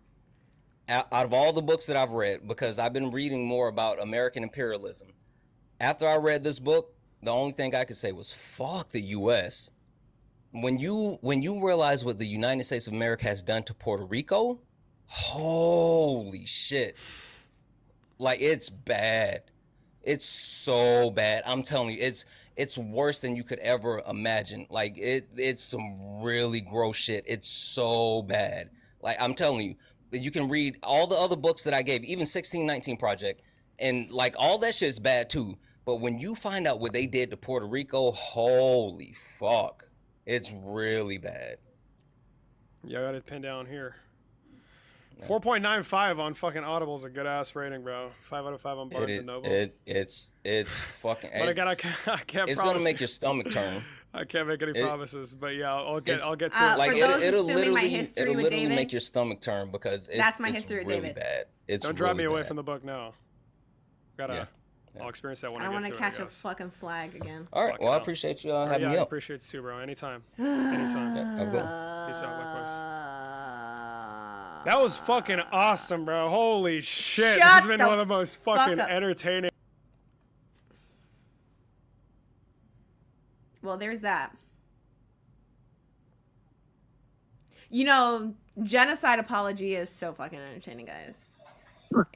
Out of all the books that I've read, because I've been reading more about American imperialism, after I read this book, the only thing I could say was fuck the U.S. When you realize what the United States of America has done to Puerto Rico, holy shit. It's bad. It's so bad. I'm telling you, it's worse than you could ever imagine. It's some really gross shit. It's so bad. I'm telling you, you can read all the other books that I gave, even 1619 Project, and all that shit's bad too. But when you find out what they did to Puerto Rico, holy fuck, it's really bad. Yeah, I got it pinned down here. 4.95 on fucking Audible is a good ass rating, bro. 5 out of 5 on Barnes and Noble. It's fucking. But I can't. It's gonna make your stomach turn. I can't make any promises, but yeah, I'll get to it. It'll literally make your stomach turn, because that's my history, really David. Bad. Don't drive me away from the book now. I'll experience that when I want to catch a fucking flag again. All right. Well, I appreciate you having me up. I appreciate you too, bro. Anytime. Anytime. Have a good one. Peace out. Likewise. That was fucking awesome, bro. Holy shit. This Shut has been the one of the most fuck fucking up. entertaining. Well, there's that. You know, genocide apology is so fucking entertaining, guys.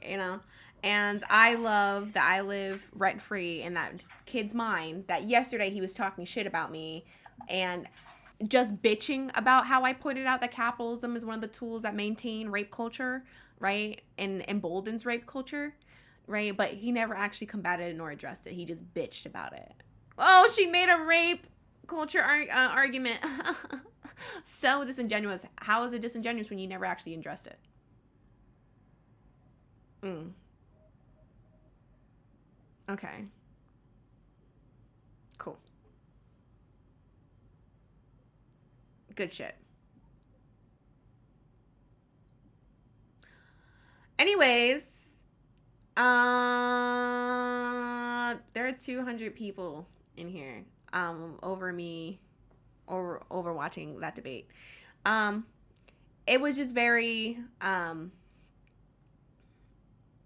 You know? And I love that I live rent free in that kid's mind that yesterday he was talking shit about me and just bitching about how I pointed out that capitalism is one of the tools that maintain rape culture, right? And emboldens rape culture, right? But he never actually combated it nor addressed it. He just bitched about it. Oh, she made a rape culture argument. So disingenuous. How is it disingenuous when you never actually addressed it? Okay. Cool. Good shit. Anyways, there are 200 people in here over me over watching that debate. It was just very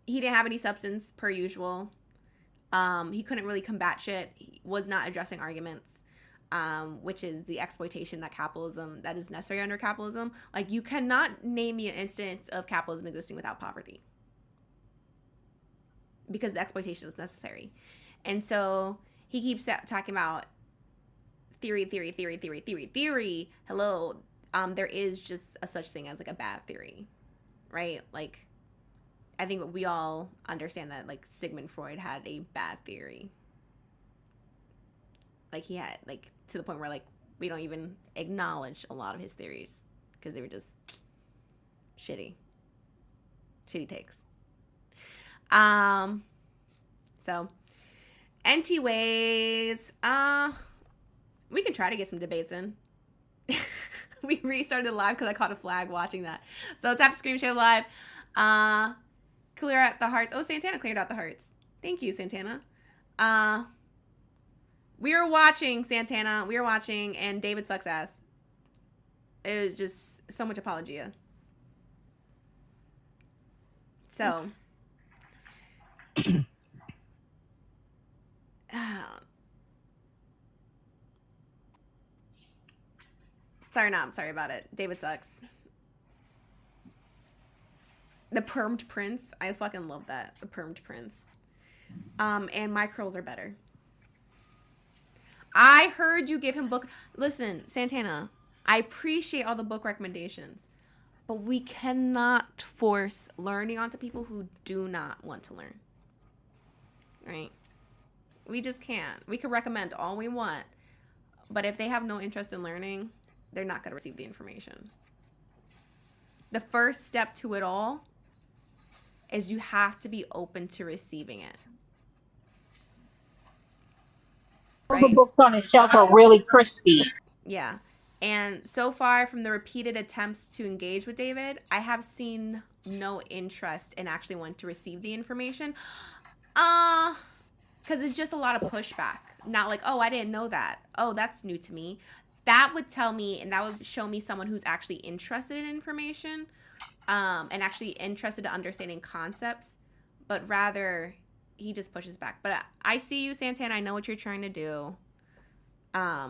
he didn't have any substance per usual. He couldn't really combat shit. He was not addressing arguments, which is the exploitation that is necessary under capitalism. Like, you cannot name me an instance of capitalism existing without poverty, because the exploitation is necessary. And so he keeps talking about theory. Hello, there is just a such thing as like a bad theory, right? Like, I think we all understand that, like, Sigmund Freud had a bad theory. Like, he had, like, to the point where, like, we don't even acknowledge a lot of his theories because they were just shitty takes. So, NT Ways, we can try to get some debates in. We restarted the live because I caught a flag watching that. So, tap Scream Share Live. Clear out the hearts. Oh, Santana cleared out the hearts. Thank you, Santana. We were watching, Santana. We were watching, and David sucks ass. It was just so much apologia. So. Sorry about it. David sucks. The permed prince. I fucking love that. The permed prince. And my curls are better. I heard you give him book. Listen, Santana, I appreciate all the book recommendations, but we cannot force learning onto people who do not want to learn. Right? We just can't. We can recommend all we want, but if they have no interest in learning, they're not going to receive the information. The first step to it all is you have to be open to receiving it. All the books on the shelf are really crispy. Yeah. And so far, from the repeated attempts to engage with David, I have seen no interest in actually wanting to receive the information. Because it's just a lot of pushback. Not like, oh, I didn't know that. Oh, that's new to me. That would tell me, and that would show me someone who's actually interested in information, and actually interested in understanding concepts, but rather he just pushes back. But I see you, Santana. I know what you're trying to do. I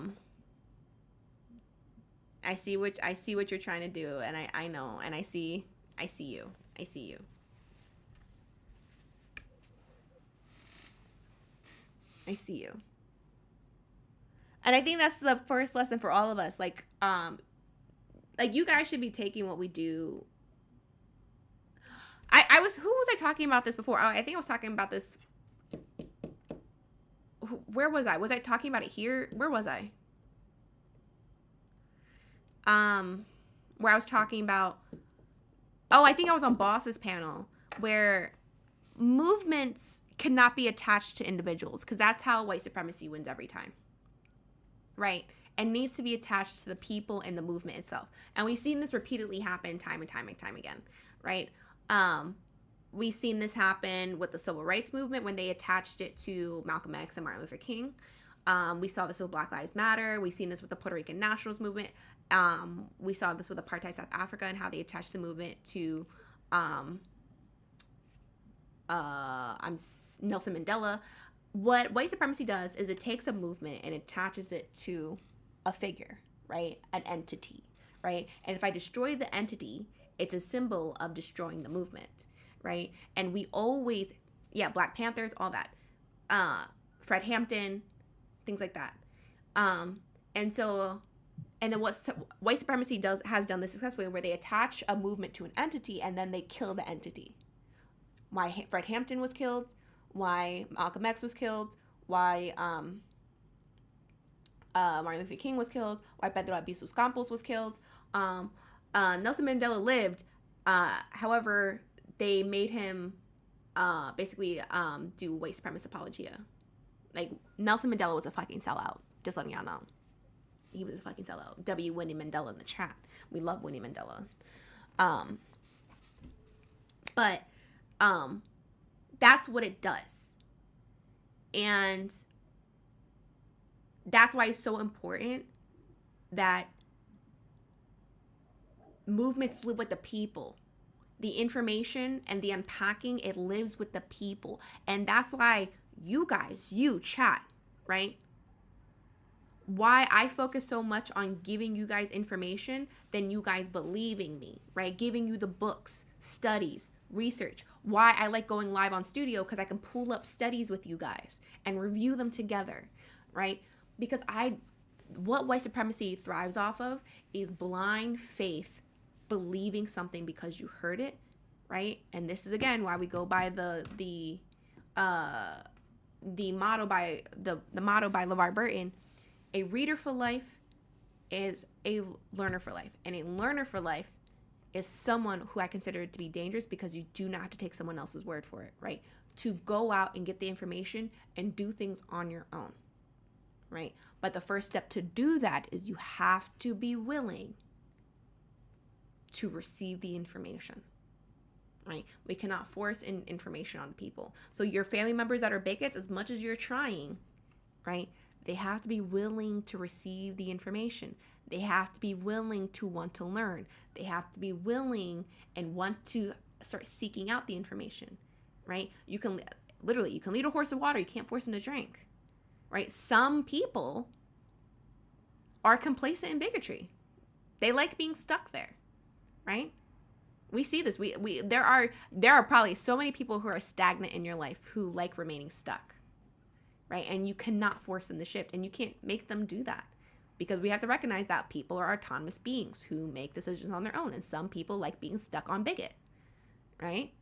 see what you're trying to do, and I know, and I see you. I see you. I see you. And I think that's the first lesson for all of us. Like you guys should be taking what we do. Who was I talking about this before? I think I was talking about this. Where was I? Was I talking about it here? Where was I? Where I was talking about, I think I was on Boss's panel, where movements cannot be attached to individuals, because that's how white supremacy wins every time. Right? And needs to be attached to the people and the movement itself. And we've seen this repeatedly happen time and time again. Right? We've seen this happen with the civil rights movement when they attached it to Malcolm X and Martin Luther King. We saw this with Black Lives Matter. We've seen this with the Puerto Rican nationalist movement. We saw this with apartheid South Africa and how they attached the movement to Nelson Mandela. What white supremacy does is it takes a movement and attaches it to a figure, right? An entity, right? And if I destroy the entity, it's a symbol of destroying the movement, right? And we always, Black Panthers, all that. Fred Hampton, things like that. And then what white supremacy has done this successfully, where they attach a movement to an entity and then they kill the entity. Why Fred Hampton was killed, why Malcolm X was killed, why Martin Luther King was killed, why Pedro Albizu Campos was killed. Nelson Mandela lived, however, they made him basically do white supremacist apologia. Like, Nelson Mandela was a fucking sellout, just letting y'all know. He was a fucking sellout. W. Winnie Mandela in the chat. We love Winnie Mandela. But that's what it does. And that's why it's so important that movements live with the people. The information and the unpacking, it lives with the people. And that's why you guys, you chat, right? Why I focus so much on giving you guys information than you guys believing me, right? Giving you the books, studies, research. Why I like going live on Studio, because I can pull up studies with you guys and review them together, right? Because what white supremacy thrives off of is blind faith, believing something because you heard it, right? And this is again why we go by the motto by the motto by LeVar Burton. A reader for life is a learner for life, and a learner for life is someone who I consider to be dangerous because you do not have to take someone else's word for it, right? To go out and get the information and do things on your own, right? But the first step to do that is you have to be willing to receive the information, right? We cannot force information on people. So your family members that are bigots, as much as you're trying, right? They have to be willing to receive the information. They have to be willing to want to learn. They have to be willing and want to start seeking out the information, right? You can lead a horse to water. You can't force him to drink, right? Some people are complacent in bigotry. They like being stuck there, right? We see this. There are probably so many people who are stagnant in your life who like remaining stuck, right? And you cannot force them to shift, and you can't make them do that, because we have to recognize that people are autonomous beings who make decisions on their own, and some people like being stuck on bigot, right?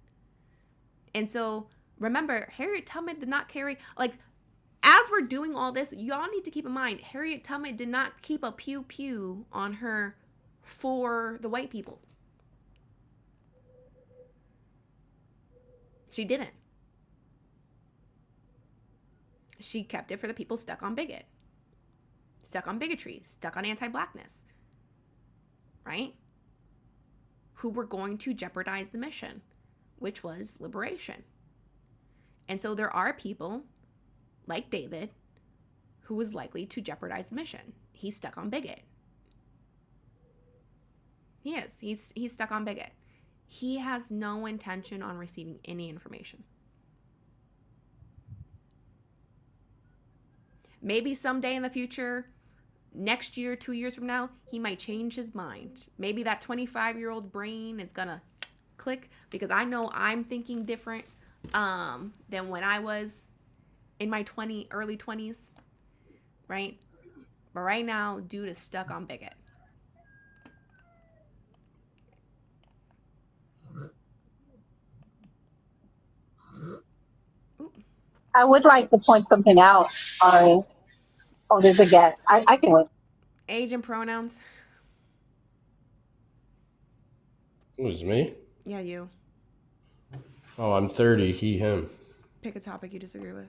And so remember, Harriet Tubman did not carry, like, as we're doing all this, y'all need to keep in mind, Harriet Tubman did not keep a pew pew on her for the white people. She didn't. She kept it for the people stuck on bigot, stuck on bigotry, stuck on anti-blackness, right? Who were going to jeopardize the mission, which was liberation. And so there are people like David who was likely to jeopardize the mission. He's stuck on bigot. He is. He's stuck on bigot. He has no intention on receiving any information. Maybe someday in the future, next year, 2 years from now, he might change his mind. Maybe that 25-year-old brain is gonna click, because I know I'm thinking different than when I was in my early 20s, right? But right now, dude is stuck on bigot. I would like to point something out. Ari. Oh, there's a guest. I can wait. Age and pronouns. It was me? Yeah, you. Oh, I'm 30, he, him. Pick a topic you disagree with.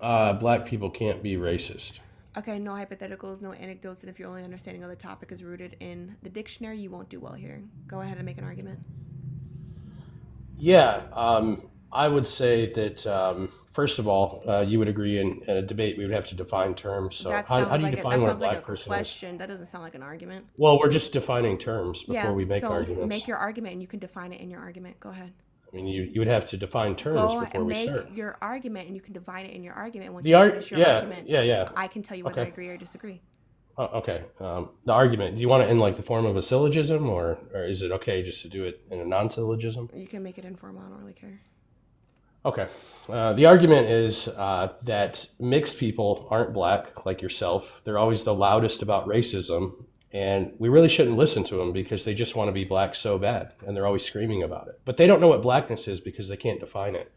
Black people can't be racist. Okay, no hypotheticals, no anecdotes, and if your only understanding of the topic is rooted in the dictionary, you won't do well here. Go ahead and make an argument. Yeah, I would say that first of all, you would agree in a debate we would have to define terms. So That how sounds do you like define what a black a person is? question. That doesn't sound like an argument. Well, we're just defining terms before we make so arguments. make your argument, and you can define it in your argument. Go ahead. I mean, you would have to define terms Go before and we make start. your argument, and you can define it in your argument. Once The you art, finish your yeah, argument, yeah. I can tell you whether I Okay. agree or disagree. Oh, okay. The argument. Do you want it in like the form of a syllogism, or is it okay just to do it in a non-syllogism? You can make it informal. I don't really care. Okay. The argument is that mixed people aren't black like yourself. They're always the loudest about racism, and we really shouldn't listen to them because they just want to be black so bad, and they're always screaming about it. But they don't know what blackness is because they can't define it.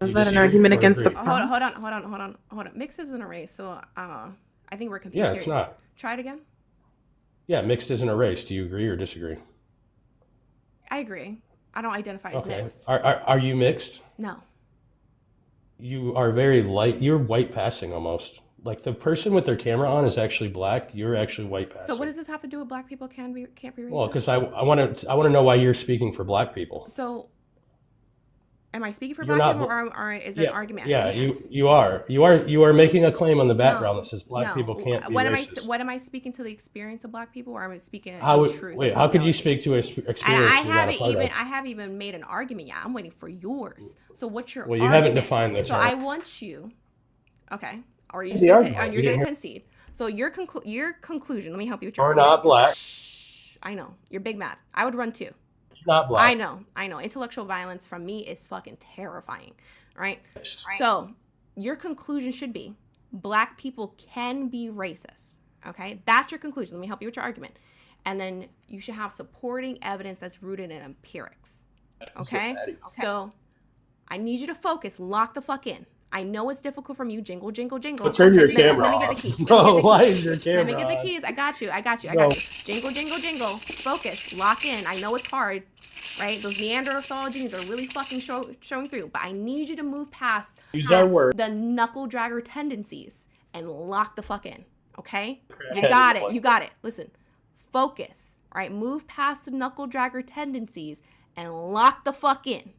Is You that an disagree argument or against the agree? Hold on. Mix isn't a race, so I think we're confused. Yeah, it's here. not. Try it again. Yeah, mixed isn't a race. Do you agree or disagree? I agree. I don't identify as Okay. mixed. Are you mixed? No. You are very light. You're white passing almost. Like the person with their camera on is actually black. You're actually white passing. So what does this have to do with black people can't be racist? Well, because I want to know why you're speaking for black people. So, am I speaking for You're black not people, or is it an argument? Yeah, at hand? you are making a claim on the background that says black people can't be What racist. am I speaking to the experience of black people, or am I speaking How in would truth? wait? How could you speak to an experience And you're not a part of? I haven't even made an argument yet. I'm waiting for yours. So what's your Well, you argument? haven't defined this So yet. I want you. Okay. Or you're The just gonna, argument. you're going to concede. So your conclusion. Let me help you with your Are argument. not black. Shh. I know you're big mad. I would run too. Not black. I know. Intellectual violence from me is fucking terrifying, right? So your conclusion should be black people can be racist. Okay, that's your conclusion. Let me help you with your argument, and then you should have supporting evidence that's rooted in empirics. Okay, so I need you to focus. Lock the fuck in. I know it's difficult from you. Jingle, jingle, jingle. But turn your Let me camera get the off. keys. Bro, why is your Let me camera get the on? keys. I got you. No. Jingle, jingle, jingle. Focus. Lock in. I know it's hard, right? Those Neanderthal genes are really fucking showing through. But I need you to move past our word. the knuckle dragger tendencies and lock the fuck in. Okay? You Okay. got it. You got it. Listen. Focus. All right? Move past the knuckle dragger tendencies and lock the fuck in.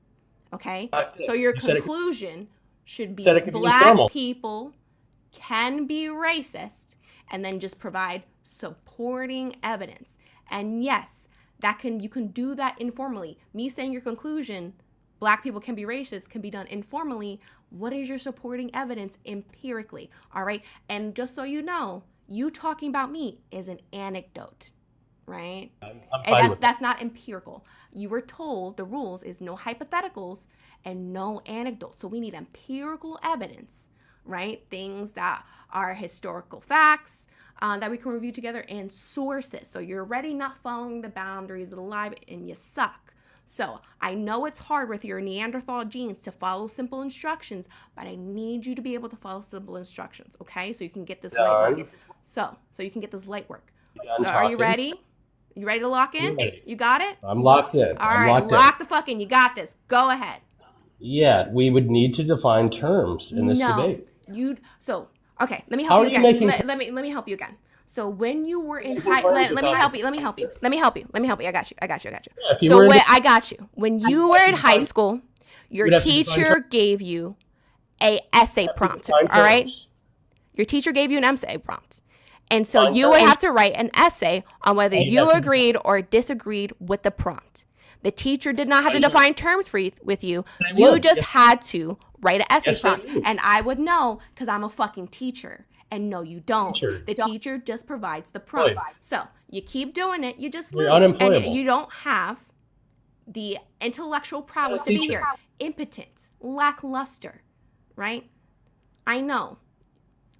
Okay? So your You said it- conclusion should be said it could be black informal. people can be racist, and then just provide supporting evidence. And yes, you can do that informally. Me saying your conclusion, black people can be racist, can be done informally. What is your supporting evidence empirically? All right. And just so you know, you talking about me is an anecdote, right? I'm And fine with that's not empirical. You were told the rules is no hypotheticals and no anecdotes. So we need empirical evidence, right? Things that are historical facts that we can review together, and sources. So you're already not following the boundaries of the lab, and you suck. So I know it's hard with your Neanderthal genes to follow simple instructions, but I need you to be able to follow simple instructions, okay? So you can get this light work. So you can get this light work. Done So are you talking? ready? You ready to lock in? I'm ready. You got it? I'm locked in. All I'm right, locked in. lock the fuck in. You got this. Go ahead. Yeah, we would need to define terms in this debate. Okay, let me How help are you you again. making- Let me help you again. So when you were in If high, you were let me to help talk- you. Let me help you. I got you. if you So were when to- I got you. When you were in high school, your You'd have to define teacher terms. gave you a essay prompt. define All right. terms. Your teacher gave you an essay prompt. And so Define you would terms. have to write an essay on whether And you you have to- agreed or disagreed with the prompt. The teacher did not have to define terms with you. I You would. just Yes. had to write an essay Yes, I prompt. do. And I would know because I'm a fucking teacher. And no, you don't. Teacher. The teacher just provides the prompt. Right. So you keep doing it, you just You're lose. unemployable. And you don't have the intellectual prowess to be teacher. here. Impotent, lackluster, right? I know.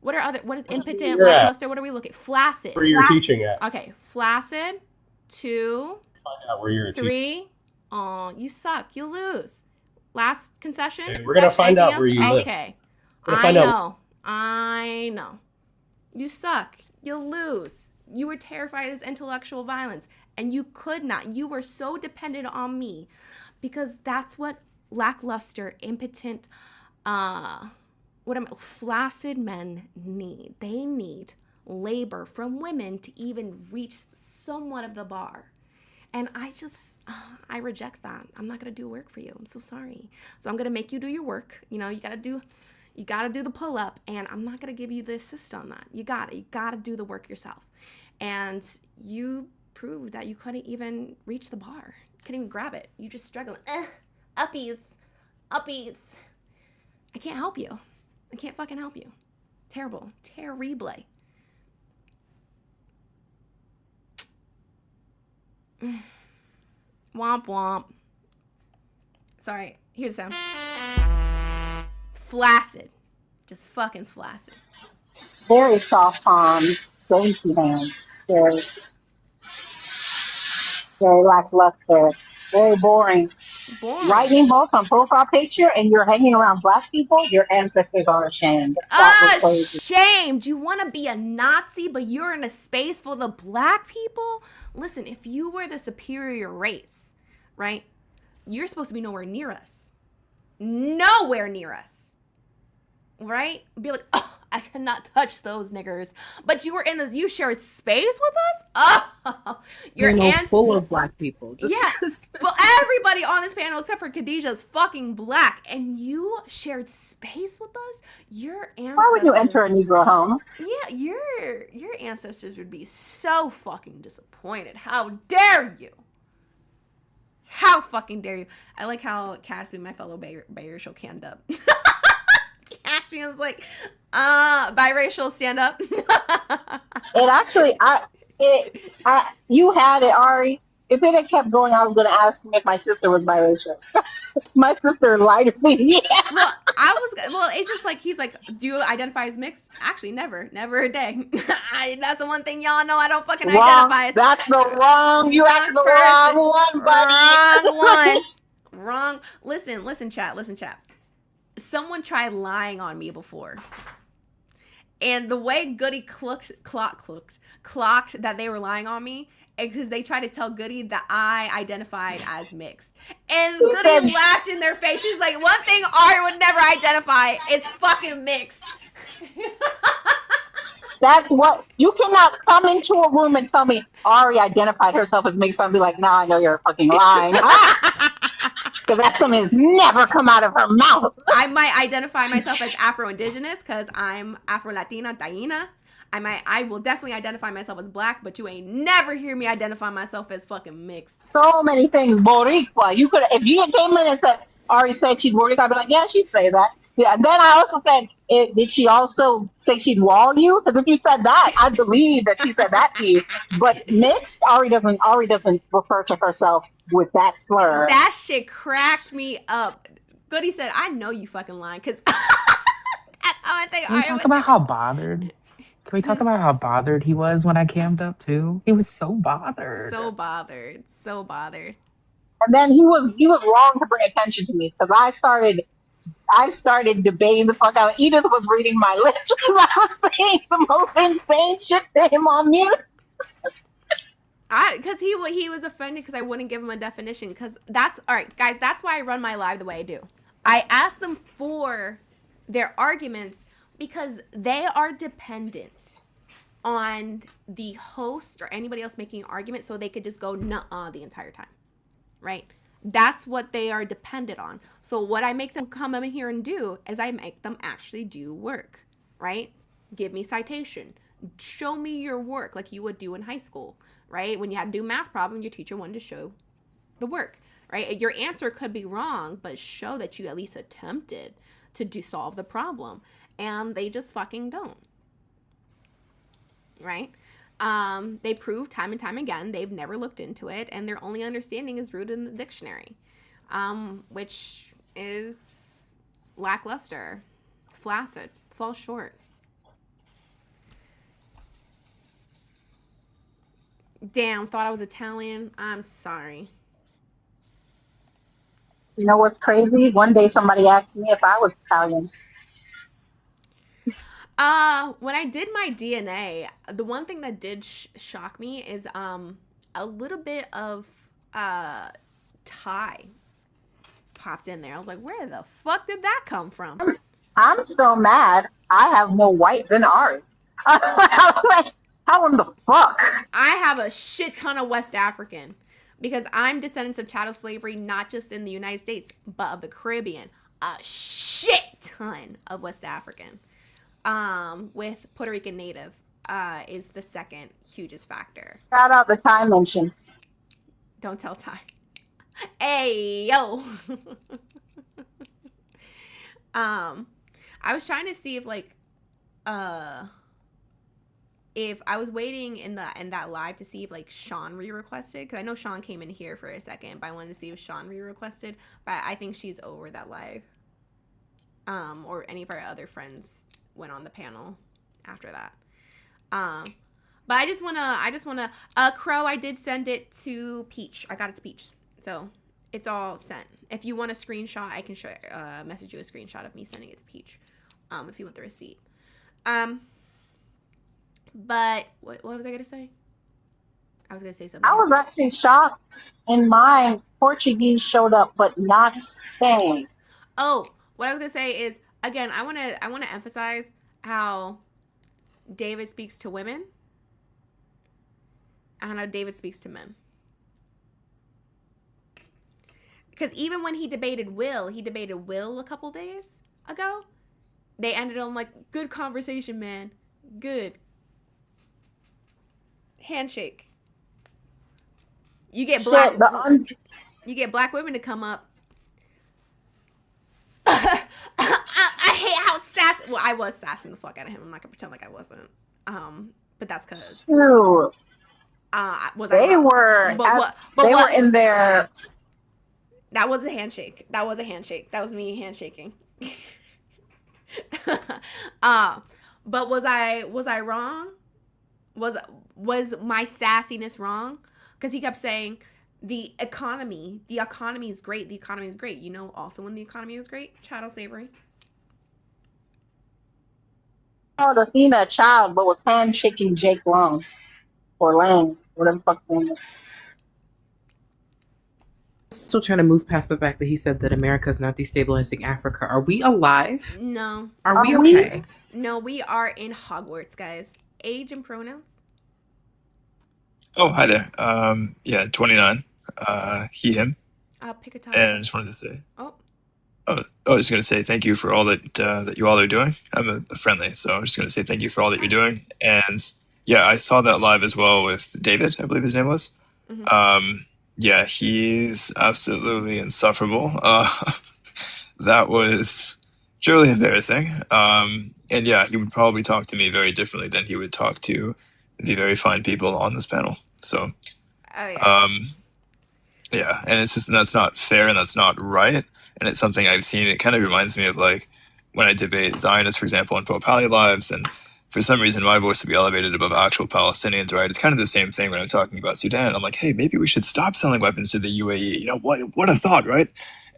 What is impotent, you're at. lackluster? What are we looking? Flaccid. Where you're Flaccid. teaching at. Okay, flaccid. 2, Find out where you're a teacher. 3. Oh, you suck. You lose. Last concession. Okay, we're gonna find out where you live. Okay. We're gonna I find out- know. I know. You suck. You lose. You were terrified of this intellectual violence, and you could not. You were so dependent on me, because that's what lackluster, impotent, flaccid men need. They need labor from women to even reach somewhat of the bar. And I reject that. I'm not going to do work for you. I'm so sorry. So I'm going to make you do your work. You know, you got to do the pull up, and I'm not going to give you the assist on that. You got to do the work yourself. And you proved that you couldn't even reach the bar. You couldn't even grab it. You just struggling. Uppies. I can't help you. I can't fucking help you. Terrible. Terrible. Womp womp. Sorry, here's the sound. Flaccid. Just fucking flaccid. Very soft palms, dainty hands. Very, very lackluster. Very boring. Writing books on profile picture and you're hanging around black people, your ancestors are ashamed. Ashamed. You want to be a Nazi, but you're in a space full of black people? Listen, if you were the superior race, right, you're supposed to be nowhere near us. Nowhere near us. Right? Be like, oh, I cannot touch those niggers. But you shared space with us? Oh, your ancestors full of black people. Yes. Well, everybody on this panel except for Khadijah is fucking black, and you shared space with us. Your ancestors. Why would you enter a Negro home? Yeah, your ancestors would be so fucking disappointed. How dare you? How fucking dare you? I like how Caspian, my fellow biracial, canned up. Caspian's like, biracial, stand up. And actually, you had it, Ari. If it had kept going, I was going to ask him if my sister was biracial. My sister lied to me. Well, it's just like, he's like, do you identify as mixed? Actually, never a day. That's the one thing y'all know I don't fucking identify as. That's the wrong, you asked the wrong one, buddy. Wrong one. Wrong. Listen, chat. Someone tried lying on me before. And the way Goody clocked that they were lying on me, because they tried to tell Goody that I identified as mixed. And Goody laughed in their face. She's like, one thing Ari would never identify is fucking mixed. That's what, you cannot come into a room and tell me Ari identified herself as mixed. I'll be like, nah, I know you're fucking lying. Because that's something that's never come out of her mouth. I might identify myself as Afro-Indigenous because I'm Afro-Latina, Taína. I will definitely identify myself as black, but you ain't never hear me identify myself as fucking mixed. So many things. Boricua. You could, if you came in and said, Ari said she's Boricua, I'd be like, yeah, she'd say that. Yeah. And then I also said, did she also say she'd wall you? Because if you said that, I believe that she said that to you. But mixed, Ari doesn't refer to herself with that slur. That shit cracked me up. Goody said, I know you fucking lying, because that's how I think. Can we talk about how bothered? Can we talk about how bothered he was when I cammed up too? He was so bothered. So bothered. And then he was wrong to bring attention to me because I started debating the fuck out. Edith was reading my lips because I was saying the most insane shit to him on mute. Because he was offended because I wouldn't give him a definition. Because that's all right, guys. That's why I run my live the way I do. I ask them for their arguments because they are dependent on the host or anybody else making an argument, so they could just go nuh-uh the entire time, right? That's what they are dependent on. So what I make them come in here and do is I make them actually do work, right? Give me citation. Show me your work like you would do in high school, right? When you had to do a math problem, your teacher wanted to show the work, right? Your answer could be wrong, but show that you at least attempted to solve the problem. And they just fucking don't, right? They prove time and time again they've never looked into it, and their only understanding is rooted in the dictionary, which is lackluster, flaccid, falls short. Damn, thought I was Italian. I'm sorry. You know what's crazy? One day somebody asked me if I was Italian. When I did my DNA, the one thing that did shock me is a little bit of Thai popped in there. I was like, where the fuck did that come from? I'm still mad. I have more white than Ari. I was like, how in the fuck? I have a shit ton of West African, because I'm descendants of chattel slavery, not just in the United States, but of the Caribbean. A shit ton of West African. With Puerto Rican native is the second hugest factor. Shout out the time mention. Don't tell Ty. Hey yo. I was trying to see if I was waiting in that live to see if like Sean re-requested, because I know Sean came in here for a second, but I wanted to see if Sean re-requested. But I think she's over that live. Or any of our other friends went on the panel after that. But I just wanna Crow, I did send it to Peach. I got it to Peach. So it's all sent. If you want a screenshot, I can message you a screenshot of me sending it to Peach. If you want the receipt. But what was I gonna say? I was gonna say something. I was actually shocked. In mine, Portuguese showed up, but not Spain. Oh, what I was gonna say is, again, I wanna emphasize how David speaks to women and how David speaks to men. Because even when he debated Will a couple days ago, they ended on like, good conversation, man. Good. Handshake. You get black women to come up. I hate how sassy. Well, I was sassing the fuck out of him. I'm not gonna pretend like I wasn't. But that's because. True. They were in there. That was a handshake. That was me handshaking. But was I wrong? Was my sassiness wrong? Because he kept saying the economy is great. The economy is great. You know, also when the economy is great, chattel slavery. Called Athena a child, but was handshaking Jake Long or Lang, whatever the fuck his name is. Still trying to move past the fact that he said that America is not destabilizing Africa. Are we alive? No. Are we okay? No, we are in Hogwarts, guys. Age and pronouns? Oh, hi there. Yeah, 29. He, him. Pick a topic. And I just wanted to say. Oh. I was just going to say thank you for all that you all are doing. I'm a friendly, so I'm just going to say thank you for all that you're doing. And yeah, I saw that live as well with David, I believe his name was. Mm-hmm. Yeah, he's absolutely insufferable. That was truly embarrassing. And yeah, he would probably talk to me very differently than he would talk to the very fine people on this panel. So, yeah, and it's just, that's not fair and that's not right. And it's something I've seen. It kind of reminds me of like when I debate Zionists, for example, on Pro Pali lives, and for some reason my voice would be elevated above actual Palestinians, right? It's kind of the same thing when I'm talking about Sudan. I'm like, hey, maybe we should stop selling weapons to the UAE. You know, what a thought, right?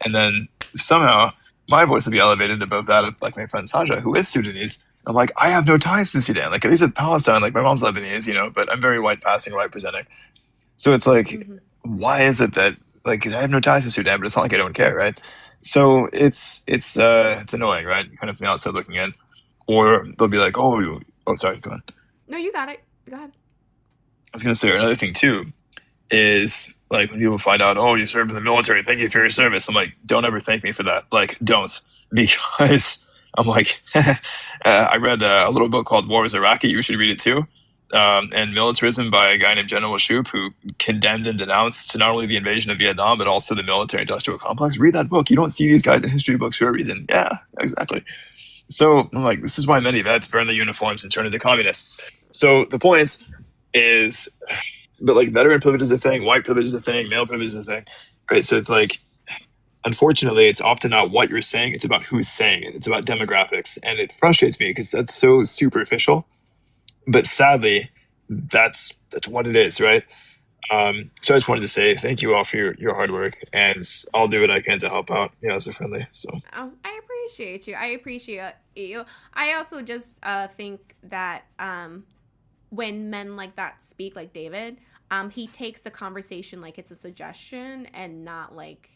And then somehow my voice would be elevated above that of like my friend Saja, who is Sudanese. I'm like, I have no ties to Sudan. Like, at least with Palestine, like my mom's Lebanese, you know, but I'm very white passing, white presenting. So it's like, why is it that like I have no ties to Sudan, but it's not like I don't care, right? So it's annoying, right? Kind of from the outside looking in. Or they'll be like, oh, sorry, go on. No, you got it. Go ahead. I was going to say another thing too is like when people find out, oh, you served in the military, thank you for your service. I'm like, don't ever thank me for that. Like, don't. Because I'm like, I read a little book called War is Iraqi. You should read it too. And Militarism by a guy named General Shoup, who condemned and denounced not only the invasion of Vietnam, but also the military-industrial complex. Read that book. You don't see these guys in history books for a reason. Yeah, exactly. So I'm like, this is why many vets burn their uniforms and turn into communists. So the point is that like veteran privilege is a thing, white privilege is a thing, male privilege is a thing, right? So it's like, unfortunately, it's often not what you're saying, it's about who's saying it. It's about demographics. And it frustrates me because that's so superficial. But sadly, that's what it is, right? So I just wanted to say thank you all for your hard work, and I'll do what I can to help out, you know, as a friendly. So I appreciate you. I appreciate you. I also just think that when men like that speak, like David, he takes the conversation like it's a suggestion and not like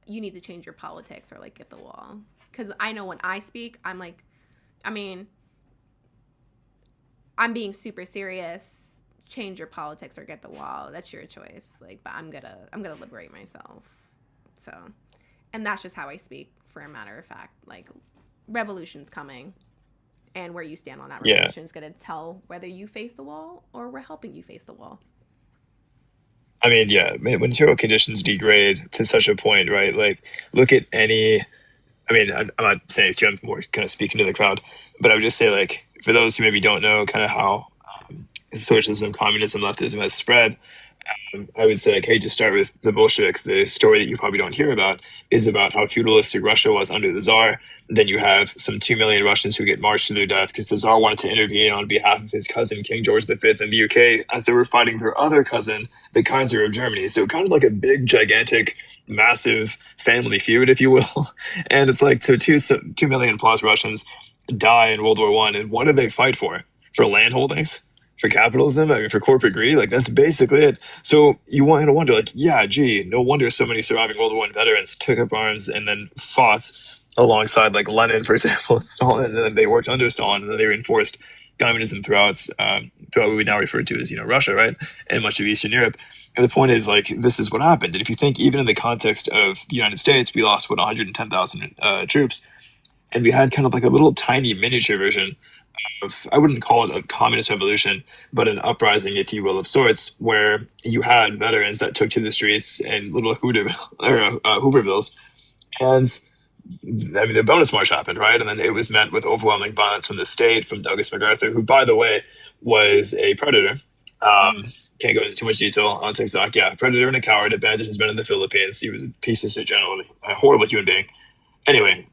you need to change your politics or like get the wall. Because I know when I speak, I'm like, I mean, I'm being super serious, change your politics or get the wall. That's your choice. Like, but I'm gonna liberate myself. So, and that's just how I speak. For a matter of fact, like, revolution's coming, and where you stand on that revolution is gonna tell whether you face the wall or we're helping you face the wall. I mean, yeah, when material conditions degrade to such a point, right? Like, look at any. I mean, I'm not saying it's too. I'm more kind of speaking to the crowd, but I would just say, like, for those who maybe don't know kind of how socialism, communism, leftism has spread, I would say, like, hey, just start with the Bolsheviks. The story that you probably don't hear about is about how feudalistic Russia was under the Tsar. Then you have some 2 million Russians who get marched to their death because the Tsar wanted to intervene on behalf of his cousin, King George V in the UK, as they were fighting their other cousin, the Kaiser of Germany. So kind of like a big, gigantic, massive family feud, if you will. And it's like, so 2 million plus Russians die in World War I. And what did they fight for? For land holdings? For capitalism? I mean, for corporate greed? Like, that's basically it. So you want to wonder, like, yeah, gee, no wonder so many surviving World War I veterans took up arms and then fought alongside, like, Lenin, for example, and Stalin, and then they worked under Stalin, and then they reinforced communism throughout what we now refer to as, Russia, right? And much of Eastern Europe. And the point is, like, this is what happened. And if you think, even in the context of the United States, we lost, 110,000 troops. And we had kind of like a little tiny miniature version of, I wouldn't call it a communist revolution, but an uprising, if you will, of sorts, where you had veterans that took to the streets and little Hoovervilles. And I mean, the bonus march happened, right? And then it was met with overwhelming violence from the state, from Douglas MacArthur, who, by the way, was a predator. Can't go into too much detail on TikTok. Yeah, predator and a coward, abandoned his men in the Philippines. He was a piece of shit generally, a horrible human being. Anyway,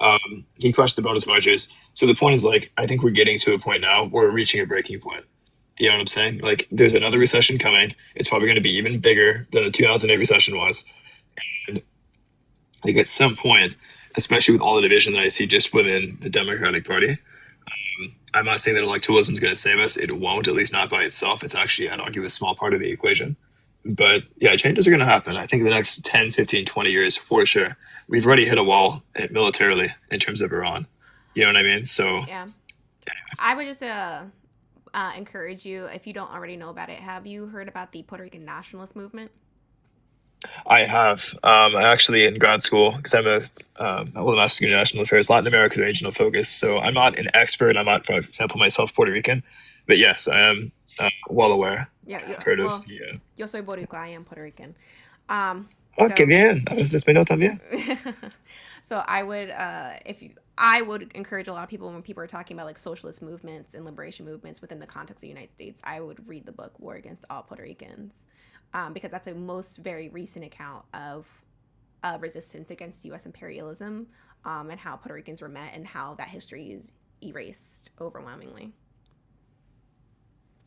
he crushed the bonus marchers. So the point is, like, I think we're getting to a point now where we're reaching a breaking point. You know what I'm saying? Like, there's another recession coming. It's probably going to be even bigger than the 2008 recession was. And like, at some point, especially with all the division that I see just within the Democratic Party, I'm not saying that electoralism is going to save us. It won't, at least not by itself. It's actually, I'd argue, a small part of the equation. But yeah, changes are going to happen. I think in the next 10, 15, 20 years, for sure. We've already hit a wall militarily in terms of Iran. You know what I mean? So yeah, I would just encourage you, if you don't already know about it, have you heard about the Puerto Rican nationalist movement? I have. I actually, in grad school, because I'm a master's in international affairs, Latin America regional focus. So I'm not an expert. I'm not, for example, myself Puerto Rican, but yes, I am well aware. Yeah, heard of the. Yo soy Boricua. I am Puerto Rican. Qué bien. Hablas español también. So I would, I would encourage a lot of people, when people are talking about like socialist movements and liberation movements within the context of the United States, I would read the book War Against All Puerto Ricans, because that's a very recent account of resistance against U.S. imperialism, and how Puerto Ricans were met and how that history is erased overwhelmingly.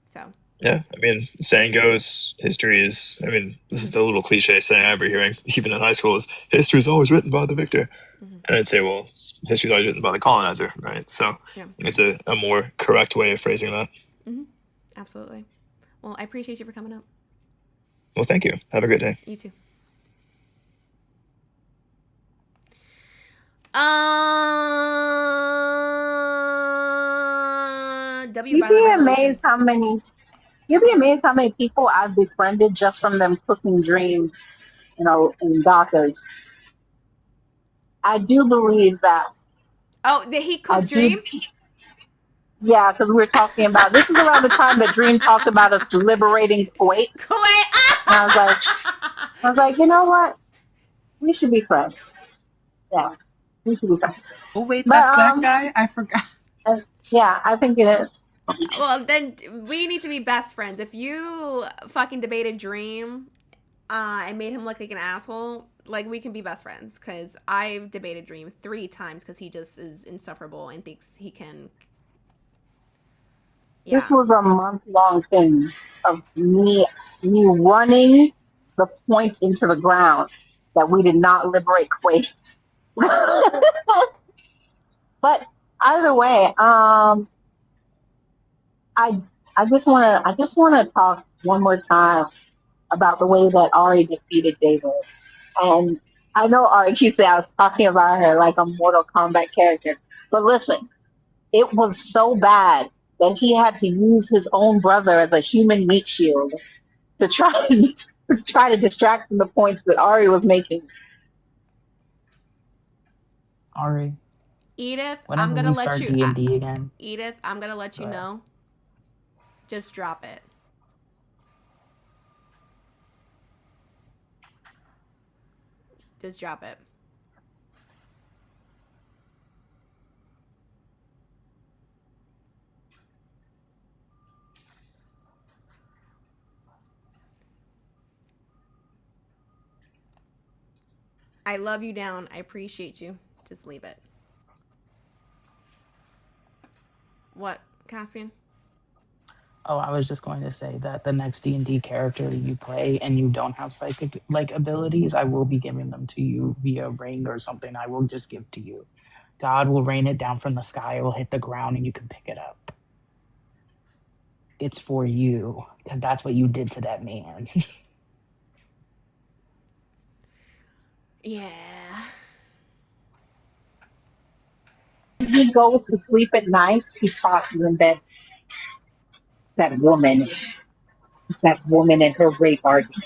So. Yeah, I mean, saying goes, history is, I mean, this is the little cliche saying I remember hearing, even in high school, is history is always written by the victor. Mm-hmm. And I'd say, well, history is always written by the colonizer, right? So yeah. It's a more correct way of phrasing that. Mm-hmm. Absolutely. Well, I appreciate you for coming up. Well, thank you. Have a great day. You too. You'd be amazed how many people I've befriended just from them cooking dreams, in DACAs. I do believe that. Oh, did he cook Dream? Yeah, because we were talking about, this was around the time that Dream talked about us liberating Kuwait. And I was like, you know what? We should be friends. Yeah, we should be friends. Oh wait, that's that guy? I forgot. Yeah, I think it is. Well, then we need to be best friends. If you fucking debated Dream and made him look like an asshole, like, we can be best friends, because I've debated Dream 3 times because he just is insufferable and thinks he can. Yeah. This was a month-long thing of me running the point into the ground that we did not liberate Kuwait. But either way, I just want to talk one more time about the way that Ari defeated David. And I know Ari keeps saying I was talking about her like a Mortal Kombat character, but listen, it was so bad that he had to use his own brother as a human meat shield to try to try to distract from the points that Ari was making. Ari, Edith, I'm whenever gonna we let start you. D&D again, Edith, I'm gonna let you know. Just drop it. Just drop it. I love you down. I appreciate you. Just leave it. What, Caspian? oh, I was just going to say that the next D&D character you play and you don't have psychic like abilities, I will be giving them to you via ring or something. I will just give to you. God will rain it down from the sky. It will hit the ground and you can pick it up. It's for you because that's what you did to that man. Yeah. When he goes to sleep at night, he tosses in bed. That woman and her rape argument.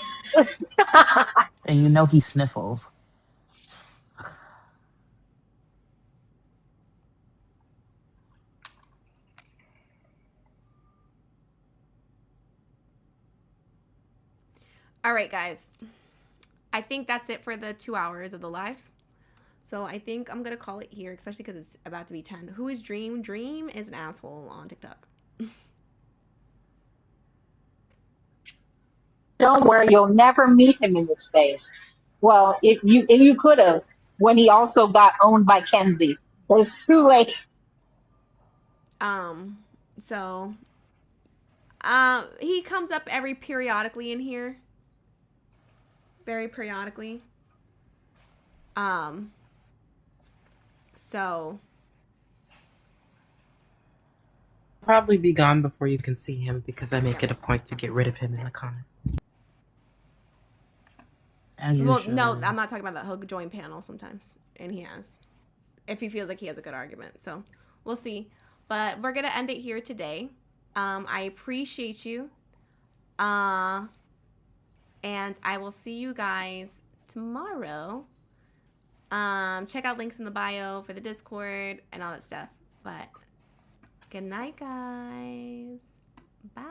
and you know he sniffles. All right, guys. I think that's it for the 2 hours of the live. So I think I'm going to call it here, especially because it's about to be 10. Who is Dream? Dream is an asshole on TikTok. Don't worry, you'll never meet him in this space. Well, if you could have when he also got owned by Kenzie. It's too late. So he comes up every periodically in here. Very periodically. So Probably be gone before you can see him because I make it a point to get rid of him in the comment. well, no, I'm not talking about that. He'll join panel sometimes, and he has, if he feels like he has a good argument. So we'll see. But we're gonna end it here today. I appreciate you. And I will see you guys tomorrow. Check out links in the bio for the Discord and all that stuff. But good night, guys. Bye.